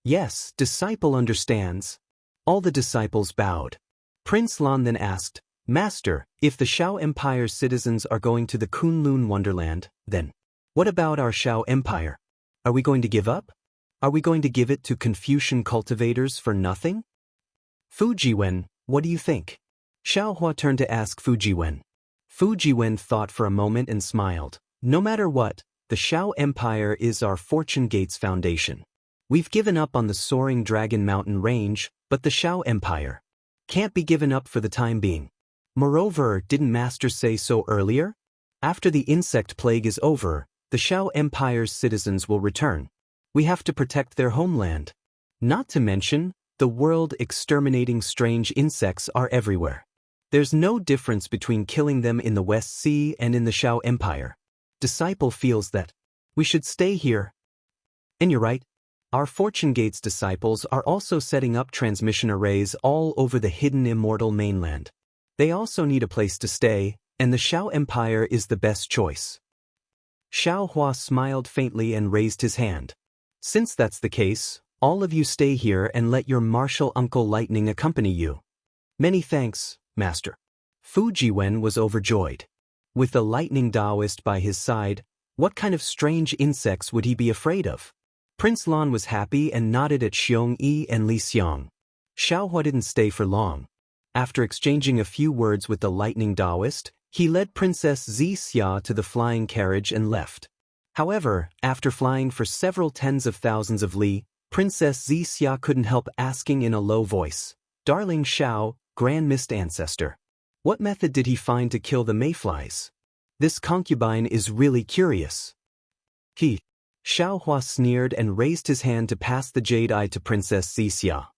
Yes, disciple understands. All the disciples bowed. Prince Lan then asked, Master, if the Shao Empire's citizens are going to the Kunlun wonderland, then what about our Shao Empire? Are we going to give up? Are we going to give it to Confucian cultivators for nothing? Fu Jiwen, what do you think? Xiaohua turned to ask Fu Jiwen. Fu Jiwen thought for a moment and smiled. No matter what, the Shao Empire is our Fortune Gate's foundation. We've given up on the soaring Dragon Mountain range, but the Shao Empire can't be given up for the time being. Moreover, didn't Master say so earlier? After the insect plague is over, the Shao Empire's citizens will return. We have to protect their homeland. Not to mention, the world exterminating strange insects are everywhere. There's no difference between killing them in the West Sea and in the Shao Empire. Disciple feels that we should stay here. And you're right. Our Fortune Gate's disciples are also setting up transmission arrays all over the hidden Immortal mainland. They also need a place to stay, and the Shao Empire is the best choice. Xiaohua smiled faintly and raised his hand. Since that's the case, all of you stay here and let your martial uncle Lightning accompany you. Many thanks, Master. Fu Jiwen was overjoyed. With the Lightning Taoist by his side, what kind of strange insects would he be afraid of? Prince Lan was happy and nodded at Xiong Yi and Li Xiang. Xiaohua didn't stay for long. After exchanging a few words with the Lightning Taoist, he led Princess Xixia to the flying carriage and left. However, after flying for several tens of thousands of li, Princess Wuxia couldn't help asking in a low voice, "Darling Xiao, Grand Mist Ancestor, what method did he find to kill the mayflies? This concubine is really curious." Xiao Hua sneered and raised his hand to pass the jade eye to Princess Wuxia.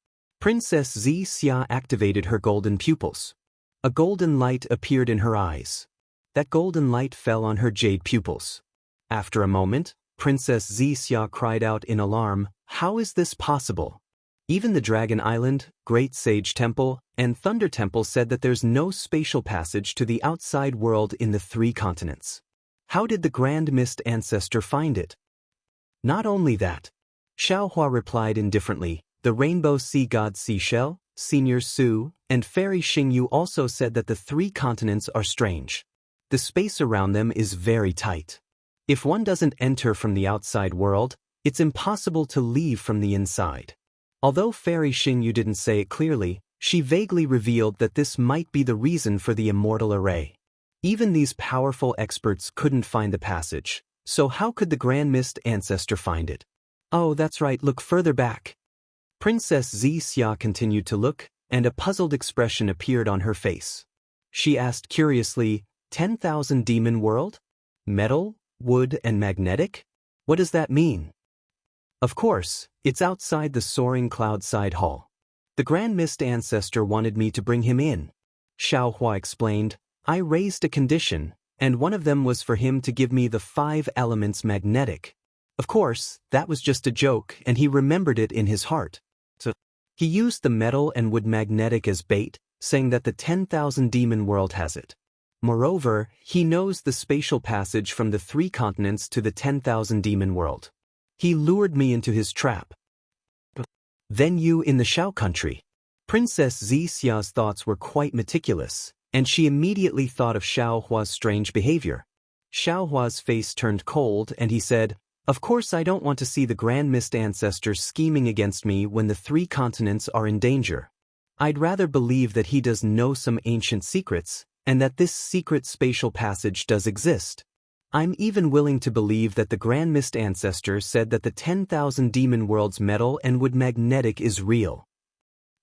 Princess Wuxia activated her golden pupils. A golden light appeared in her eyes. That golden light fell on her jade pupils. After a moment, Princess Wuxia cried out in alarm, "How is this possible? Even the Dragon Island, Great Sage Temple, and Thunder Temple said that there's no spatial passage to the outside world in the 3 continents. How did the Grand Mist Ancestor find it?" "Not only that," Xiao Hua replied indifferently, "the Rainbow Sea God Seashell, Senior Su, and Fairy Xingyu also said that the 3 continents are strange. The space around them is very tight. If one doesn't enter from the outside world, it's impossible to leave from the inside." Although Fairy Xingyu didn't say it clearly, she vaguely revealed that this might be the reason for the Immortal Array. Even these powerful experts couldn't find the passage, so how could the Grand Mist Ancestor find it? "Oh, that's right, look further back." Princess Wuxia continued to look, and a puzzled expression appeared on her face. She asked curiously, 10,000 Demon World? Metal, wood, and magnetic? What does that mean?" "Of course, it's outside the soaring cloud-side hall. The Grand Mist Ancestor wanted me to bring him in," Xiao Hua explained. "I raised a condition, and one of them was for him to give me the 5 elements magnetic. Of course, that was just a joke, and he remembered it in his heart. So he used the metal and wood magnetic as bait, saying that the 10,000 Demon World has it. Moreover, he knows the spatial passage from the 3 continents to the 10,000 Demon World. He lured me into his trap." "Then you in the Xiao country." Princess Wuxia's thoughts were quite meticulous, and she immediately thought of Xiao Hua's strange behavior. Xiao Hua's face turned cold and he said, "Of course I don't want to see the Grand Mist Ancestor scheming against me when the 3 continents are in danger. I'd rather believe that he does know some ancient secrets, and that this secret spatial passage does exist. I'm even willing to believe that the Grand Mist Ancestor said that the 10,000 Demon World's metal and wood magnetic is real.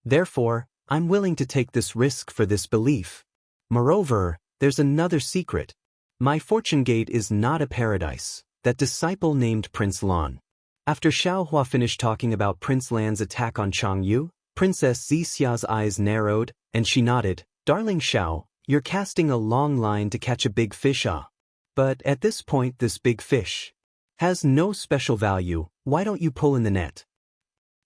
Therefore, I'm willing to take this risk for this belief. Moreover, there's another secret. My fortune gate is not a paradise." That disciple named Prince Lan. After Xiao Hua finished talking about Prince Lan's attack on Jianghu, Princess Wuxia's eyes narrowed, and she nodded, "Darling Xiao, you're casting a long line to catch a big fish, ah. But at this point this big fish has no special value, why don't you pull in the net?"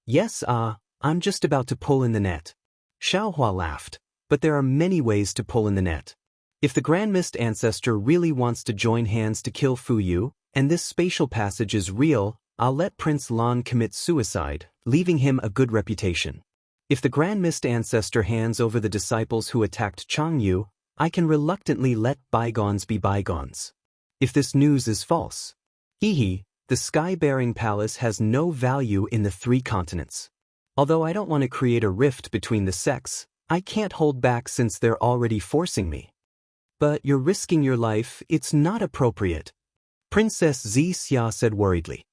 "Yes, I'm just about to pull in the net." Xiao Hua laughed, "But there are many ways to pull in the net. If the Grand Mist Ancestor really wants to join hands to kill Fu Yu, and this spatial passage is real, I'll let Prince Lan commit suicide, leaving him a good reputation. If the Grand Mist Ancestor hands over the disciples who attacked Jianghu, I can reluctantly let bygones be bygones. If this news is false, the sky-bearing palace has no value in the 3 continents. Although I don't want to create a rift between the sects, I can't hold back since they're already forcing me." "But you're risking your life, it's not appropriate," Princess Wuxia said worriedly.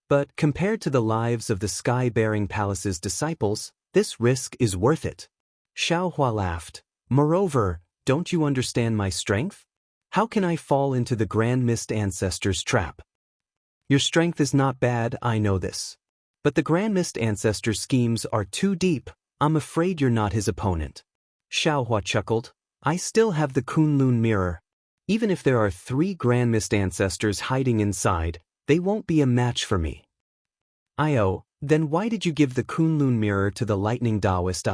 "But compared to the lives of the sky-bearing palace's disciples, this risk is worth it." Xiao Hua laughed. "Moreover, don't you understand my strength? How can I fall into the Grand Mist Ancestor's trap?" "Your strength is not bad, I know this. But the Grand Mist Ancestor's schemes are too deep, I'm afraid you're not his opponent." Xiao Hua chuckled. "I still have the Kunlun mirror. Even if there are 3 Grand Mist Ancestors hiding inside, they won't be a match for me." Then why did you give the Kunlun mirror to the lightning Taoist?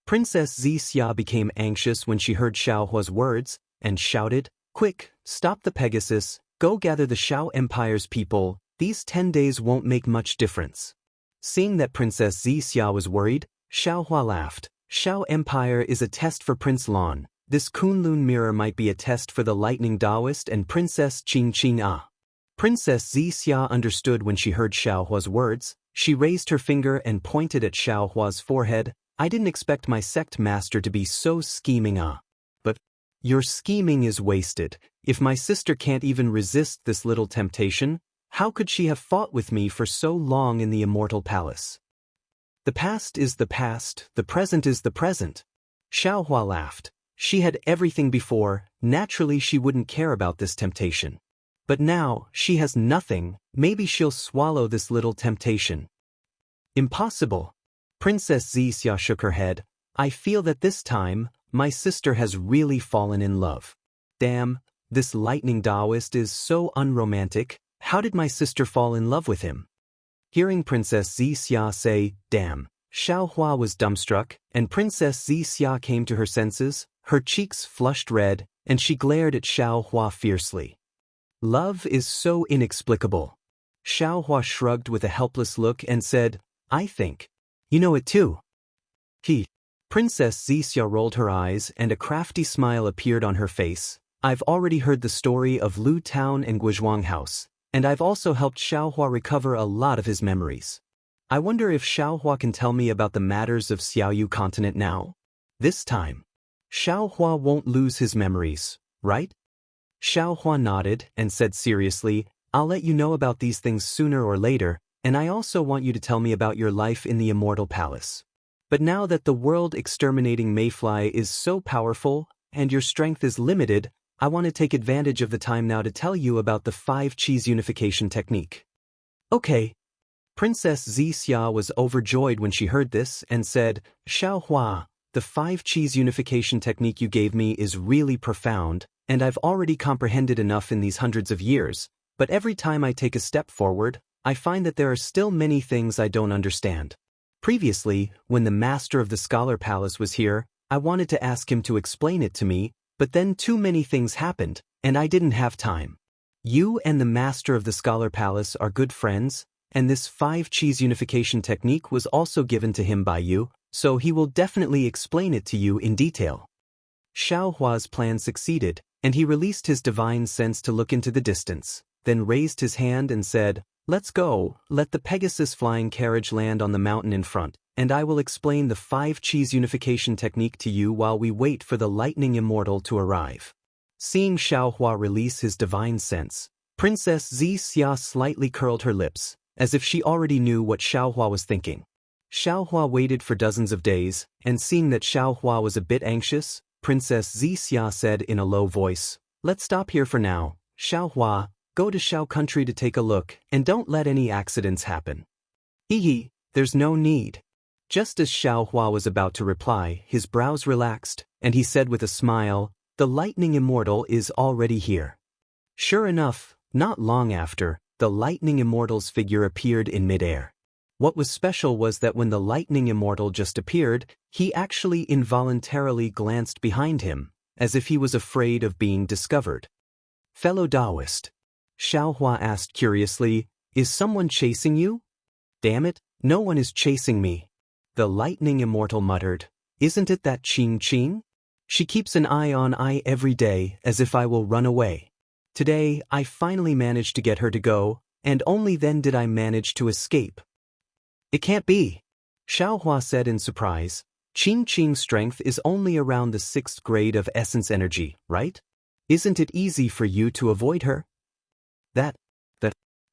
Princess Wuxia became anxious when she heard Xiao Hua's words, and shouted, "Quick, stop the Pegasus, go gather the Xiao Empire's people, these 10 days won't make much difference." Seeing that Princess Wuxia was worried, Xiao Hua laughed. "Xiao Empire is a test for Prince Lan. This Kunlun mirror might be a test for the lightning Taoist and Princess Qingqing. Princess Wuxia understood when she heard Xiao Hua's words. She raised her finger and pointed at Xiao Hua's forehead. "I didn't expect my sect master to be so scheming. But your scheming is wasted. If my sister can't even resist this little temptation, How could she have fought with me for so long in the Immortal Palace? The past is the past, the present is the present. Xiaohua laughed. She had everything before, naturally she wouldn't care about this temptation. But now, she has nothing, maybe she'll swallow this little temptation. Impossible. Princess Zixia shook her head. I feel that this time, my sister has really fallen in love. Damn, this lightning Taoist is so unromantic. How did my sister fall in love with him? Hearing Princess Zixia say, damn, Xiaohua was dumbstruck, and Princess Zixia came to her senses, her cheeks flushed red, and she glared at Xiaohua fiercely. Love is so inexplicable. Xiaohua shrugged with a helpless look and said, I think. You know it too. Princess Zixia rolled her eyes and a crafty smile appeared on her face. I've already heard the story of Lu Town and Guizhuang House, and I've also helped Xiaohua recover a lot of his memories. I wonder if Xiaohua can tell me about the matters of Xiaoyu continent now? This time, Xiaohua won't lose his memories, right? Xiaohua nodded and said seriously, I'll let you know about these things sooner or later, and I also want you to tell me about your life in the Immortal Palace. But now that the world-exterminating mayfly is so powerful, and your strength is limited, I want to take advantage of the time now to tell you about the 5-cheese unification technique. Okay. Princess Zixia was overjoyed when she heard this and said, Xiaohua, the 5-cheese unification technique you gave me is really profound, and I've already comprehended enough in these hundreds of years, but every time I take a step forward, I find that there are still many things I don't understand. Previously, when the master of the Scholar Palace was here, I wanted to ask him to explain it to me, but then too many things happened, and I didn't have time. You and the master of the Scholar Palace are good friends, and this 5-cheese unification technique was also given to him by you, so he will definitely explain it to you in detail. Xiaohua's plan succeeded, and he released his divine sense to look into the distance, then raised his hand and said, Let's go, let the Pegasus flying carriage land on the mountain in front, and I will explain the 5-cheese unification technique to you while we wait for the lightning immortal to arrive. Seeing Xiaohua release his divine sense, Princess Zixia slightly curled her lips, as if she already knew what Xiaohua was thinking. Xiaohua waited for dozens of days, and seeing that Xiaohua was a bit anxious, Princess Zixia said in a low voice, Let's stop here for now, Xiaohua. Go to Xiao country to take a look, and don't let any accidents happen. There's no need. Just as Xiaohua was about to reply, his brows relaxed, and he said with a smile, The lightning immortal is already here. Sure enough, not long after, the lightning immortal's figure appeared in midair. What was special was that when the lightning immortal just appeared, he actually involuntarily glanced behind him, as if he was afraid of being discovered. Fellow Taoist, Xiaohua asked curiously, Is someone chasing you? Damn it, no one is chasing me. The lightning immortal muttered, Isn't it that Qing? She keeps an eye on I every day as if I will run away. Today, I finally managed to get her to go, and only then did I manage to escape. It can't be. Xiaohua said in surprise, Qing's strength is only around the 6th grade of essence energy, right? Isn't it easy for you to avoid her?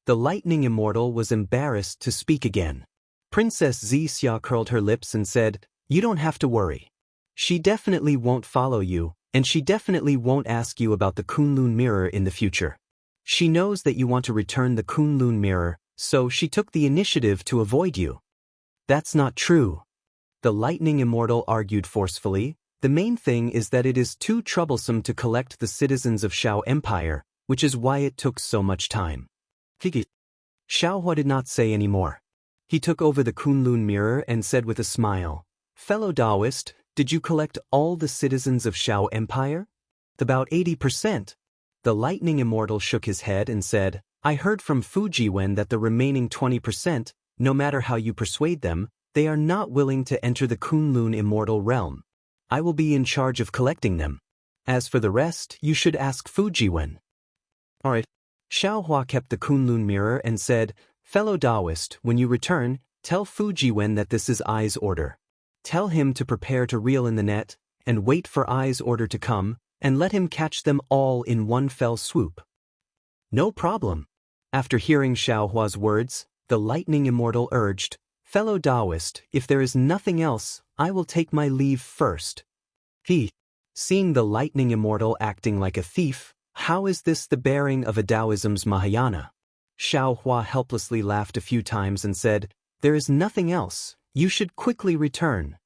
The lightning immortal was embarrassed to speak again. Princess Zixia curled her lips and said, You don't have to worry. She definitely won't follow you, and she definitely won't ask you about the Kunlun mirror in the future. She knows that you want to return the Kunlun mirror, so she took the initiative to avoid you. That's not true. The lightning immortal argued forcefully. The main thing is that it is too troublesome to collect the citizens of Xiao Empire, which is why it took so much time. Xiaohua did not say any more. He took over the Kunlun mirror and said with a smile, Fellow Taoist, did you collect all the citizens of Xiao Empire? About 80%. The lightning immortal shook his head and said, I heard from Fujiwen that the remaining 20%, no matter how you persuade them, they are not willing to enter the Kunlun immortal realm. I will be in charge of collecting them. As for the rest, you should ask Fujiwen. Alright. Xiaohua kept the Kunlun mirror and said, Fellow Taoist, when you return, tell Fujiwen that this is Ai's order. Tell him to prepare to reel in the net, and wait for Ai's order to come, and let him catch them all in one fell swoop. No problem. After hearing Xiaohua's words, the lightning immortal urged, "Fellow Taoist, if there is nothing else, I will take my leave first." Seeing the lightning immortal acting like a thief, how is this the bearing of a Taoism's Mahayana? Xiaohua helplessly laughed a few times and said, "There is nothing else, you should quickly return.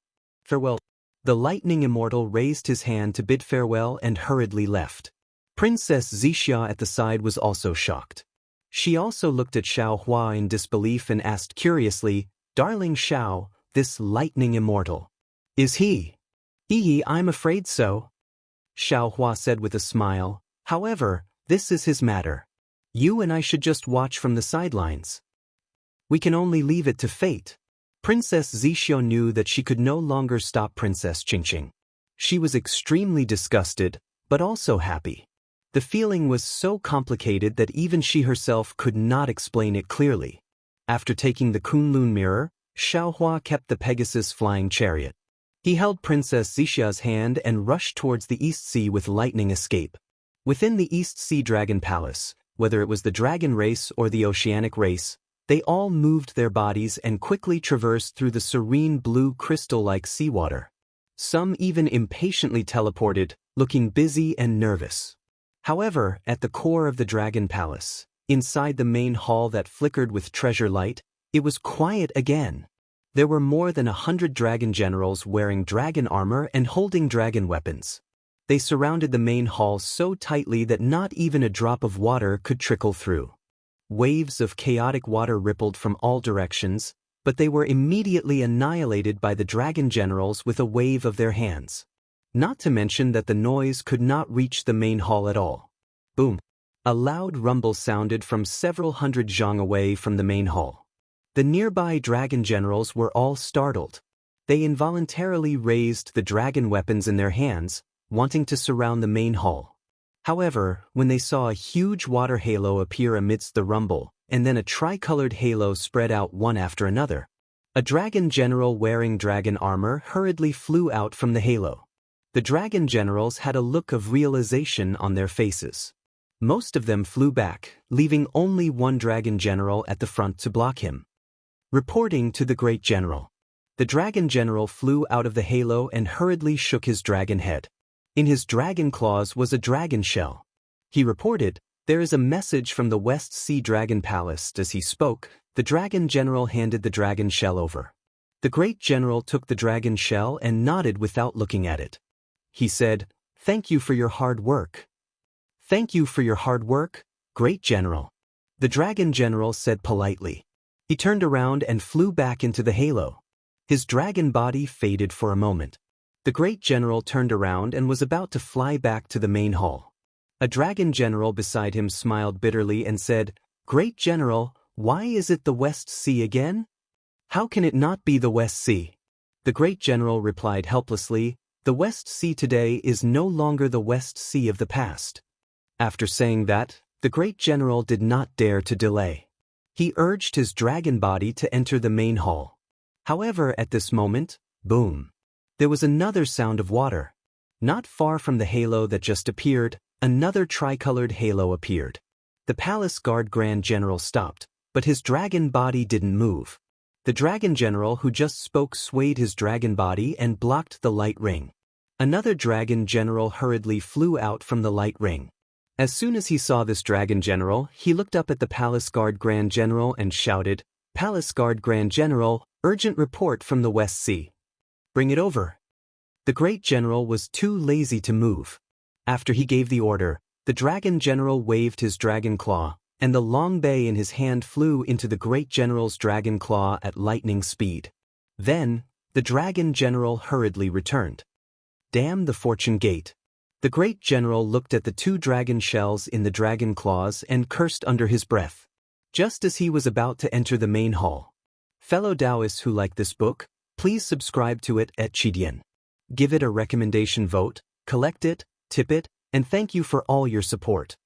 Farewell." The lightning immortal raised his hand to bid farewell and hurriedly left. Princess Zixia at the side was also shocked. She also looked at Xiaohua in disbelief and asked curiously, "Darling Xiao, this lightning immortal, is he?" I'm afraid so," Xiaohua said with a smile. "However, this is his matter. You and I should just watch from the sidelines. We can only leave it to fate." Princess Zixia knew that she could no longer stop Princess Qingqing. She was extremely disgusted, but also happy. The feeling was so complicated that even she herself could not explain it clearly. After taking the Kunlun mirror, Xiaohua kept the Pegasus flying chariot. He held Princess Zixia's hand and rushed towards the East Sea with lightning escape. Within the East Sea Dragon Palace, whether it was the dragon race or the oceanic race, they all moved their bodies and quickly traversed through the serene blue crystal-like seawater. Some even impatiently teleported, looking busy and nervous. However, at the core of the Dragon Palace, inside the main hall that flickered with treasure light, it was quiet again. There were more than 100 dragon generals wearing dragon armor and holding dragon weapons. They surrounded the main hall so tightly that not even a drop of water could trickle through. Waves of chaotic water rippled from all directions, but they were immediately annihilated by the dragon generals with a wave of their hands. Not to mention that the noise could not reach the main hall at all. Boom! A loud rumble sounded from several hundred zhang away from the main hall. The nearby dragon generals were all startled. They involuntarily raised the dragon weapons in their hands, wanting to surround the main hall. However, when they saw a huge water halo appear amidst the rumble, and then a tricolored halo spread out one after another, a dragon general wearing dragon armor hurriedly flew out from the halo. The dragon generals had a look of realization on their faces. Most of them flew back, leaving only one dragon general at the front to block him. Reporting to the great general. The dragon general flew out of the halo and hurriedly shook his dragon head. In his dragon claws was a dragon shell. He reported, "There is a message from the West Sea Dragon Palace." As he spoke, the dragon general handed the dragon shell over. The great general took the dragon shell and nodded without looking at it. He said, "Thank you for your hard work." "Thank you for your hard work, great general," the dragon general said politely. He turned around and flew back into the halo. His dragon body faded for a moment. The great general turned around and was about to fly back to the main hall. A dragon general beside him smiled bitterly and said, "Great general, why is it the West Sea again? How can it not be the West Sea?" The great general replied helplessly, "The West Sea today is no longer the West Sea of the past." After saying that, the great general did not dare to delay. He urged his dragon body to enter the main hall. However, at this moment, boom! There was another sound of water. Not far from the halo that just appeared, another tricolored halo appeared. The palace guard grand general stopped, but his dragon body didn't move. The dragon general who just spoke swayed his dragon body and blocked the light ring. Another dragon general hurriedly flew out from the light ring. As soon as he saw this dragon general, he looked up at the palace guard grand general and shouted, "Palace guard grand general, urgent report from the West Sea. Bring it over." The great general was too lazy to move. After he gave the order, the dragon general waved his dragon claw, and the long bay in his hand flew into the great general's dragon claw at lightning speed. Then, the dragon general hurriedly returned. Damn the fortune gate. The great general looked at the two dragon shells in the dragon claws and cursed under his breath. Just as he was about to enter the main hall. Fellow Taoists who like this book, please subscribe to it at Chidian. Give it a recommendation vote, collect it, tip it, and thank you for all your support.